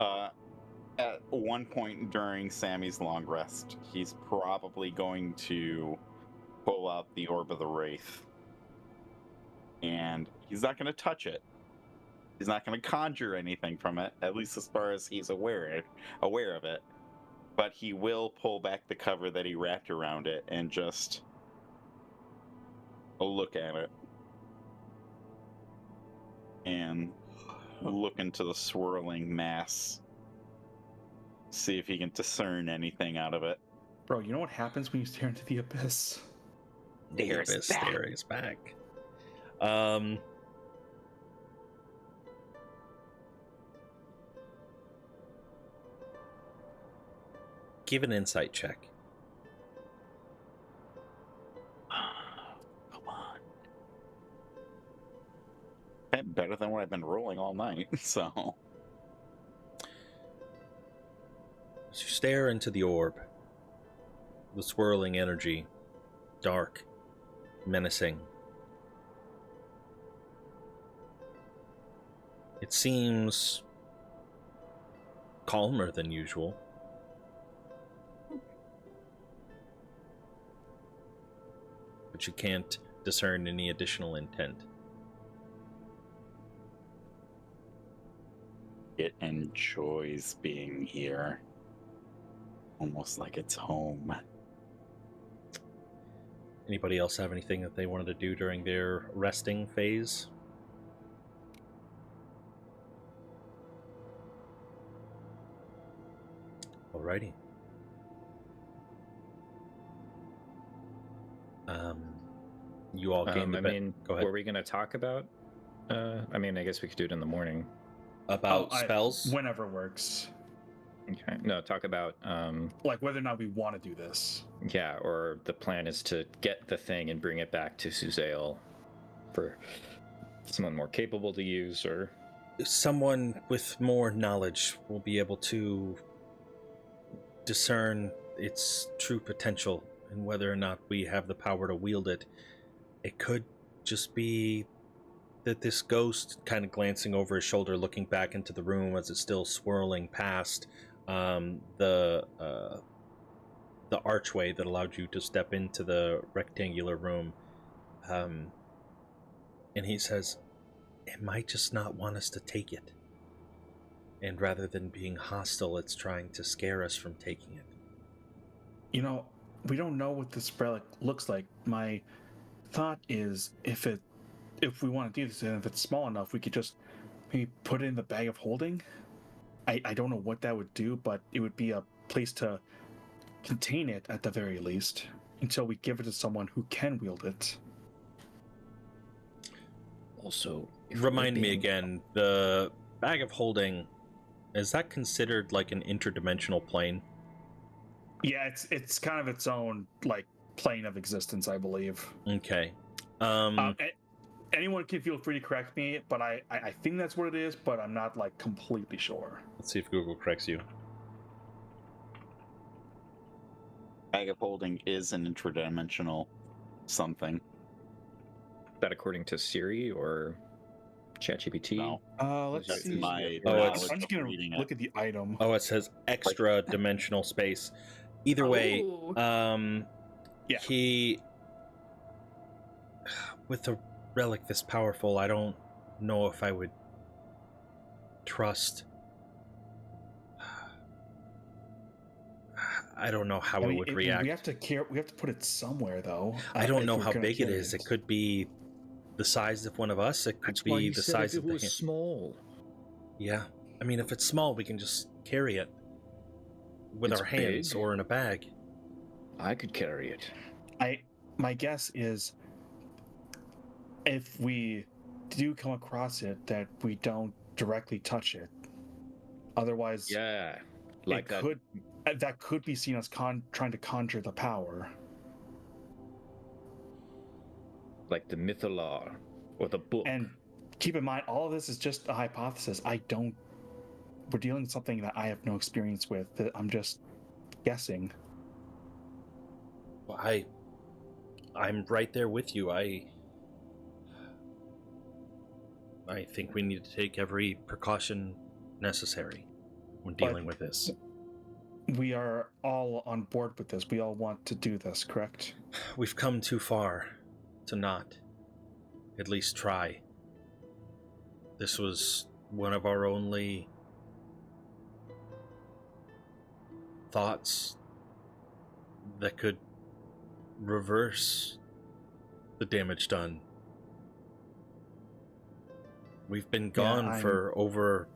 At one point during Sammy's long rest, he's probably going to pull out the Orb of the Wraith. And he's not going to touch it. He's not going to conjure anything from it, at least as far as he's aware of it. But he will pull back the cover that he wrapped around it and just look at it. And look into the swirling mass. See if he can discern anything out of it. Bro, you know what happens when you stare into the abyss? There is back. Give an insight check. Come on. Better than what I've been rolling all night, so. As you stare into the orb, the swirling energy, dark, menacing, it seems calmer than usual. but you can't discern any additional intent. It enjoys being here. Almost like it's home. Anybody else have anything that they wanted to do during their resting phase? Alrighty. You all came to bed. Go ahead. were we going to talk about? I guess we could do it in the morning. About spells? Whenever works. Okay. No, talk about Like whether or not we want to do this. yeah, or the plan is to get the thing and bring it back to Suzail for someone more capable to use, or Someone with more knowledge will be able to discern its true potential and whether or not we have the power to wield it. It could just be that this ghost, kind of glancing over his shoulder, looking back into the room as it's still swirling past the archway that allowed you to step into the rectangular room, and he says, it might just not want us to take it, and rather than being hostile, it's trying to scare us from taking it. You know, we don't know what this relic looks like. My thought is if we want to do this, and if it's small enough, we could just maybe put it in the bag of holding. I don't know what that would do, but it would be a place to contain it at the very least until we give it to someone who can wield it. also Remind me again, the bag of holding, is that considered like an interdimensional plane? Yeah, it's kind of its own like plane of existence, I believe. Okay. Anyone can feel free to correct me, but I think that's what it is, but I'm not like completely sure. Let's see if Google corrects you. Bag of holding is an interdimensional something. Is that according to Siri or ChatGPT? No. Let's That's see. my Oh, knowledge I'm just of gonna reading it. look at the item. Oh, it says extra dimensional space. Either way, Ooh. Yeah. he, with a relic this powerful, I don't know if I would trust. I don't know how it would react. We have to put it somewhere, though. I don't if know we're how gonna big it carry is. It could be the size of one of us. It could That's why be you the said size if of it the was hand. small. Yeah. I mean, if it's small, we can just carry it with It's our hands big. or in a bag. I could carry it. My guess is, if we do come across it, that we don't directly touch it. Otherwise, Yeah, like it that. that could be seen as trying to conjure the power. Like the Mythalar or the book. And keep in mind, all of this is just a hypothesis. We're dealing with something that I have no experience with. That I'm just guessing. Well, I'm right there with you. I think we need to take every precaution necessary when dealing with this. We are all on board with this. We all want to do this, correct? We've come too far to not at least try. This was one of our only thoughts that could reverse the damage done. We've been gone for over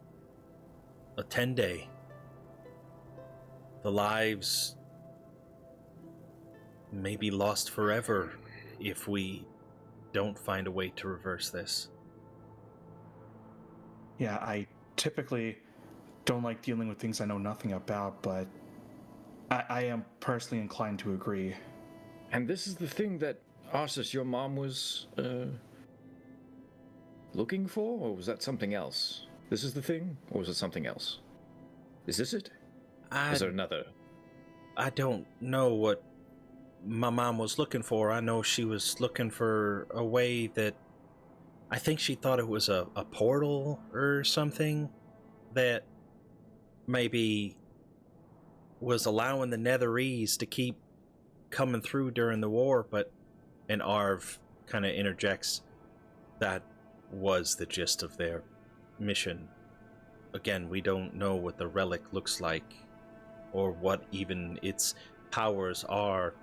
a 10-day. The lives may be lost forever if we don't find a way to reverse this. Yeah, I typically don't like dealing with things I know nothing about, but I am personally inclined to agree. And this is the thing that Arsus, your mom, was looking for, or was that something else? This is the thing, or was it something else? Is this it? Is there another? I don't know what my mom was looking for. I know she was looking for a way that I think she thought it was a portal or something that maybe was allowing the Netherese to keep coming through during the war, but And Arv kind of interjects, that was the gist of their mission. Again, we don't know what the relic looks like, or what even its powers are.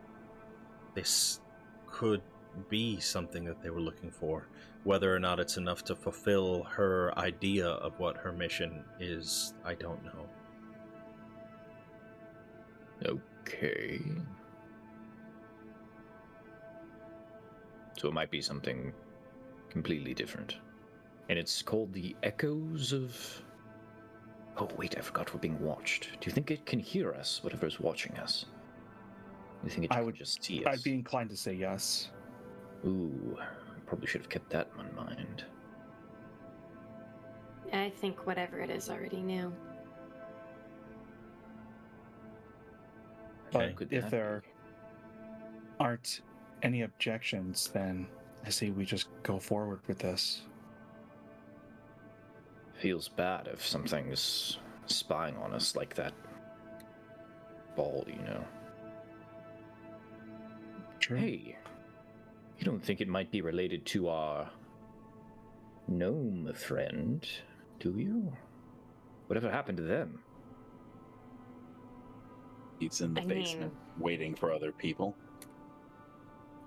This could be something that they were looking for. Whether or not it's enough to fulfill her idea of what her mission is, I don't know. Okay. So it might be something completely different. And it's called the Echoes of... Oh, wait, I forgot we're being watched. Do you think it can hear us, whatever's watching us? Do you think it can just see us? I'd be inclined to say yes. Ooh, probably should have kept that in mind. I think whatever it is already knew. Okay. But if there aren't any objections, then I say we just go forward with this. Feels bad if something's spying on us like that ball, you know. True. Hey, you don't think it might be related to our gnome friend, do you? Whatever happened to them? He's in the I basement waiting for other people.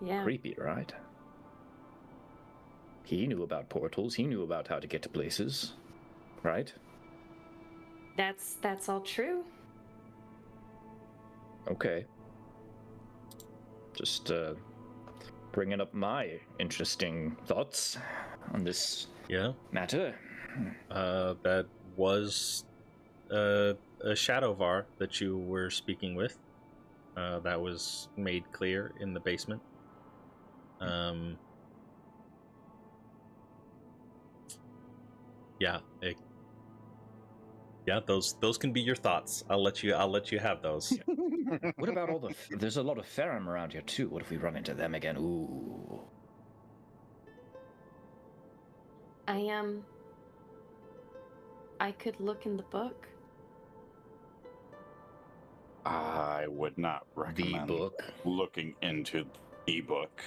Yeah. Creepy, right? He knew about portals, he knew about how to get to places, right? That's all true. Okay. Just bringing up my interesting thoughts on this Yeah. matter. That was a Shadowvar that you were speaking with. That was made clear in the basement. Yeah, those can be your thoughts. I'll let you have those. What about all the... There's a lot of Ferrum around here too. What if we run into them again? Ooh. I could look in the book. I would not recommend book? looking into the book.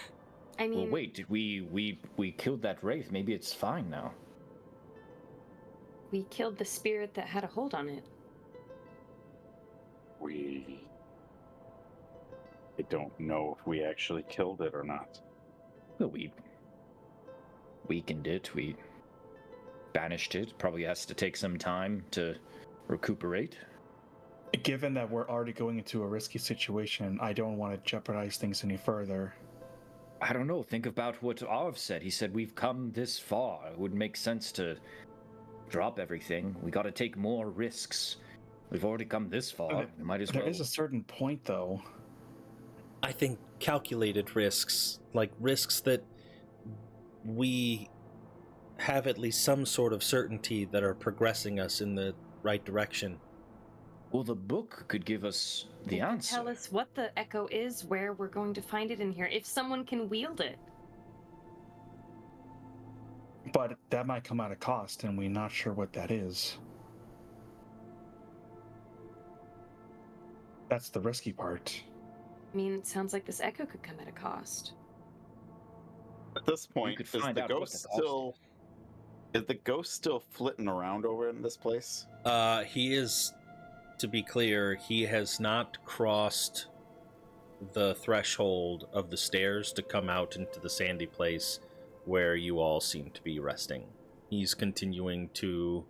I mean, Well, wait, did we killed that wraith? Maybe it's fine now. we killed the spirit that had a hold on it. I don't know if we actually killed it or not. Well, we weakened it. We banished it. Probably has to take some time to recuperate. Given that we're already going into a risky situation, I don't want to jeopardize things any further. I don't know. Think about what Arv said. He said we've come this far. It would make sense to drop everything. We got to take more risks. We've already come this far. We might as well. There is a certain point, though. I think calculated risks, like risks that we have at least some sort of certainty that are progressing us in the right direction. Well, the book could give us the It could answer. tell us what the echo is, where we're going to find it in here, if someone can wield it. But that might come at a cost, and we're not sure what that is. That's the risky part. I mean, it sounds like this echo could come at a cost. At this point, could is find the out what ghost the cost still? Is the ghost still flitting around over in this place? He is, to be clear, he has not crossed the threshold of the stairs to come out into the sandy place where you all seem to be resting. He's continuing to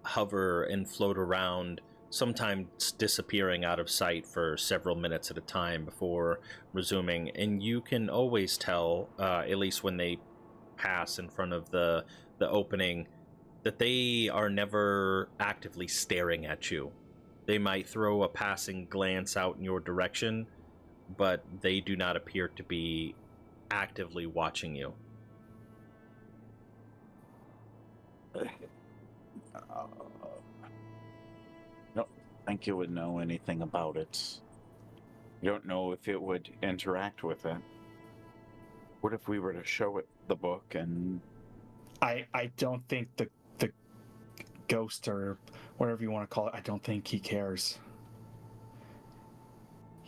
hover and float around, sometimes disappearing out of sight for several minutes at a time before resuming. And you can always tell, at least when they pass in front of the opening, that they are never actively staring at you. They might throw a passing glance out in your direction, but they do not appear to be actively watching you. Don't think you would know anything about it. You don't know if it would interact with it. What if we were to show it the book and... I don't think the ghost, or whatever you want to call it, I don't think he cares.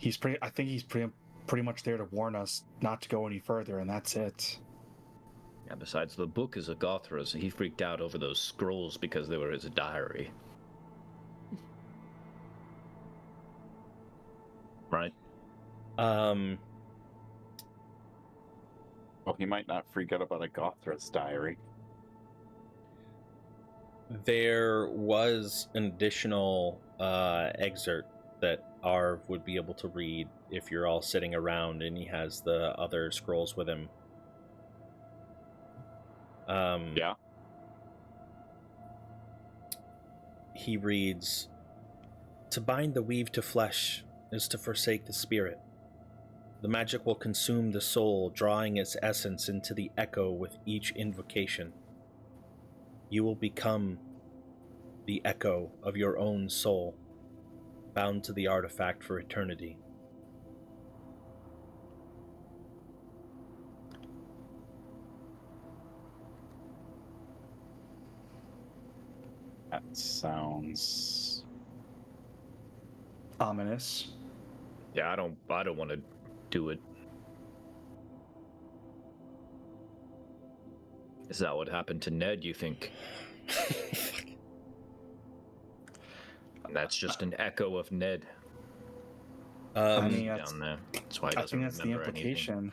I think he's pretty much there to warn us not to go any further, and that's it. Yeah, besides, the book is a Gothra's. He freaked out over those scrolls because they were his diary. Right? Um, Well, he might not freak out about a Gothra's diary. there was an additional excerpt that Arv would be able to read if you're all sitting around and he has the other scrolls with him. Yeah. He reads, "To bind the weave to flesh is to forsake the spirit. The magic will consume the soul, drawing its essence into the echo with each invocation. You will become the echo of your own soul, bound to the artifact for eternity." That sounds... Ominous. Yeah, I don't want to do it. Is that what happened to Ned, you think? And that's just an echo of Ned I mean, down there. That's why he I doesn't think that's the remember anything. implication.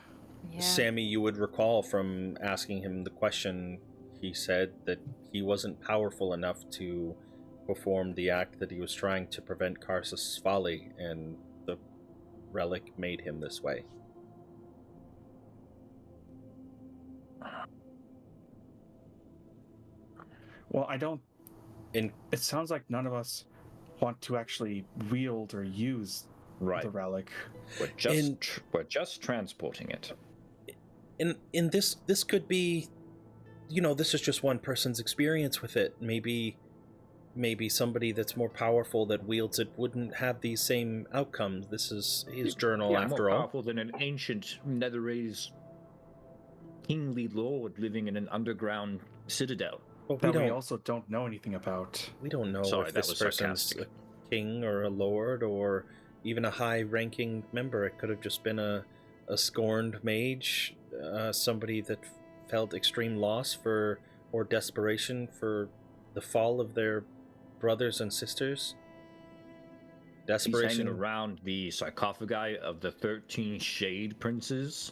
Yeah. Sammy, you would recall from asking him the question, he said that he wasn't powerful enough to perform the act that he was trying to prevent Karsus' folly, and the relic made him this way. Well, I don't. In It sounds like none of us want to actually wield or use Right. the relic. We're just transporting it. in this could be, this is just one person's experience with it. Maybe somebody that's more powerful that wields it wouldn't have these same outcomes. This is his journal, Yeah, after more all. powerful than an ancient Netherese kingly lord living in an underground citadel. But That we also don't know anything about. we don't know Sorry, if that this was person's sarcastic. a king or a lord or even a high-ranking member. It could have just been a scorned mage, somebody that felt extreme loss or desperation for the fall of their brothers and sisters. He's Desperation. hanging around the sarcophagi of the 13 Shade Princes.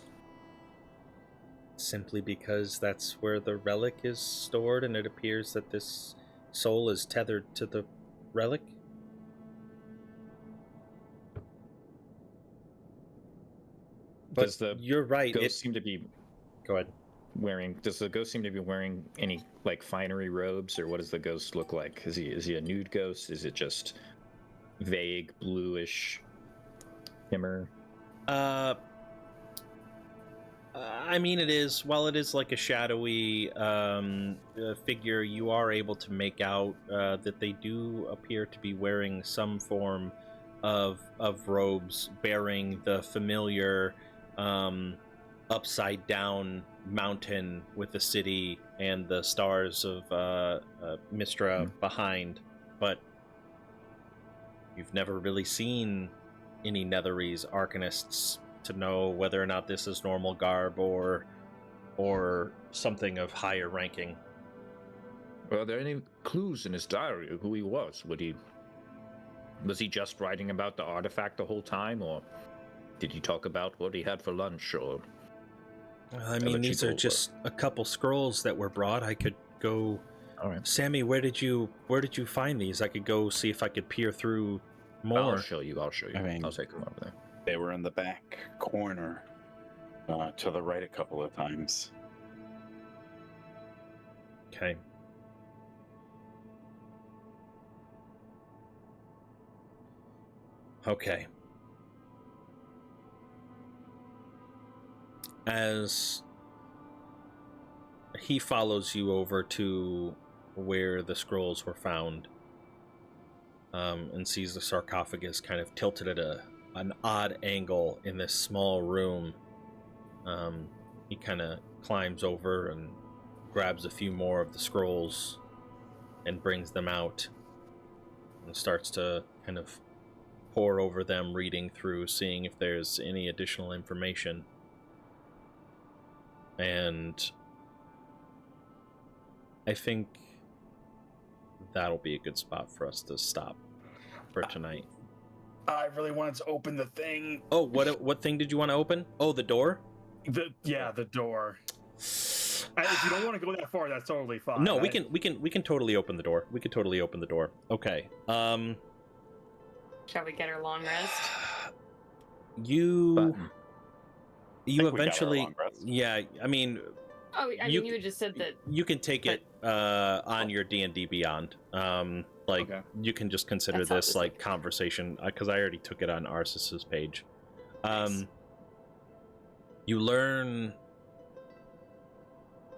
Simply because that's where the relic is stored, and it appears that this soul is tethered to the relic. But you're right. Ghost seem to be Go ahead. does the ghost seem to be wearing any like finery robes, or what does the ghost look like? Is he a nude ghost? Is it just vague bluish shimmer? I mean, it is. While it is like a shadowy figure, you are able to make out that they do appear to be wearing some form of robes bearing the familiar upside down mountain with the city and the stars of Mistra behind. But you've never really seen any Netherese arcanists to know whether or not this is normal garb or something of higher ranking. Are there any clues in his diary of who he was? Was he just writing about the artifact the whole time, or did he talk about what he had for lunch? Or I mean, these are just a couple scrolls that were brought. I could go. All right. Sammy, where did you find these? I could go see if I could peer through more. I'll show you. I mean- I'll take him over there. They were in the back corner, to the right a couple of times. Okay. Okay. As he follows you over to where the scrolls were found, and sees the sarcophagus kind of tilted at an odd angle in this small room, he kind of climbs over and grabs a few more of the scrolls and brings them out and starts to kind of pore over them, reading through, seeing if there's any additional information. And I think that'll be a good spot for us to stop for tonight. I really wanted to open the thing. Oh, what thing did you want to open? Oh, the door? The door. If you don't want to go that far, that's totally fine. No, we can totally open the door. We can totally open the door. Okay. Shall we get our long rest? You we got our eventually, long rest. yeah. I mean, Oh, I You- mean, you had just said that. you can take it on your D&D Beyond. Okay. You can just consider That's this obviously- like conversation because I already took it on Arsis's page. Nice. You learn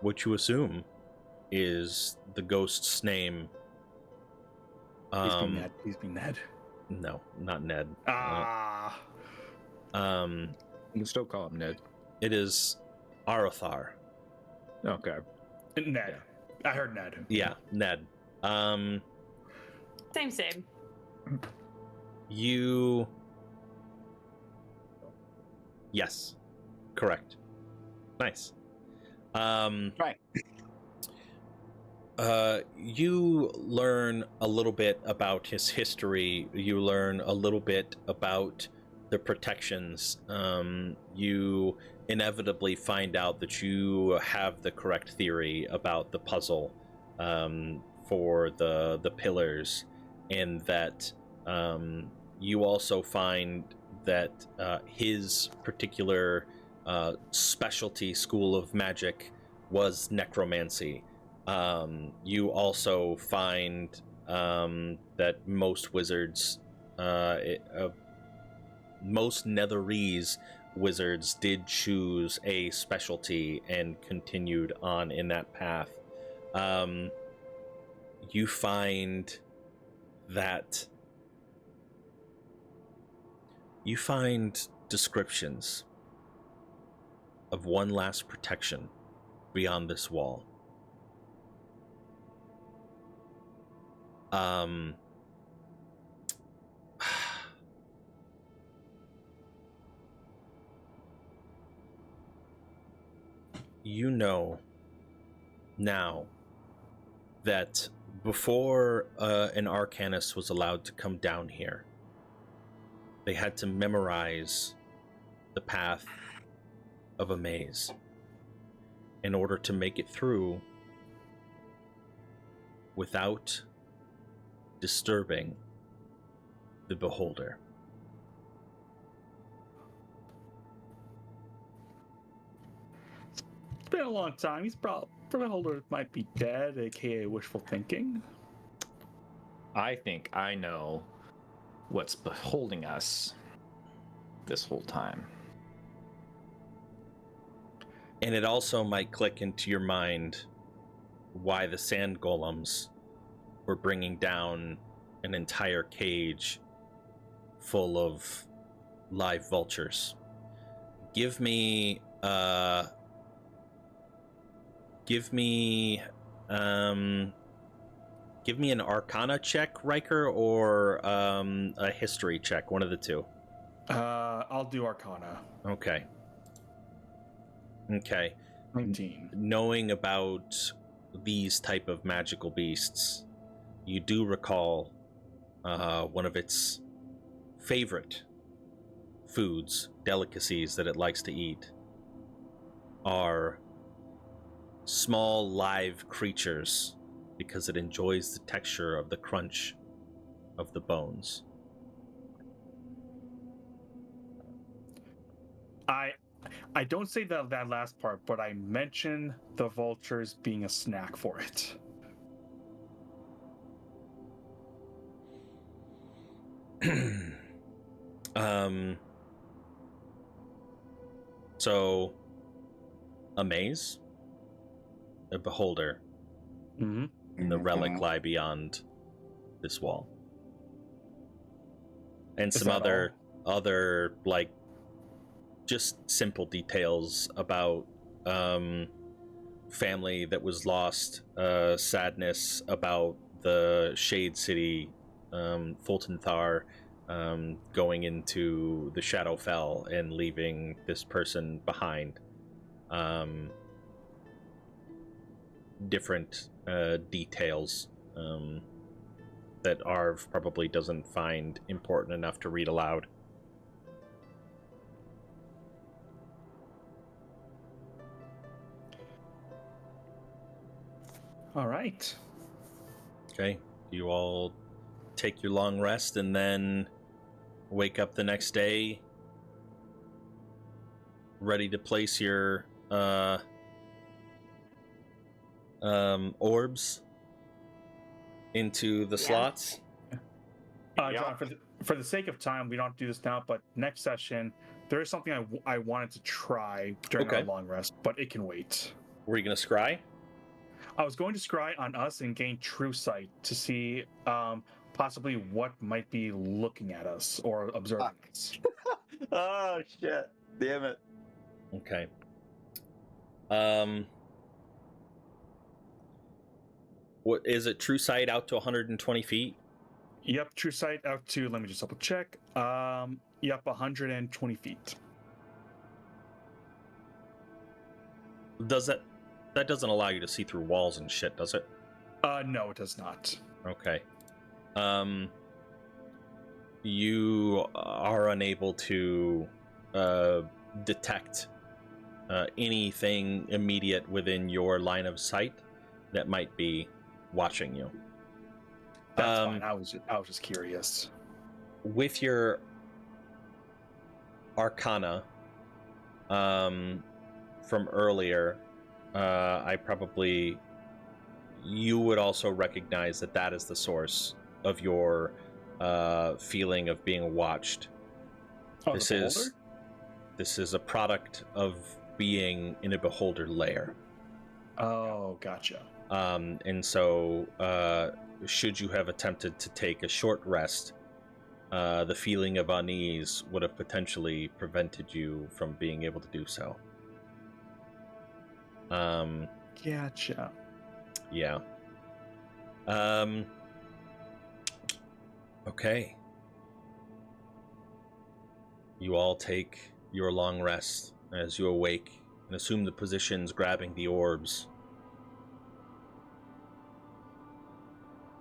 what you assume is the ghost's name. Please be Ned. No, not Ned. Ah. You can still call him Ned. It is Arothar. Okay. Ned. I heard Ned. Yeah, Ned. Same. You. Yes, correct. Nice. Right. You learn a little bit about his history. You learn a little bit about the protections. You inevitably find out that you have the correct theory about the puzzle for the pillars, and that you also find that his particular specialty school of magic was necromancy. You also find that most wizards, most Netherese wizards did choose a specialty and continued on in that path. You find that you find descriptions of one last protection beyond this wall. You know now that before an Arcanist was allowed to come down here, they had to memorize the path of a maze in order to make it through without disturbing the beholder. It's been a long time. He's probably Beholder might be dead, aka wishful thinking. I think I know what's beholding us this whole time. And it also might click into your mind why the sand golems were bringing down an entire cage full of live vultures. Give me an Arcana check, Riker, or a history check, one of the two. I'll do Arcana. Okay. 19. Knowing about these type of magical beasts, you do recall one of its favorite foods, delicacies that it likes to eat are small live creatures because it enjoys the texture of the crunch of the bones. I don't say that last part, but I mention the vultures being a snack for it. So a maze, a beholder, Mm-hmm. and the relic lie beyond this wall. And Is some that other like just simple details about family that was lost, sadness about the Shade City, Fulton Thar, going into the Shadowfell and leaving this person behind. Different details that Arv probably doesn't find important enough to read aloud. All right. Okay, you all take your long rest and then wake up the next day ready to place your orbs into the slots. John, for the sake of time, we don't do this now, but next session, there is something I wanted to try during our long rest, but it can wait. Were you going to scry? I was going to scry on us and gain true sight to see possibly what might be looking at us or observing us. Oh shit! Damn it! Okay. What is it? True sight out to 120 feet? Yep, true sight out to, let me just double check. Yep, 120 feet. Does that doesn't allow you to see through walls and shit, does it? No, it does not. Okay. You are unable to detect anything immediate within your line of sight that might be watching you. That's fine. I was just curious. With your Arcana from earlier, you would also recognize that is the source of your feeling of being watched. Oh, This the is beholder? this is a product of being in a beholder lair. Oh, gotcha. And so, should you have attempted to take a short rest, the feeling of unease would have potentially prevented you from being able to do so. Gotcha. Yeah. Okay. You all take your long rest as you awake and assume the positions grabbing the orbs.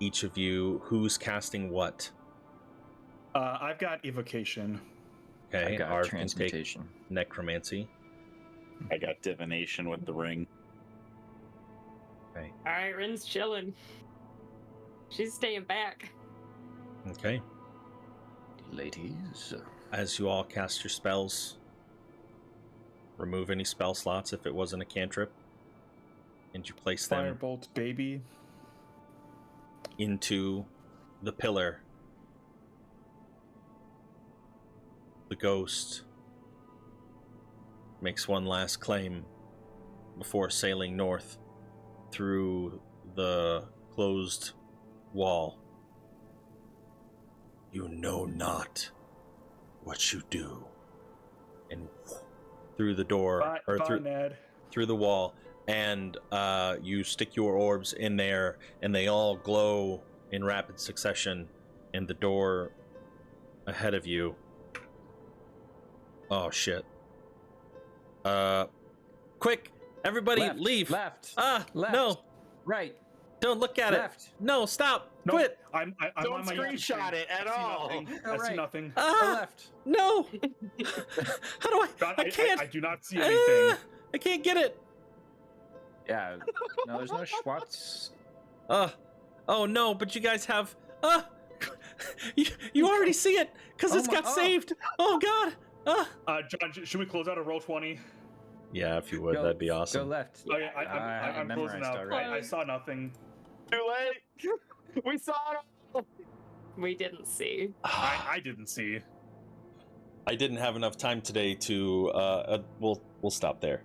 Each of you, who's casting what? I've got evocation. Okay, I got Arv can take transmutation. necromancy. I got divination with the ring. Okay. All right, Rin's chilling. She's staying back. Okay. Ladies. As you all cast your spells, remove any spell slots if it wasn't a cantrip, and you place them Firebolt, baby. into the pillar. The ghost makes one last claim before sailing north through the closed wall. You know not what you do. And through the door, through the wall, and you stick your orbs in there, and they all glow in rapid succession, and the door ahead of you. Oh shit. Quick, everybody Left, leave. Left. Left. No. Right. Don't look at Left. it. No, stop. No, Quit. I'm Don't on my screenshot it at all. I see nothing. Left. No. How do I? John, I can't. I do not see anything. I can't get it. Yeah. No, there's no Schwartz. Oh no, but you guys have you already see it because it's got saved. Oh god. John, should we close out a roll 20? Yeah, if you would, that'd be awesome. Go left. Oh yeah, I'm closing out. Already. I saw nothing. Too late. We saw it all. We didn't see. I didn't see. I didn't have enough time today to we'll stop there.